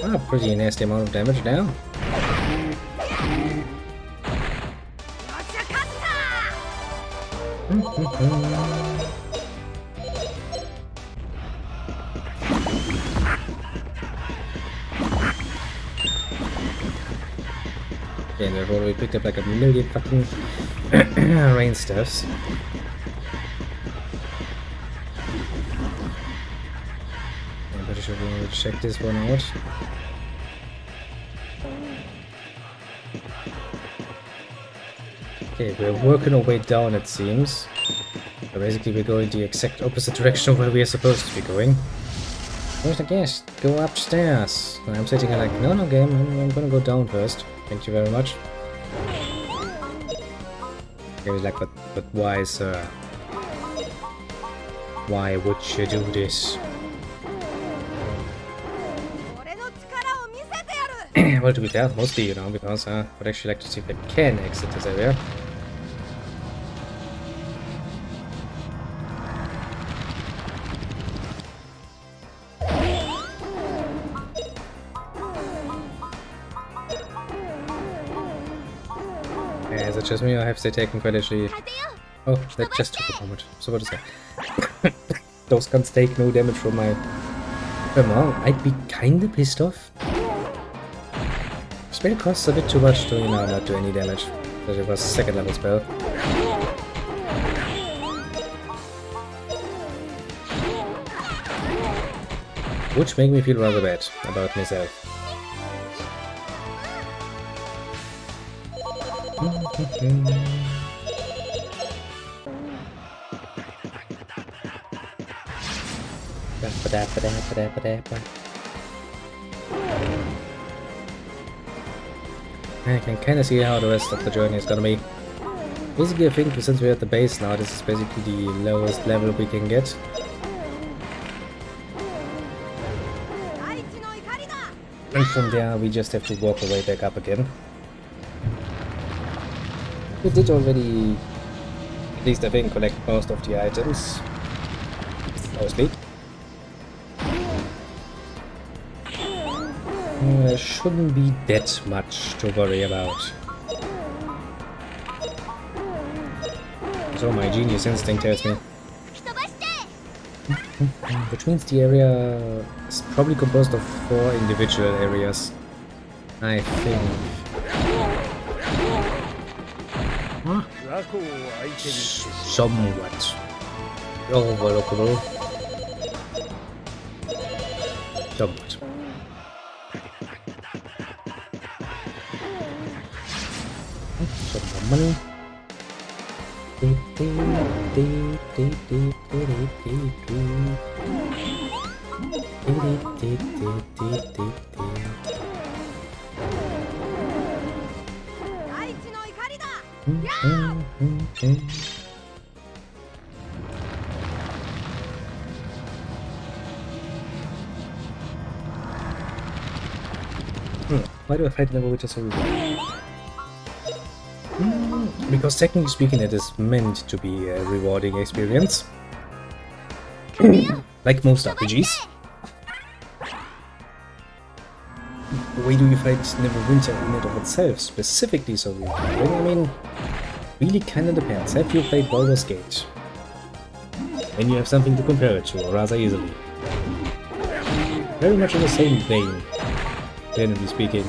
Ah, pretty nasty amount of damage now. Okay, and therefore we picked up like a million fucking rain stuffs. I'm pretty sure we'll check this one out. Okay, we're working our way down, it seems. So basically we're going the exact opposite direction of where we are supposed to be going. Where's the guest? Go upstairs. And I'm sitting here like, no game, I'm gonna go down first. Thank you very much. He was like, but why, sir? Why would you do this? Well, to be fair, mostly, you know, because I would actually like to see if I can exit this area. Is it just me, or have they taken quite actually... Oh, that just took a moment. So what is that? Those guns take no damage from my... I'd be kinda pissed off. spell costs a bit too much to, you know, not do any damage. But it was a second level spell. Which make me feel rather bad about myself. I can kind of see how the rest of the journey is gonna be. Basically, I think since we're at the base now, this is basically the lowest level we can get. And from there, we just have to walk our way back up again. We did already, at least I think, collect most of the items. Mostly. There shouldn't be that much to worry about. So my genius instinct tells me. Which means the area is probably composed of 4 individual areas. I think. Huh? Somewhat overlookable. Somewhat. Some more money. Why do I fight never with a soul? Because technically speaking, it is meant to be a rewarding experience. Like most RPGs. Why do you fight Neverwinter in and of itself, specifically so rewarding? I mean, really kinda depends. Have you played Baldur's Gate? Then you have something to compare it to, rather easily. Very much in the same vein, generally speaking.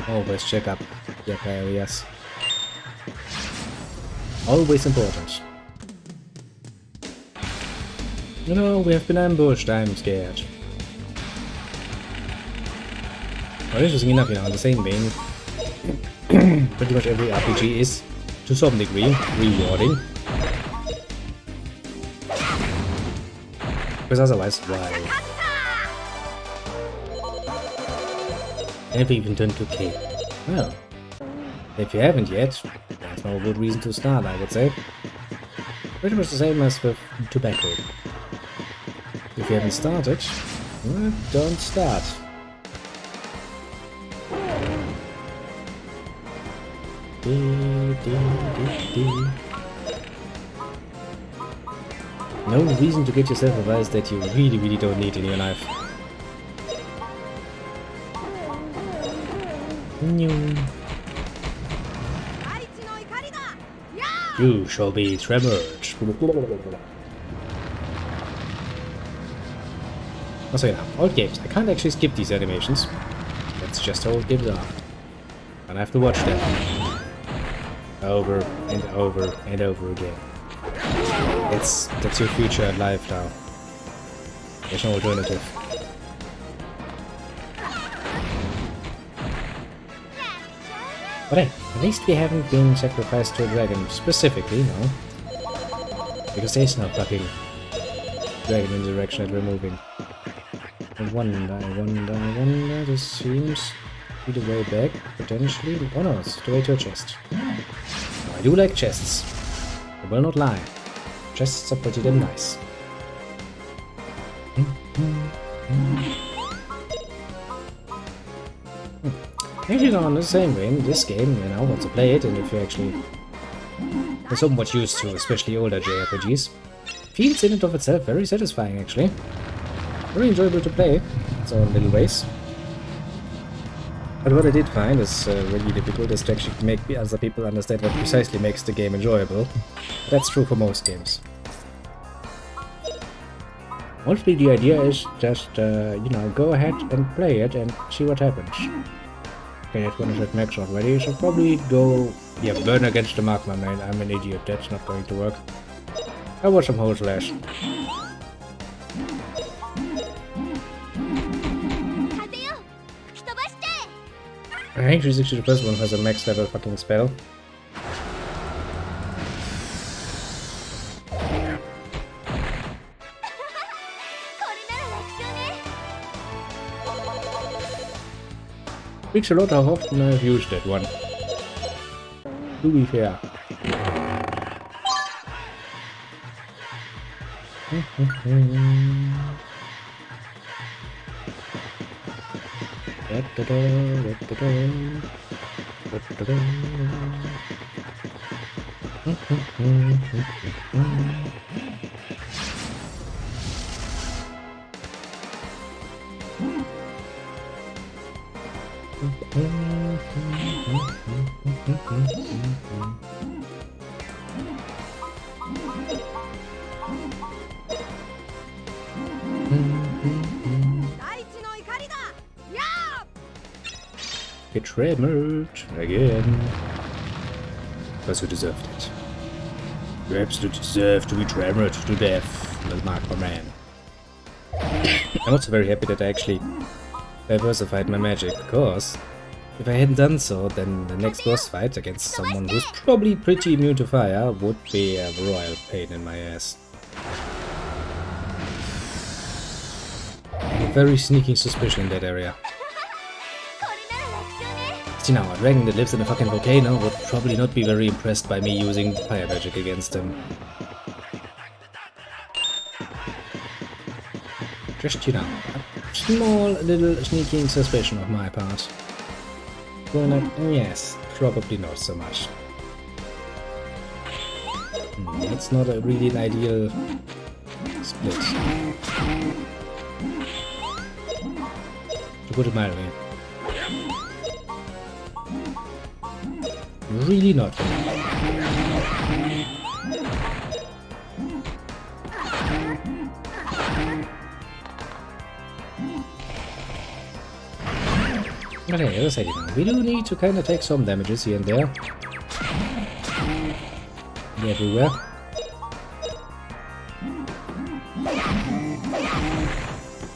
Always check up the upper areas. Always important. You know, we have been ambushed, I'm scared. Well, interesting enough, you know, in the same vein, pretty much every RPG is, to some degree, rewarding. Because otherwise, why? Have you even turned to K? Well, if you haven't yet, there's no good reason to start, I would say. Pretty much the same as with tobacco. If you haven't started, well, don't start. No reason to get yourself a vice that you really don't need in your life. You shall be tremored. Also, yeah, old games. I can't actually skip these animations. That's just how old games are. And I have to watch them over and over and over again. That's your future in life now. There's no alternative. But hey, at least we haven't been sacrificed to a dragon specifically, no. Because there's no fucking dragon in the direction that we're moving. I wonder, this seems to be the way back, potentially. Oh no, it's the way to a chest. Now, I do like chests. I will not lie. Chests are pretty damn nice. Actually, on the same way, in this game, you know, once you play it, and if you actually are somewhat used to, especially older JRPGs, feels in and of itself very satisfying, actually. very enjoyable to play. Its own little ways. But what I did find is really difficult is to actually make other people understand what precisely makes the game enjoyable. That's true for most games. Mostly the idea is just, you know, go ahead and play it and see what happens. Okay, that's one is max already, so probably go... Yeah, burn against the magma, man. I'm an idiot, that's not going to work. How about some whole slash? I think 360 the first one has a max level fucking spell. Speaks a lot how often I've used that one. To be fair. Get trembled again. Because you deserved it. You absolutely deserve to be trembled to death, little magma man. I'm also very happy that I actually diversified my magic, because if I hadn't done so, then the next boss fight against someone who's probably pretty immune to fire would be a royal pain in my ass. I have a very sneaking suspicion in that area. See now, a dragon that lives in a fucking volcano would probably not be very impressed by me using fire magic against him. Just, you know, a small little sneaking suspicion of my part. Going up, yes, probably not so much. That's not a really an ideal split. To put it mildly. Really not. Okay, as I said, you know, we do need to kind of take some damages here and there. Everywhere.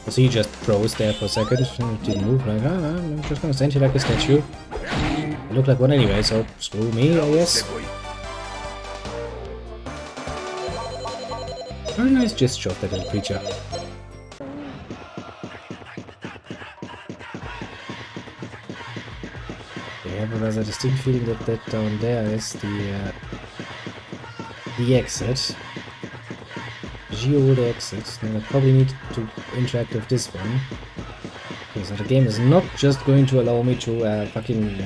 So he just froze there for a second, didn't move, like, I'm just gonna stand here like a statue. I look like one anyway, so screw me, I guess. Very nice gesture of that little creature. I have a rather distinct feeling that that down there is the exit. The exit. And I probably need to interact with this one. Okay, so the game is not just going to allow me to fucking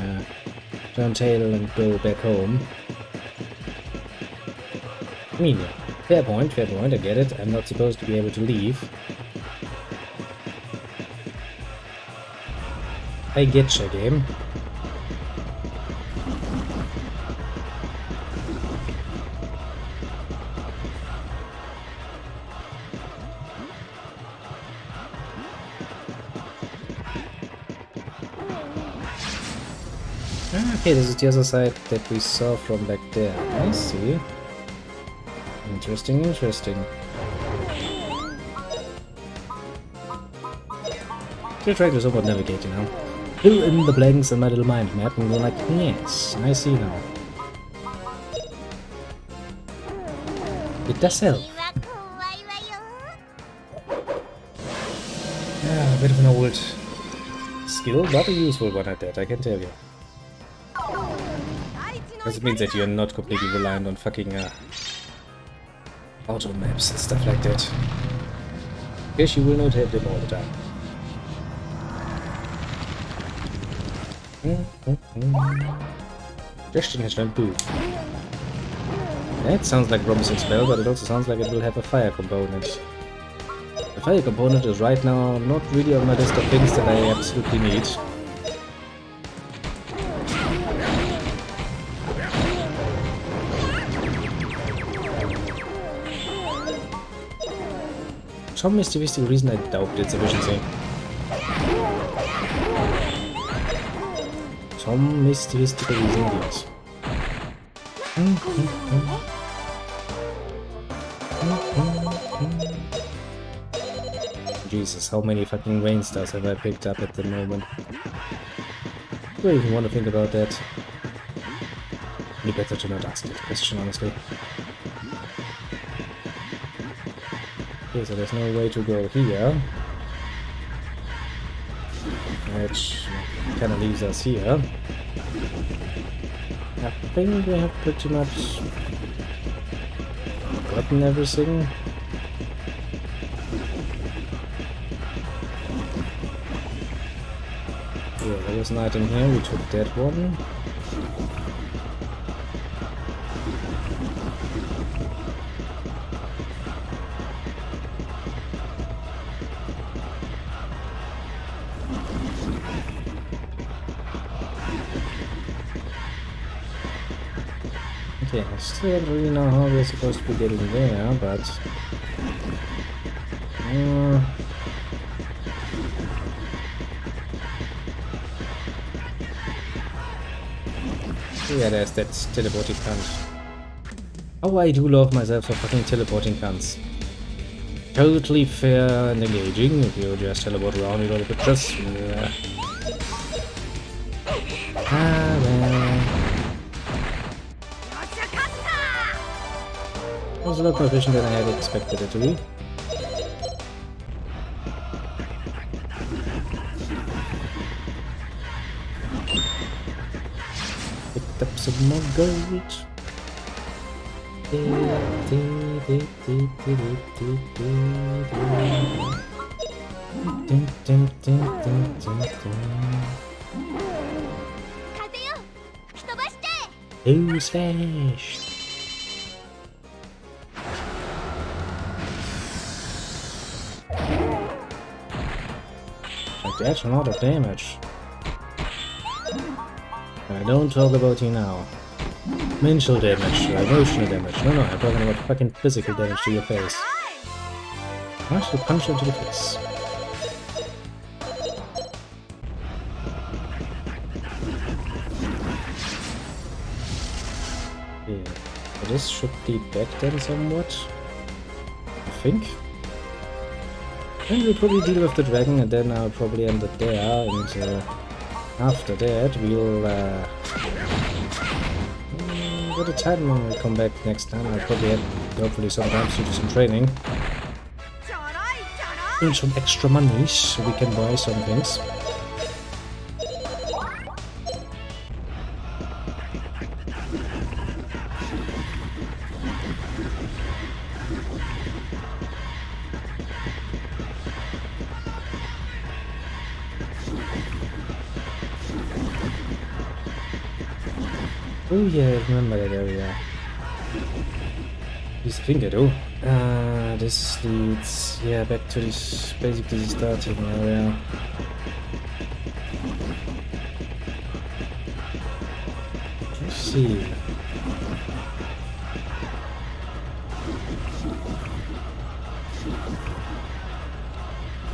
turn tail and go back home. I mean, fair point, I get it. I'm not supposed to be able to leave. I getcha, game. Okay, this is the other side that we saw from back there. I see. Interesting. Still trying to somewhat navigate, you know. Fill in the blanks in my little mind map and go like, yes, I see now. It does help. Yeah, a bit of an old skill, but a useful one at that, I can tell you. Because it means that you're not completely reliant on fucking auto maps and stuff like that. Guess you will not have them all the time. Destination booth. That sounds like Robinson's spell, but it also sounds like it will have a fire component. The fire component is right now not really on my list of things that I absolutely need. Some mysterious reason I doubt its efficiency. Some mysterious reason indeed. Jesus, how many fucking rain stars have I picked up at the moment? Do I even want to think about that? You better to not ask that question, honestly. Okay, so there's no way to go here. Which kind of leaves us here. I think we have pretty much gotten everything. Yeah, there was an item here, we took that one. Okay, I still don't really know how we're supposed to be getting there, but... yeah, there's that teleporting cunt. Oh, I do love myself for fucking teleporting cunts. Totally fair and engaging if you just teleport around, you know, but just... ah, well... It was a lot more efficient than I had expected it to be. Picked up some more gold. Who's finished? That's a lot of damage. I don't talk about you now. Mental damage, or emotional damage. No, I'm talking about fucking physical damage to your face. I should punch you into the face. Yeah, so this should lead back then somewhat. I think. And we'll probably deal with the dragon, and then I'll probably end it there, and after that we'll get a time when we come back next time. I'll probably have, hopefully sometimes, to do some training. Earn some extra money so we can buy some things. Oh yeah, I remember that area. At least I think I do. This leads, yeah, back to this, basically the starting area. Let's see.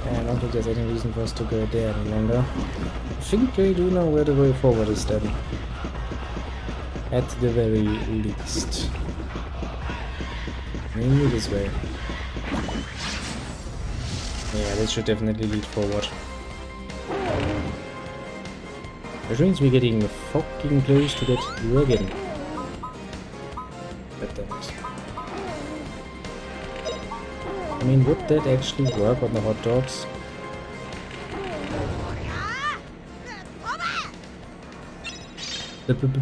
I don't think there's any reason for us to go there any longer. I think we do know where the way forward is then. At the very least. Mainly this way. Yeah, this should definitely lead forward. Which means we're getting fucking close to that dragon. God damn it. I mean, would that actually work on the hot dogs?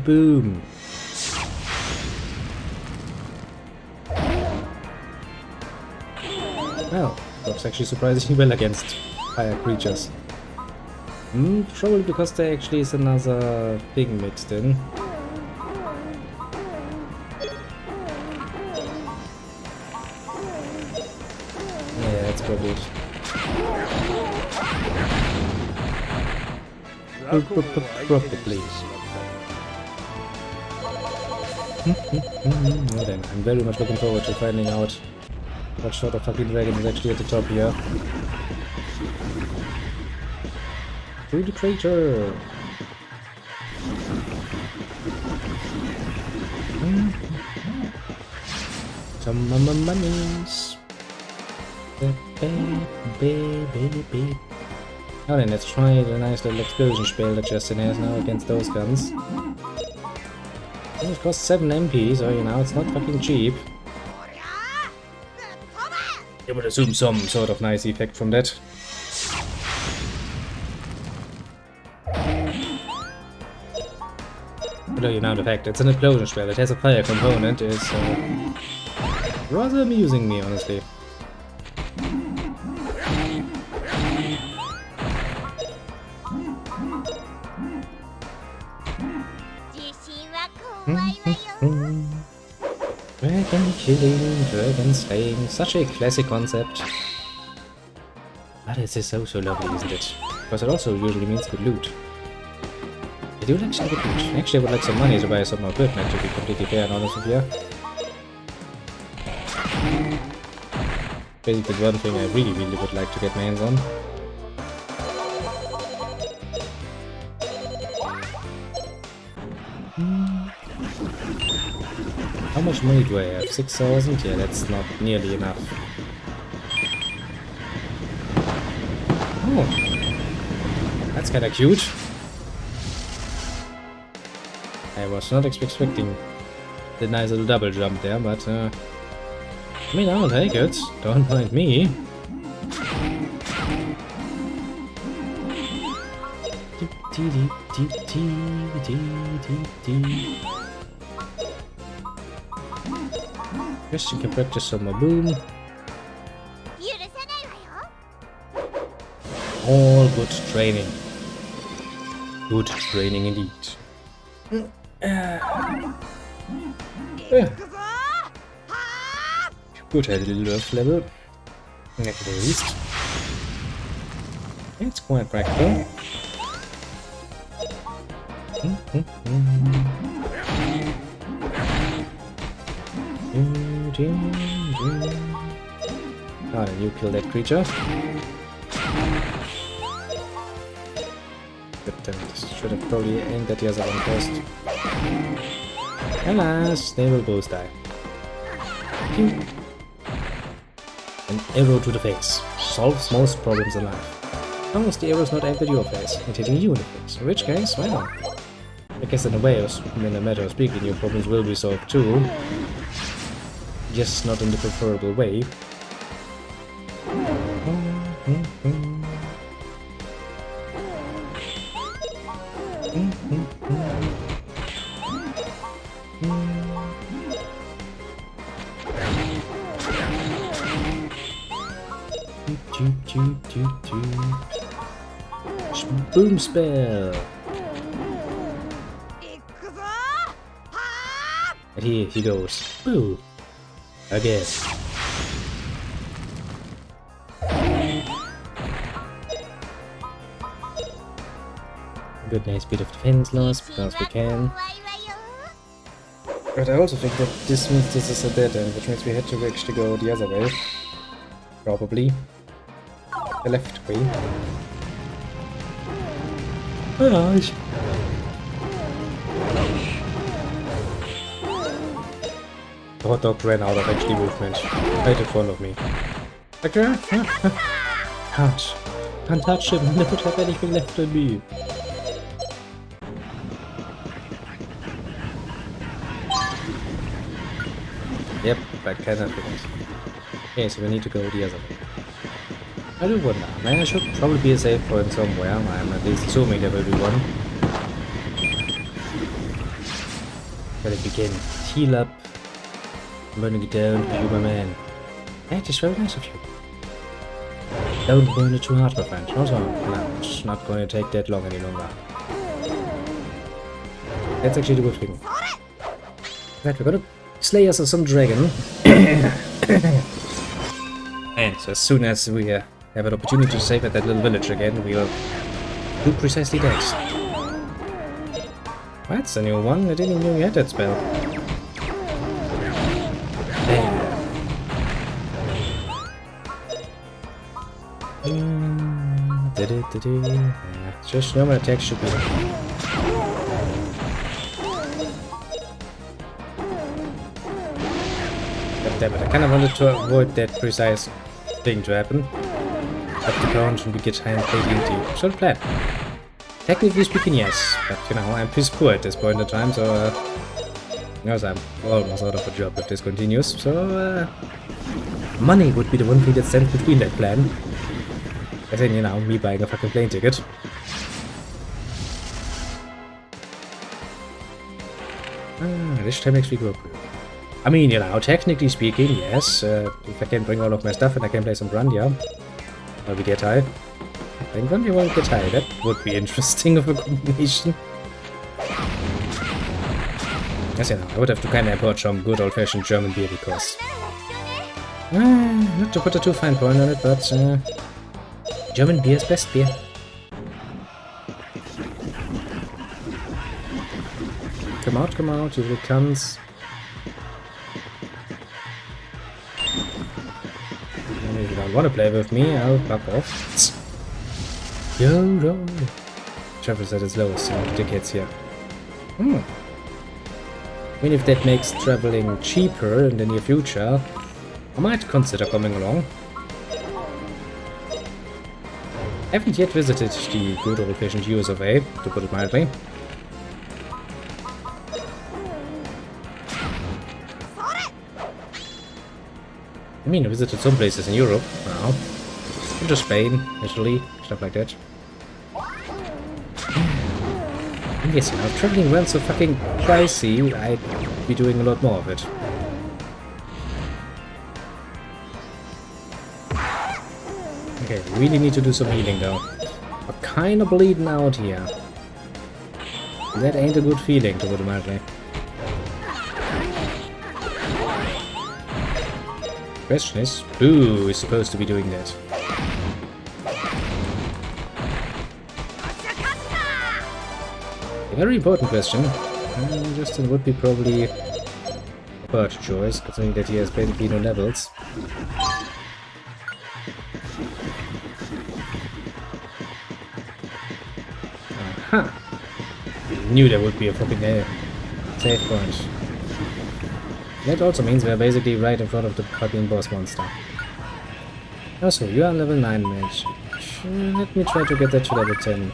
Boom! Well, works actually surprisingly well against fire creatures. Probably because there actually is another thing mixed in. Yeah, it's probably it. Probably. Well then, I'm very much looking forward to finding out what sort of fucking dragon is actually at the top here. Through the crater! Some mummies! Baby. Now then, let's try the nice little explosion spell that Justin has now against those guns. It costs 7 MP, so you know, it's not fucking cheap. You would assume some sort of nice effect from that. Although, you know, the fact it's an explosion spell, it has a fire component, is rather amusing me, honestly. Dragon killing, dragon slaying, such a classic concept. But it is so lovely, isn't it? Because it also usually means good loot. I do like some good loot. Actually, I would like some money to buy some more equipment, to be completely fair and honest with you. Basically, one thing I really would like to get my hands on. How much money do I have? 6,000? Yeah, that's not nearly enough. Oh, that's kinda cute. I was not expecting the nice little double jump there, but I mean, I'll take it. Don't mind me. Christian can practice some more boom. All good training. Good training indeed. Good, had a little earth level. At the least. It's quite practical. Ah, then you kill that creature. But should have probably aimed at the other one first. Alas, they will both die. An arrow to the face solves most problems in life. As long as the arrow is not aimed at your face and hitting you in the face. In which case, well, I guess in a way, in a matter of speaking, your problems will be solved too. Just not in the preferable way. Boom spell. And here he goes. Boo. Again. Good nice bit of defense loss because we can. But I also think that this means this is a dead end, which means we had to actually go the other way. Probably. The left way. Gosh. The hot dog ran out of actually movement. Right in front of me. Okay. Touch. Can't touch him. I don't have anything left on me. Yep, that kind of thing. Okay, so we need to go the other way. I do wonder. Man, there should probably be a save point somewhere. I'm at least assuming there will be one. Gotta begin. Heal up. I'm burning it down for you, my man. That is very nice of you. Don't burn it too hard, my friend. Also, no, it's not going to take that long any longer. That's actually the good thing. Right, we're gonna slay us some dragon. I And as soon as we have an opportunity to save at that little village again, we will do precisely that. That's a new one. I didn't even know you had that spell. Just normal attack should be. God damn it, I kinda wanted to avoid that precise thing to happen. Up the ground and we get high and play guilty. So the plan. Technically speaking, yes, but you know, I'm piss poor at this point in time, so yes, I'm almost out of a job if this continues, so money would be the one thing that stands between that plan. And then, you know, me buying a fucking plane ticket. This time next week will work. I mean, you know, technically speaking, yes, if I can bring all of my stuff and I can play some Grandia, while we get high. I think Grandia won't get high, that would be interesting of a combination. Yes, you know, I would have to kind of import some good old-fashioned German beer because... not to put a too fine point on it, but German beer is best beer. Come out, you little cunts. And if you don't want to play with me, I'll fuck off. Yo. Travel's at its lowest in decades here. I mean, if that makes traveling cheaper in the near future, I might consider coming along. I haven't yet visited the good old-fashioned US of A, to put it mildly. I mean, I visited some places in Europe now. Into Spain, Italy, stuff like that. And yes, you know, if traveling weren't so fucking pricey, I'd be doing a lot more of it. Okay, we really need to do some healing though. I'm kinda bleeding out here. That ain't a good feeling, to put it mildly. Question is, who is supposed to be doing that? A very important question. Justin would be probably a third choice, considering that he has basically no levels. Aha! Knew there would be a fucking save point. That also means we're basically right in front of the fucking boss monster. Also, you are level 9 mage. Let me try to get that to level 10.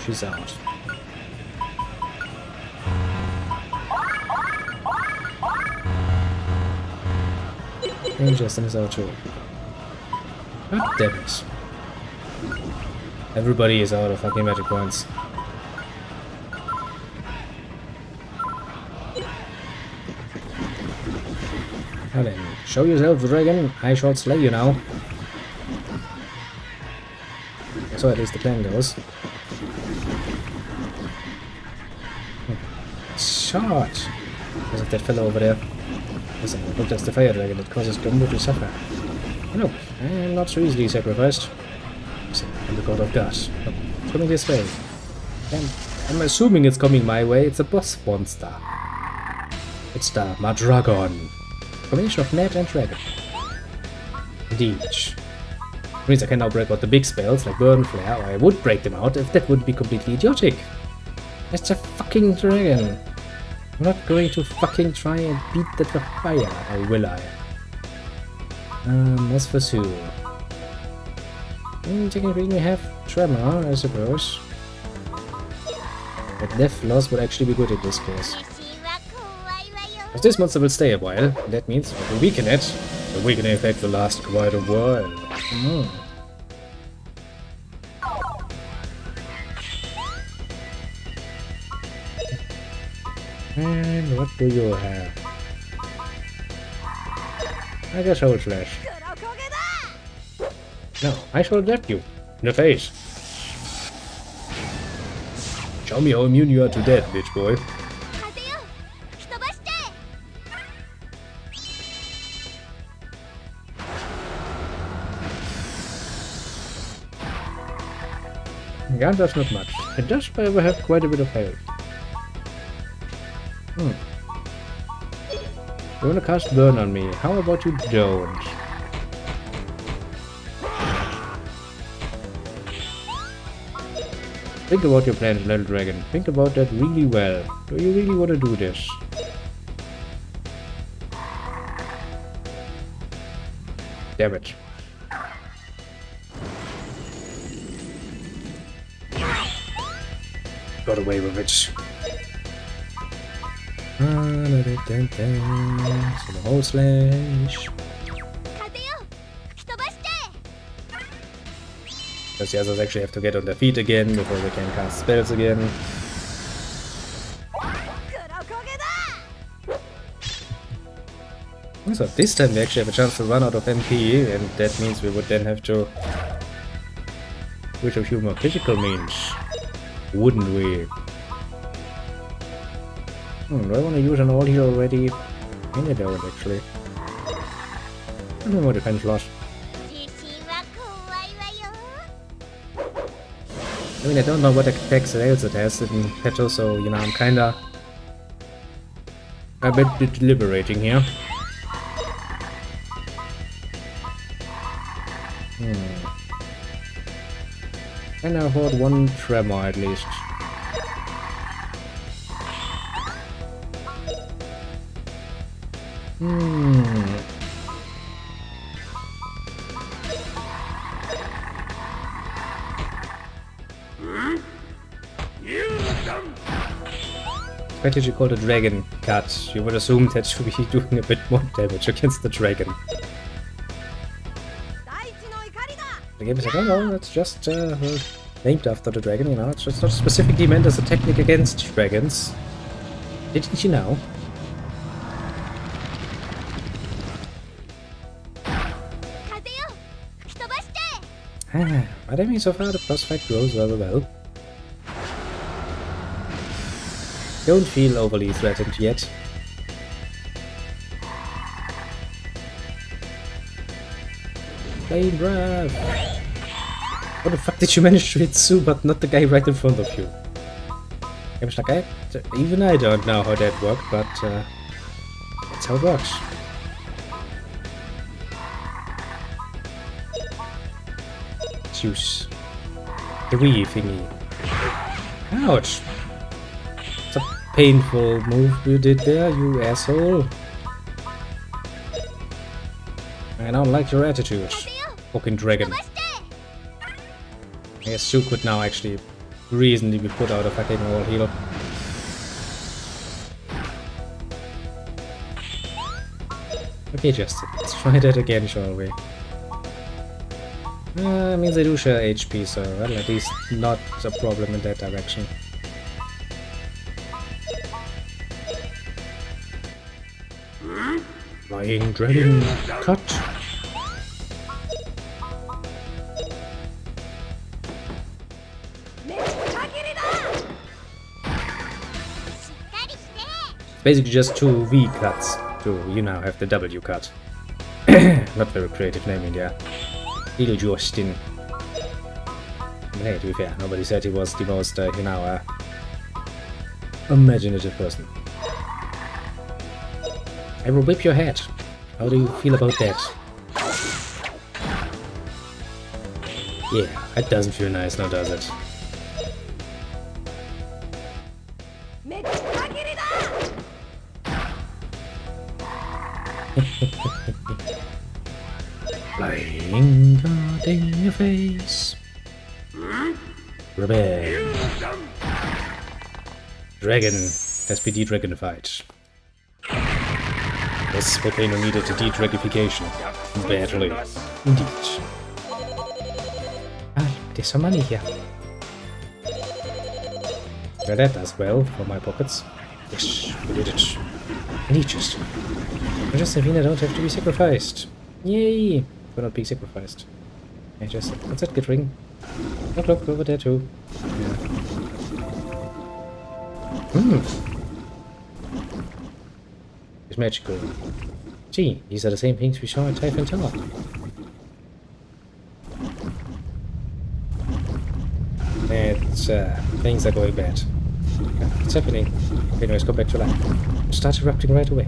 She's out. And Justin is out too. God damn it. Everybody is out of fucking magic points. Now then, show yourself, dragon. I shall slay you now. So at least the plan goes. Shot! Was it that fellow over there? Listen, look, that's the fire dragon that causes Grandia to suffer. Look, I am not so easily sacrificed. I'm the god of God. Oh, it's coming this way. I'm assuming it's coming my way. It's a boss monster. It's the Madragon. Combination of net and dragon. Indeed. Which means I can now break out the big spells like Burn Flare, or I would break them out if that would be completely idiotic. It's a fucking dragon. I'm not going to fucking try and beat that with fire, or will I? As for Sue. Technically we have Tremor, I suppose. But Death Loss would actually be good in this case. As this monster will stay a while, that means if we weaken it, the weakening effect will last quite a while. And what do you have? I guess Hold Slash. No, I shall get you in the face. Show me how immune you are to death, bitch boy. Yeah, that's not much. It does, however, have quite a bit of health. You wanna cast Burn on me? How about you don't? Think about your plans, little dragon. Think about that really well. Do you really want to do this? Damn it. Got away with it. Some whole slash. Because the others actually have to get on their feet again before they can cast spells again. So this time we actually have a chance to run out of MP, and that means we would then have to switch a few more physical means, wouldn't we? Do I want to use an all here already? Maybe I don't actually. I don't know what defense lost. I mean, I don't know what attacks else it has in petto, so, you know, I'm kinda a bit deliberating here. Can I afford one tremor at least? Strategy called a dragon cut. You would assume that should be doing a bit more damage against the dragon. The game is like, oh no, it's just named after the dragon, you know, it's just not specifically meant as a technique against dragons. Didn't you know? But I mean, so far the boss fight goes rather well. Don't feel overly threatened yet. Flame breath! How the fuck did you manage to hit Sue but not the guy right in front of you? I was like, even I don't know how that worked, but that's how it works. Juice. The wee thingy. Ouch! It's a painful move you did there, you asshole. I don't like your attitude, fucking dragon. I guess Sue could now actually reasonably be put out of fucking wall heal. Okay, Justin, let's try that again, shall we? Means I do share HP, so well, at least not a problem in that direction. Flying dragon cut. It's basically just two V cuts. You now have the W cut. Not very creative naming there. Little Justin. Hey, to be fair, nobody said he was the most, you know, imaginative person. I will whip your head. How do you feel about that? Yeah, that doesn't feel nice now, does it? Flying God in your face. Rebel. Dragon has been de-dragonified. This volcano needed a de-dragification. Badly. Indeed. Ah, there's some money here. Well, that does well for my pockets. Yes, we did it. And he just Savina don't have to be sacrificed. Yay! For not being sacrificed. I just what's that good ring? Look, over there too. Yeah. It's magical. Gee, these are the same things we saw in Typhon Tower. things are going bad. What's happening? Anyways, come back to life. Start erupting right away.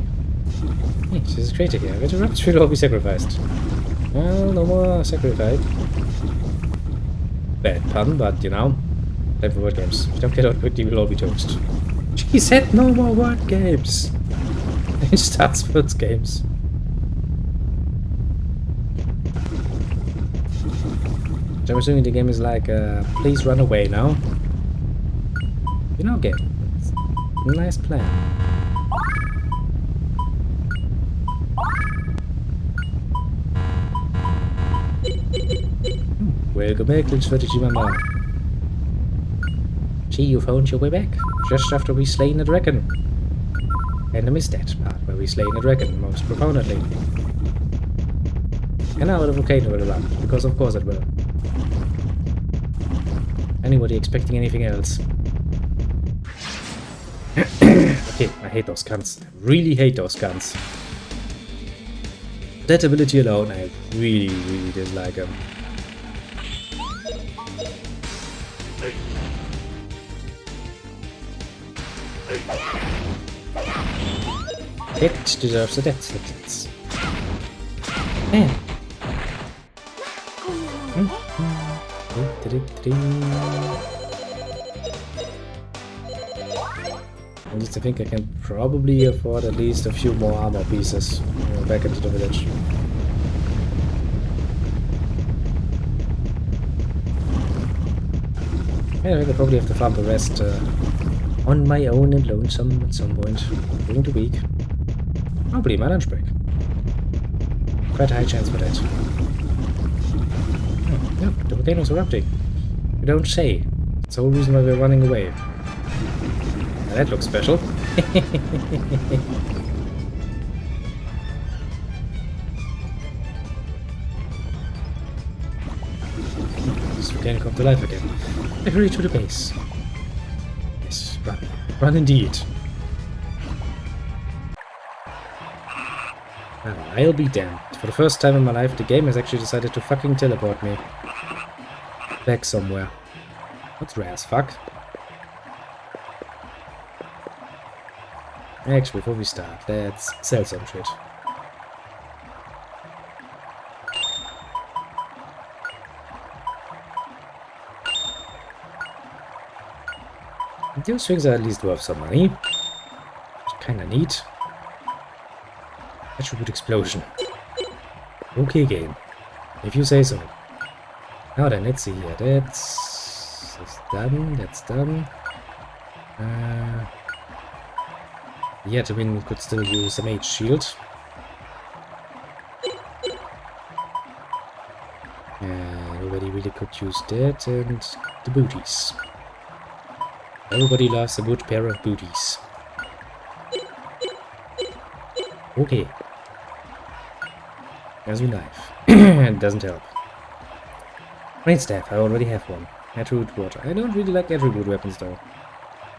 Hey, this is great here. It erupts will all be sacrificed. Well, no more sacrifice. Bad pun, but you know. Time for word games. If you don't get out quickly, we'll all be toast. She said no more word games! It starts word games. I'm assuming the game is like, please run away now. You know, game. Nice plan. Welcome back, little strategy mama. See, you found your way back, just after we slain the dragon. And I missed that part where we slain the dragon most profoundly. And now the volcano will erupt, because of course it will. Anybody expecting anything else? Okay, I hate those guns. I really hate those guns. That ability alone, I really dislike them. It deserves a death sentence. Man. At least I think I can probably afford at least a few more armor pieces back into the village. Yeah, I think I probably have to farm the rest on my own and lonesome at some point during the week. Probably my lunch break. Quite a high chance for that. Oh, yeah, the volcano's erupting. You don't say. It's the whole reason why we're running away. Now that looks special. This volcano come to life again. Hurry to the base. Yes, run. Run indeed. Well, I'll be damned. For the first time in my life, the game has actually decided to fucking teleport me back somewhere. That's rare as fuck. Actually, before we start, let's sell some shit. Those things are at least worth some money. Which I kinda need. Attribute explosion. Okay, game. If you say so. Now then, let's see here. That's done. That's done. Yeah, to win, we could still use a mage shield. Nobody really could use that, and the booties. Everybody loves a good pair of booties. Okay. There's a knife. It doesn't help. Rain staff, I already have one. Attribute water. I don't really like attribute weapons though.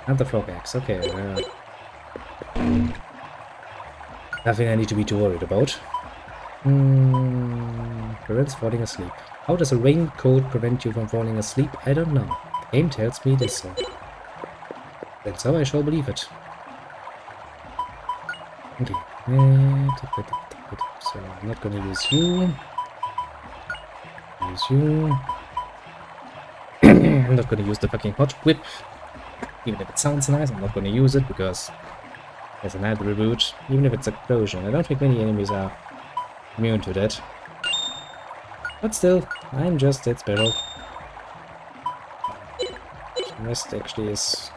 And the frog axe, okay. Nothing I need to be too worried about. Prevents falling asleep. How does a raincoat prevent you from falling asleep? I don't know. The game tells me this so. Then so I shall believe it. Okay. So I'm not gonna use you. Use you. I'm not gonna use the fucking hot whip. Even if it sounds nice, I'm not gonna use it because there's an attribute. Even if it's a explosion. I don't think many enemies are immune to that. But still, I'm just that special. The rest actually is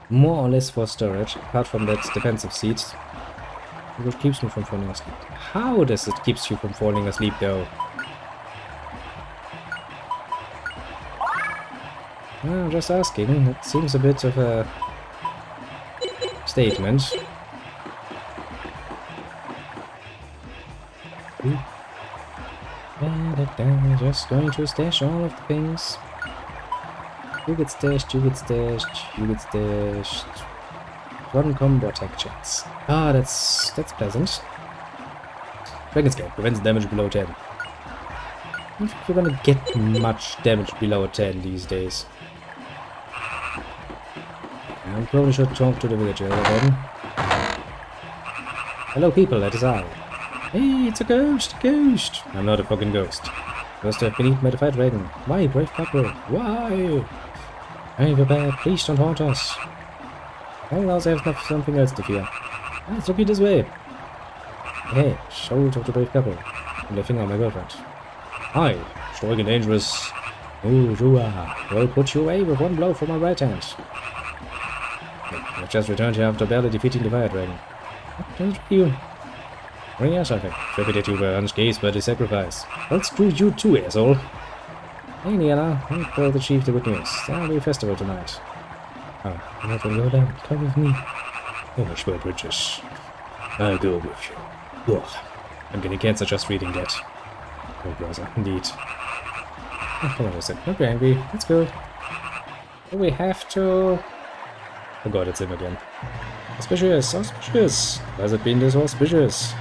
more or less for storage, apart from that defensive seat. Which keeps me from falling asleep. How does it keep you from falling asleep though? Well, just asking. It seems a bit of a statement. Just going to stash all of the things. You get stashed, you get stashed, you get stashed. One combo attack chance. Ah, that's pleasant. Dragon's Gate prevents damage below 10. I don't think you're gonna get much damage below 10 these days. I probably should talk to the villager then. Hello people, that is I. Hey, it's a ghost, I'm not a fucking ghost. Must have been eaten by the fire dragon. Why, brave couple? Why? Hey, we're bad. Please don't haunt us. Well, else I have something else to fear. Let's look this way. Hey, shoulder of the brave couple. And the finger on my girlfriend. Hi, strong and dangerous. Ooh, Rua. We'll put you away with one blow from my right hand. I've just returned here after barely defeating the fire dragon. What did you? Oh yes, I think. Happy that you were unscathed by the sacrifice. Well, screw you too, asshole. Hey, Niana, I'll tell the chief the good news. There'll be a festival tonight. Oh, you're not gonna go down. Come with me. Oh, I swear, Bridges. I'll go with you. Ugh. I'm getting cancer just reading that. Oh, brother, indeed. Oh, hold on a sec. Don't be angry. Let's go. Do we have to... Oh god, it's him again. Auspicious, auspicious. Has it been this auspicious?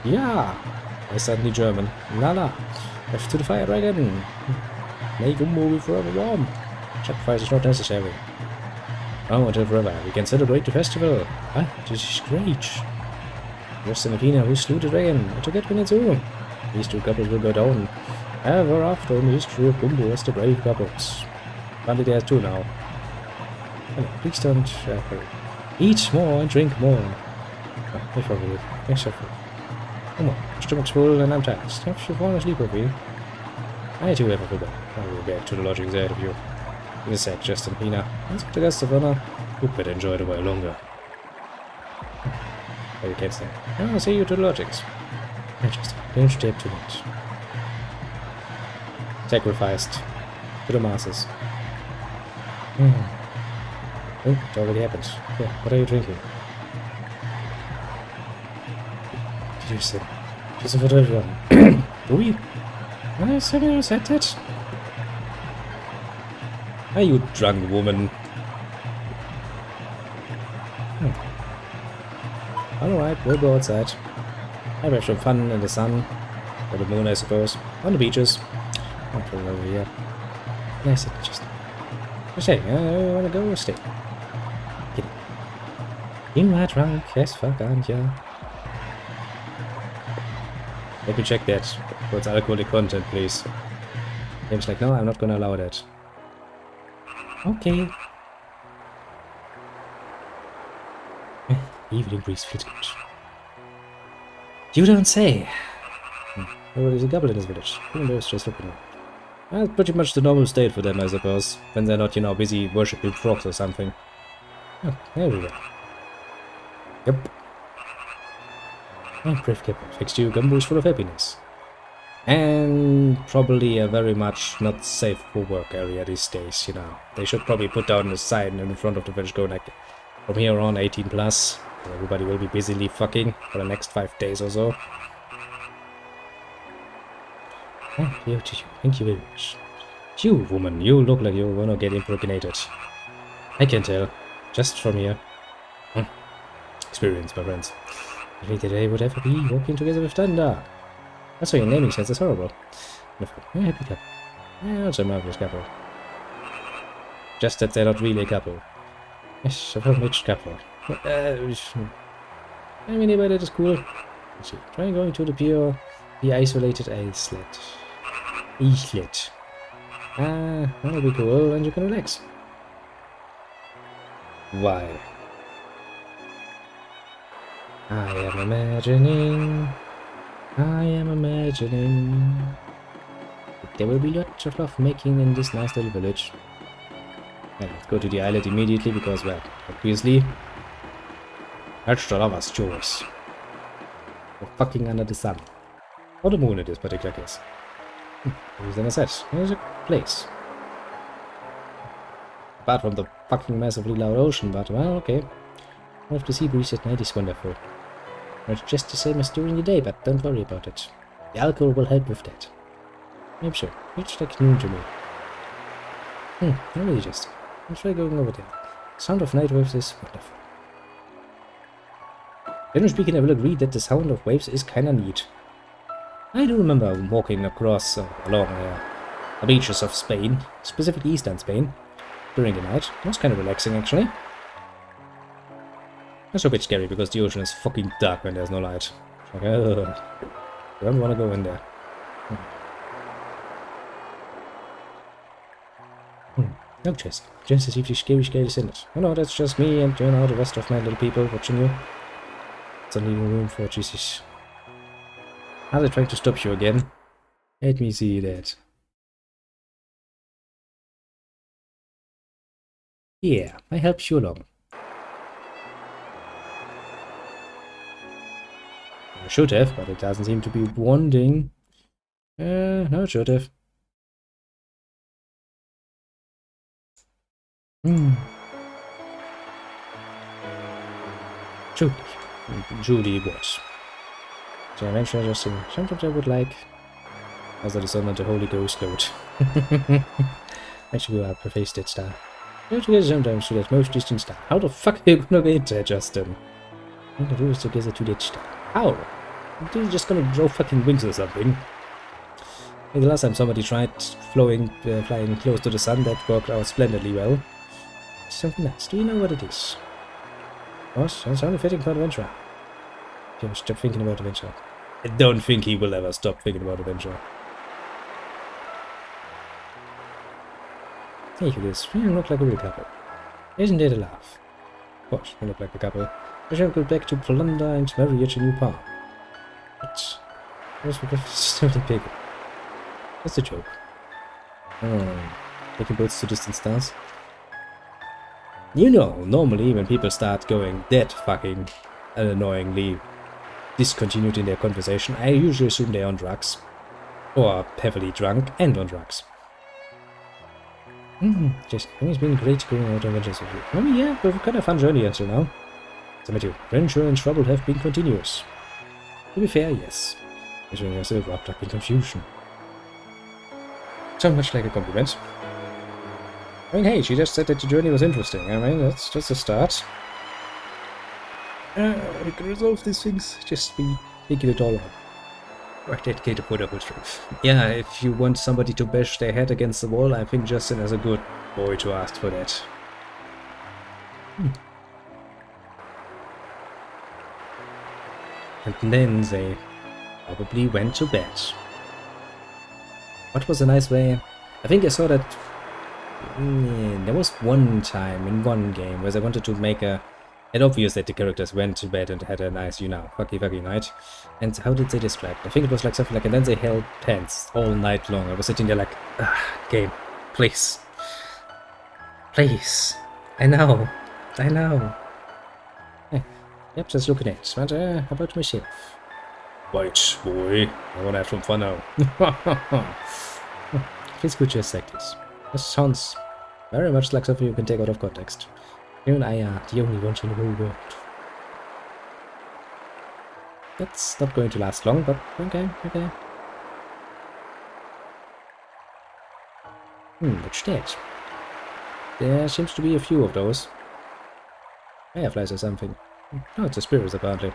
Yeah. I suddenly German. Lala. Left to the fire dragon. Make a movie forever warm. Sacrifice is not necessary. Oh, until forever. We can celebrate the festival. Ah, this is great. Just and Athena who slew the dragon. To get when it's over. These two couples will go down. Ever after in the history of Bumbo as the brave couples. Only there are two now. Oh, please don't eat more and drink more. Oh, I forget. I suffer. Come on, my stomach's full and I'm tired. Have you fallen asleep over here? I too have a forgot. I will get to the lodgings ahead of you. You said Justin Pina. Let's get the guests of honor. You better enjoy it a while longer. Oh, you can't stay. I'll see you to the lodgings. Interesting. Don't stay too much. Sacrificed to the masses. Oh, it already happened. Yeah, what are you drinking? Did you say? Just for everyone. Do we? I said that. Are you drunk, woman? Alright, we'll go outside. Have some fun in the sun. Or the moon, I suppose. On the beaches. Not really over here. Nice, just say, I wanna go or stay. Get it. In my trunk, yes, fuck, aren't ya? Let me check that. What's alcoholic content, please? Game's like, no, I'm not gonna allow that. Okay. Evening breeze feels good. You don't say. There is a couple in this village. Even though it's just looking around. Well, pretty much the normal state for them, I suppose. When they're not, you know, busy worshipping frogs or something. Oh, there we go. Yep. And brave couple. Thanks to you, Gumbo is full of happiness. And probably a very much not safe for work area these days, you know. They should probably put down a sign in front of the village going like, from here on 18 plus. Everybody will be busily fucking for the next 5 days or so. Thank you very much. You, woman, you look like you wanna get impregnated. I can tell. Just from here. Experience, my friends. I think that I would ever be walking together with thunder. That's why your naming sense is horrible. A happy couple. Yeah, also a marvelous couple. Just that they're not really a couple. Yes, a well-matched couple. I mean, anyway, that is cool. Let's see. Try going to the pure, the isolated islet. That'll be cool, and you can relax. Why? I am imagining. There will be lots of love making in this nice little village. Yeah, let's go to the islet immediately because, well, obviously, that's the lover's choice. We're fucking under the sun. Or the moon in this particular case. Then I said, there's a place. Apart from the fucking massively loud ocean, but well, okay. One of the sea breeze at night is wonderful. It's just the same as during the day, but don't worry about it. The alcohol will help with that. I'm sure. It's like new to me. Let me just. I'll try going over there. Sound of night waves is wonderful. Generally speaking, I will agree that the sound of waves is kinda neat. I do remember walking across along the beaches of Spain, specifically eastern Spain, during the night. It was kind of relaxing, actually. That's a bit scary because the ocean is fucking dark when there's no light. Like, don't want to go in there. No, Jess. Jess is really scary in it. Oh no, that's just me and, you know, the rest of my little people watching you. It's only room for Jesus. Are they trying to stop you again? Let me see that. Yeah, I helped you along. I should have, but it doesn't seem to be wanting. No, it should have. Julie what? So I mentioned just sometimes I would like, as the Son and the Holy Ghost Lord. Actually, I prefer that star. Don't get sometimes to that most distant star. How the fuck are you gonna get there, Justin? And the rules together to that star. How? Are you just gonna grow fucking wings or something? Like the last time somebody tried flying close to the sun, that worked out splendidly well. Something nice. Do you know what it is? What? Sounds only fitting for adventure. Okay, stop thinking about adventure. I don't think he will ever stop thinking about adventure. Hey, this. You look like a real couple. Isn't it a laugh? Of course, we look like a couple. We shall go back to plunder and marry at a new palm. But where's the something bigger? What's the joke? Taking boats to distant stars. You know, normally when people start going that fucking annoyingly discontinued in their conversation, I usually assume they're on drugs. Or heavily drunk and on drugs. Just, it's been great going out on adventures with you. I mean, yeah, we've had a fun journey until now. Some of you, adventure and trouble have been continuous. To be fair, yes. Measuring yourself wrapped up in confusion. So much like a compliment. I mean, hey, she just said that the journey was interesting. I mean, that's just a start. We can resolve these things, just be thinking it all out. Right, dedicated for the whole truth. Yeah, if you want somebody to bash their head against the wall, I think Justin is a good boy to ask for that. And then they probably went to bed. What was a nice way? I think I saw that there was one time in one game where they wanted to make it obvious that the characters went to bed and had a nice, you know, fucky night. And how did they describe it? I think it was like something like, and then they held hands all night long. I was sitting there like, game, please. Please. I know. Yep, just looking at it. But how about myself? Wait, boy. I wanna have some fun now. Feels good just like this. This sounds very much like something you can take out of context. You and I are the only ones in the whole world. That's not going to last long, but okay. What's that? There seems to be a few of those. Fireflies or something. No, it's a spirits apparently.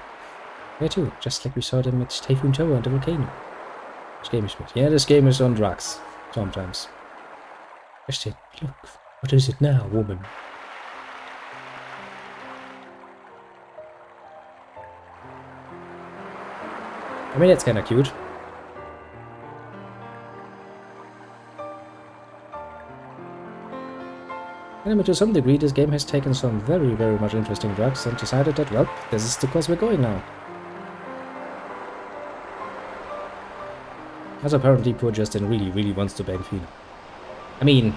There too, just like we saw them at Typhoon Tower and the volcano. This game is good. Yeah, this game is on drugs. Sometimes. Just it. Look, what is it now, woman? I mean, that's kinda cute. And I mean, to some degree, this game has taken some very, very much interesting drugs and decided that, well, this is the course we're going now. As apparently poor Justin really wants to bang Fina. I mean,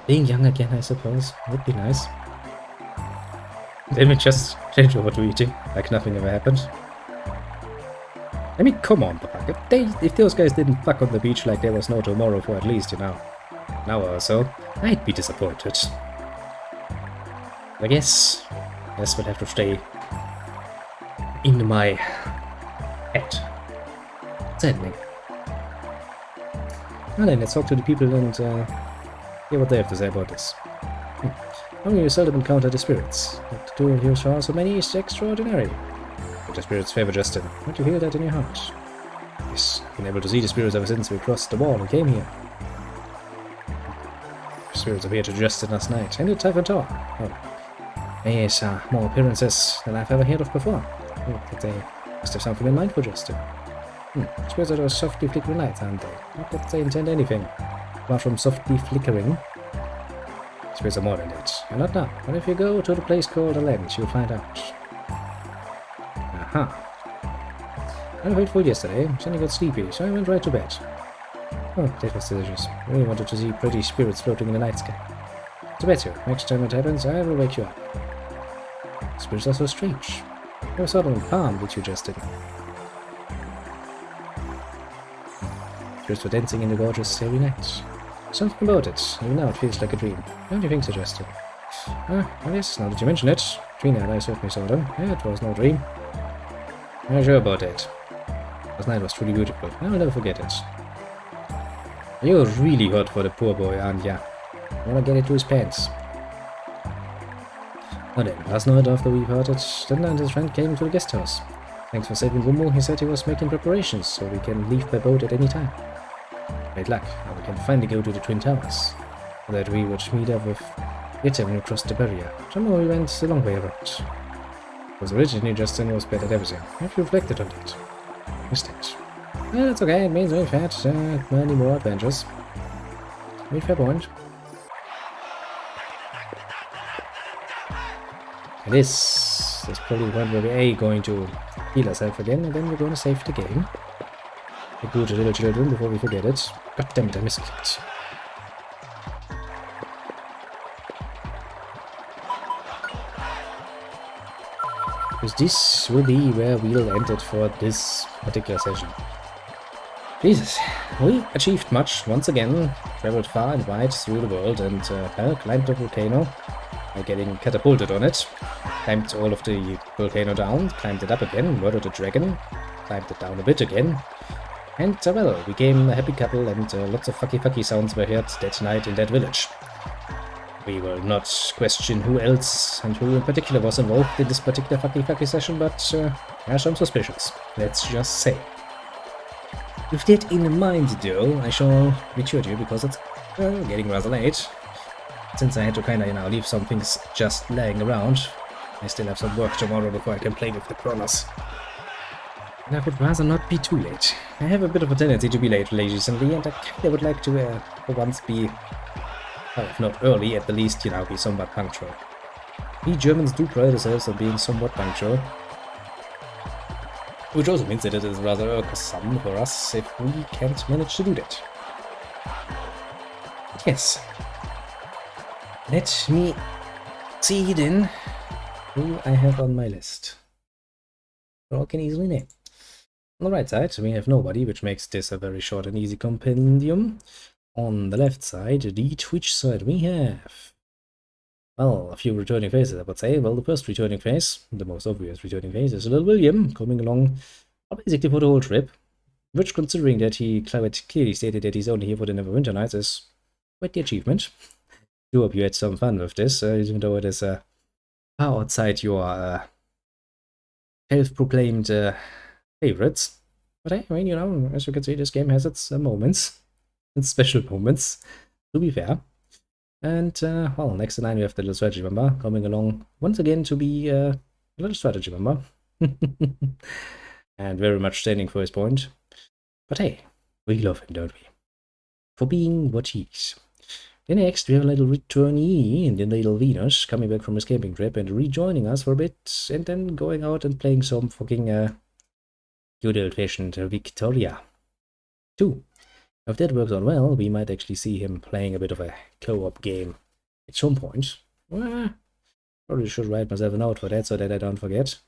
being young again, I suppose, would be nice. Then we just change over to eating, like nothing ever happened. I mean, come on, if those guys didn't fuck on the beach like there was no tomorrow for at least, you know, an hour or so, I'd be disappointed. I guess we'll have to stay in my head. Sadly. Well then, let's talk to the people and hear what they have to say about this. Only you seldom encounter the spirits, but doing you saw so many is extraordinary. But the spirits favor Justin. Don't you feel that in your heart? Yes, I've been able to see the spirits ever since we crossed the wall and came here. The spirits appeared to Justin last night, and at Typhoon Tower. Oh. Yes, more appearances than I've ever heard of before. But they must have something in mind for Justin. I suppose those softly flickering lights, aren't they? Not that they intend anything apart from softly flickering. I suppose they're more than that. You're not now, but if you go to the place called the Lens, you'll find out. Aha. I was wakeful yesterday, suddenly got sleepy, so I went right to bed. Oh, that was delicious. I really wanted to see pretty spirits floating in the night sky. To bet you, next time it happens, I will wake you up. Spirits are so strange. They were sort of calm, did you, Justin? Spirits were dancing in the gorgeous every night. Something about it, even now it feels like a dream. Don't you think so, Justin? Well, yes, now that you mention it, Trina and I certainly saw them. Yeah, it was no dream. I'm sure about it. Last night was truly beautiful. I will never forget it. You're really hot for the poor boy, aren't ya? I wanna get into his pants. Now then, last night after we parted, Stella and his friend came to the guest house. Thanks for saving Wumu, he said he was making preparations so we can leave by boat at any time. Great luck, now we can finally go to the Twin Towers. So that we would meet up with Yitta when we crossed the barrier. Somehow we went the long way around. Because originally Justin was bad at everything. Have you reflected on that? Mistakes. Yeah, that's okay, it means we've had many more adventures. Made fair point. And this is probably one where we're going to heal ourselves again, and then we're going to save the game. Be good little children before we forget it. God damn it, I misclicked. Because this will be where we'll end it for this particular session. Jesus, we achieved much once again, traveled far and wide through the world, and climbed the volcano by getting catapulted on it, climbed all of the volcano down, climbed it up again, murdered a dragon, climbed it down a bit again, and well, became a happy couple, and lots of fucky sounds were heard that night in that village. We will not question who else and who in particular was involved in this particular fucky session, but there are some suspicions, let's just say. With that in mind, though, I shall return you because it's getting rather late. Since I had to kinda, leave some things just laying around, I still have some work tomorrow before I can play with the crawlers. And I would rather not be too late. I have a bit of a tendency to be late recently, and I kinda would like to, for once be, well, if not early, at the least, be somewhat punctual. We Germans do pride ourselves on being somewhat punctual. Which also means that it is rather irksome for us if we can't manage to do that. But yes. Let me see then who I have on my list. You all can easily name. On the right side, we have nobody, which makes this a very short and easy compendium. On the left side, the Twitch side, we have, well, a few returning faces, I would say. Well, the first returning face, the most obvious returning face, is little William, coming along basically for the whole trip, which, considering that he clearly stated that he's only here for the Neverwinter Nights, is quite the achievement. Do hope you had some fun with this, even though it is far outside your self-proclaimed favorites. But I mean, as you can see, this game has its moments, and special moments, to be fair. And, well, next in line we have the little strategy member coming along once again to be a little strategy member. And very much standing for his point. But hey, we love him, don't we? For being what he is. Then next we have a little returnee in the little Venus coming back from his camping trip and rejoining us for a bit, and then going out and playing some fucking good old-fashioned Victoria 2. If that works out well, we might actually see him playing a bit of a co-op game at some point. Well, probably should write myself a note for that so that I don't forget.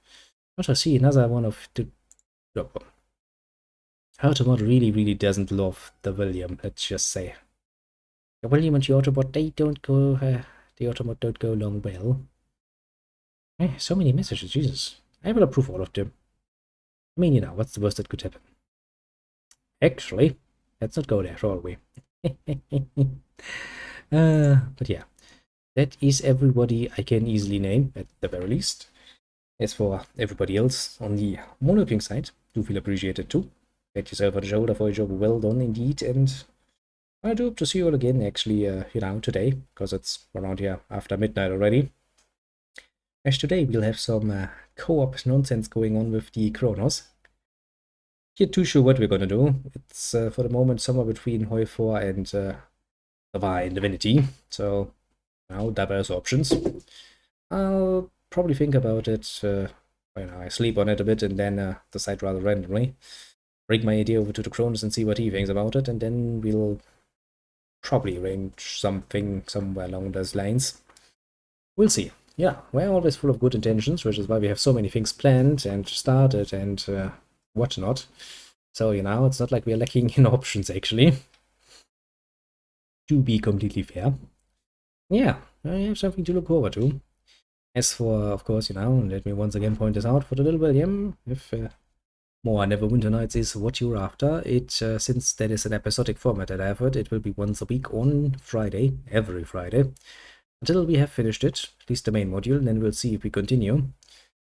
I shall see another one of the... Autobot really doesn't love the William, let's just say. The William and the Autobot, they don't go... the Autobot don't go along well. So many messages, Jesus. I will approve all of them. I mean, what's the worst that could happen? Actually... let's not go there, shall we? But yeah, that is everybody I can easily name, at the very least. As for everybody else on the monitoring side, do feel appreciated too. Pat yourself on the shoulder for a job well done indeed, and I do hope to see you all again actually, today, because it's around here after midnight already. as today we'll have some co-op nonsense going on with the Kronos. Not too sure what we're gonna do. It's for the moment somewhere between Hoi4 and Divine Divinity, so now diverse options. I'll probably think about it. I sleep on it a bit and then decide rather randomly. Bring my idea over to the Cronus and see what he thinks about it, and then we'll probably arrange something somewhere along those lines. We'll see. Yeah, we're always full of good intentions, which is why we have so many things planned and started and whatnot. So, it's not like we're lacking in options, actually. To be completely fair. Yeah, I have something to look forward to. As for, of course, let me once again point this out for the little William, if more Neverwinter Nights is what you're after, since that is an episodic format that I've heard, it will be once a week on Friday, every Friday, until we have finished it, at least the main module, and then we'll see if we continue,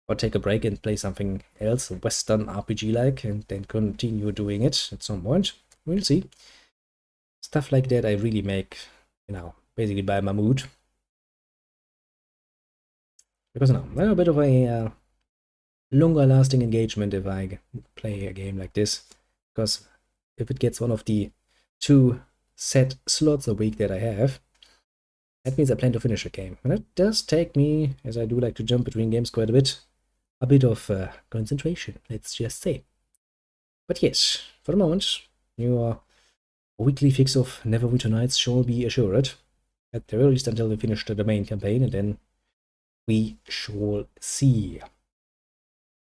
or take a break and play something else, Western RPG-like, and then continue doing it at some point. We'll see. Stuff like that I really make, basically by my mood. Because I'm a bit of a longer lasting engagement if I play a game like this. Because if it gets one of the 2 set slots a week that I have, that means I plan to finish a game. And it does take me, as I do like to jump between games quite a bit of concentration, let's just say. But yes, for the moment, your weekly fix of Neverwinter Nights shall be assured, at the very least until we finish the main campaign, and then we shall see.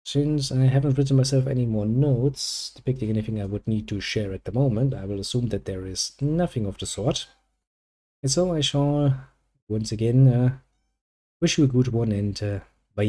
Since I haven't written myself any more notes depicting anything I would need to share at the moment, I will assume that there is nothing of the sort. And so I shall once again wish you a good one and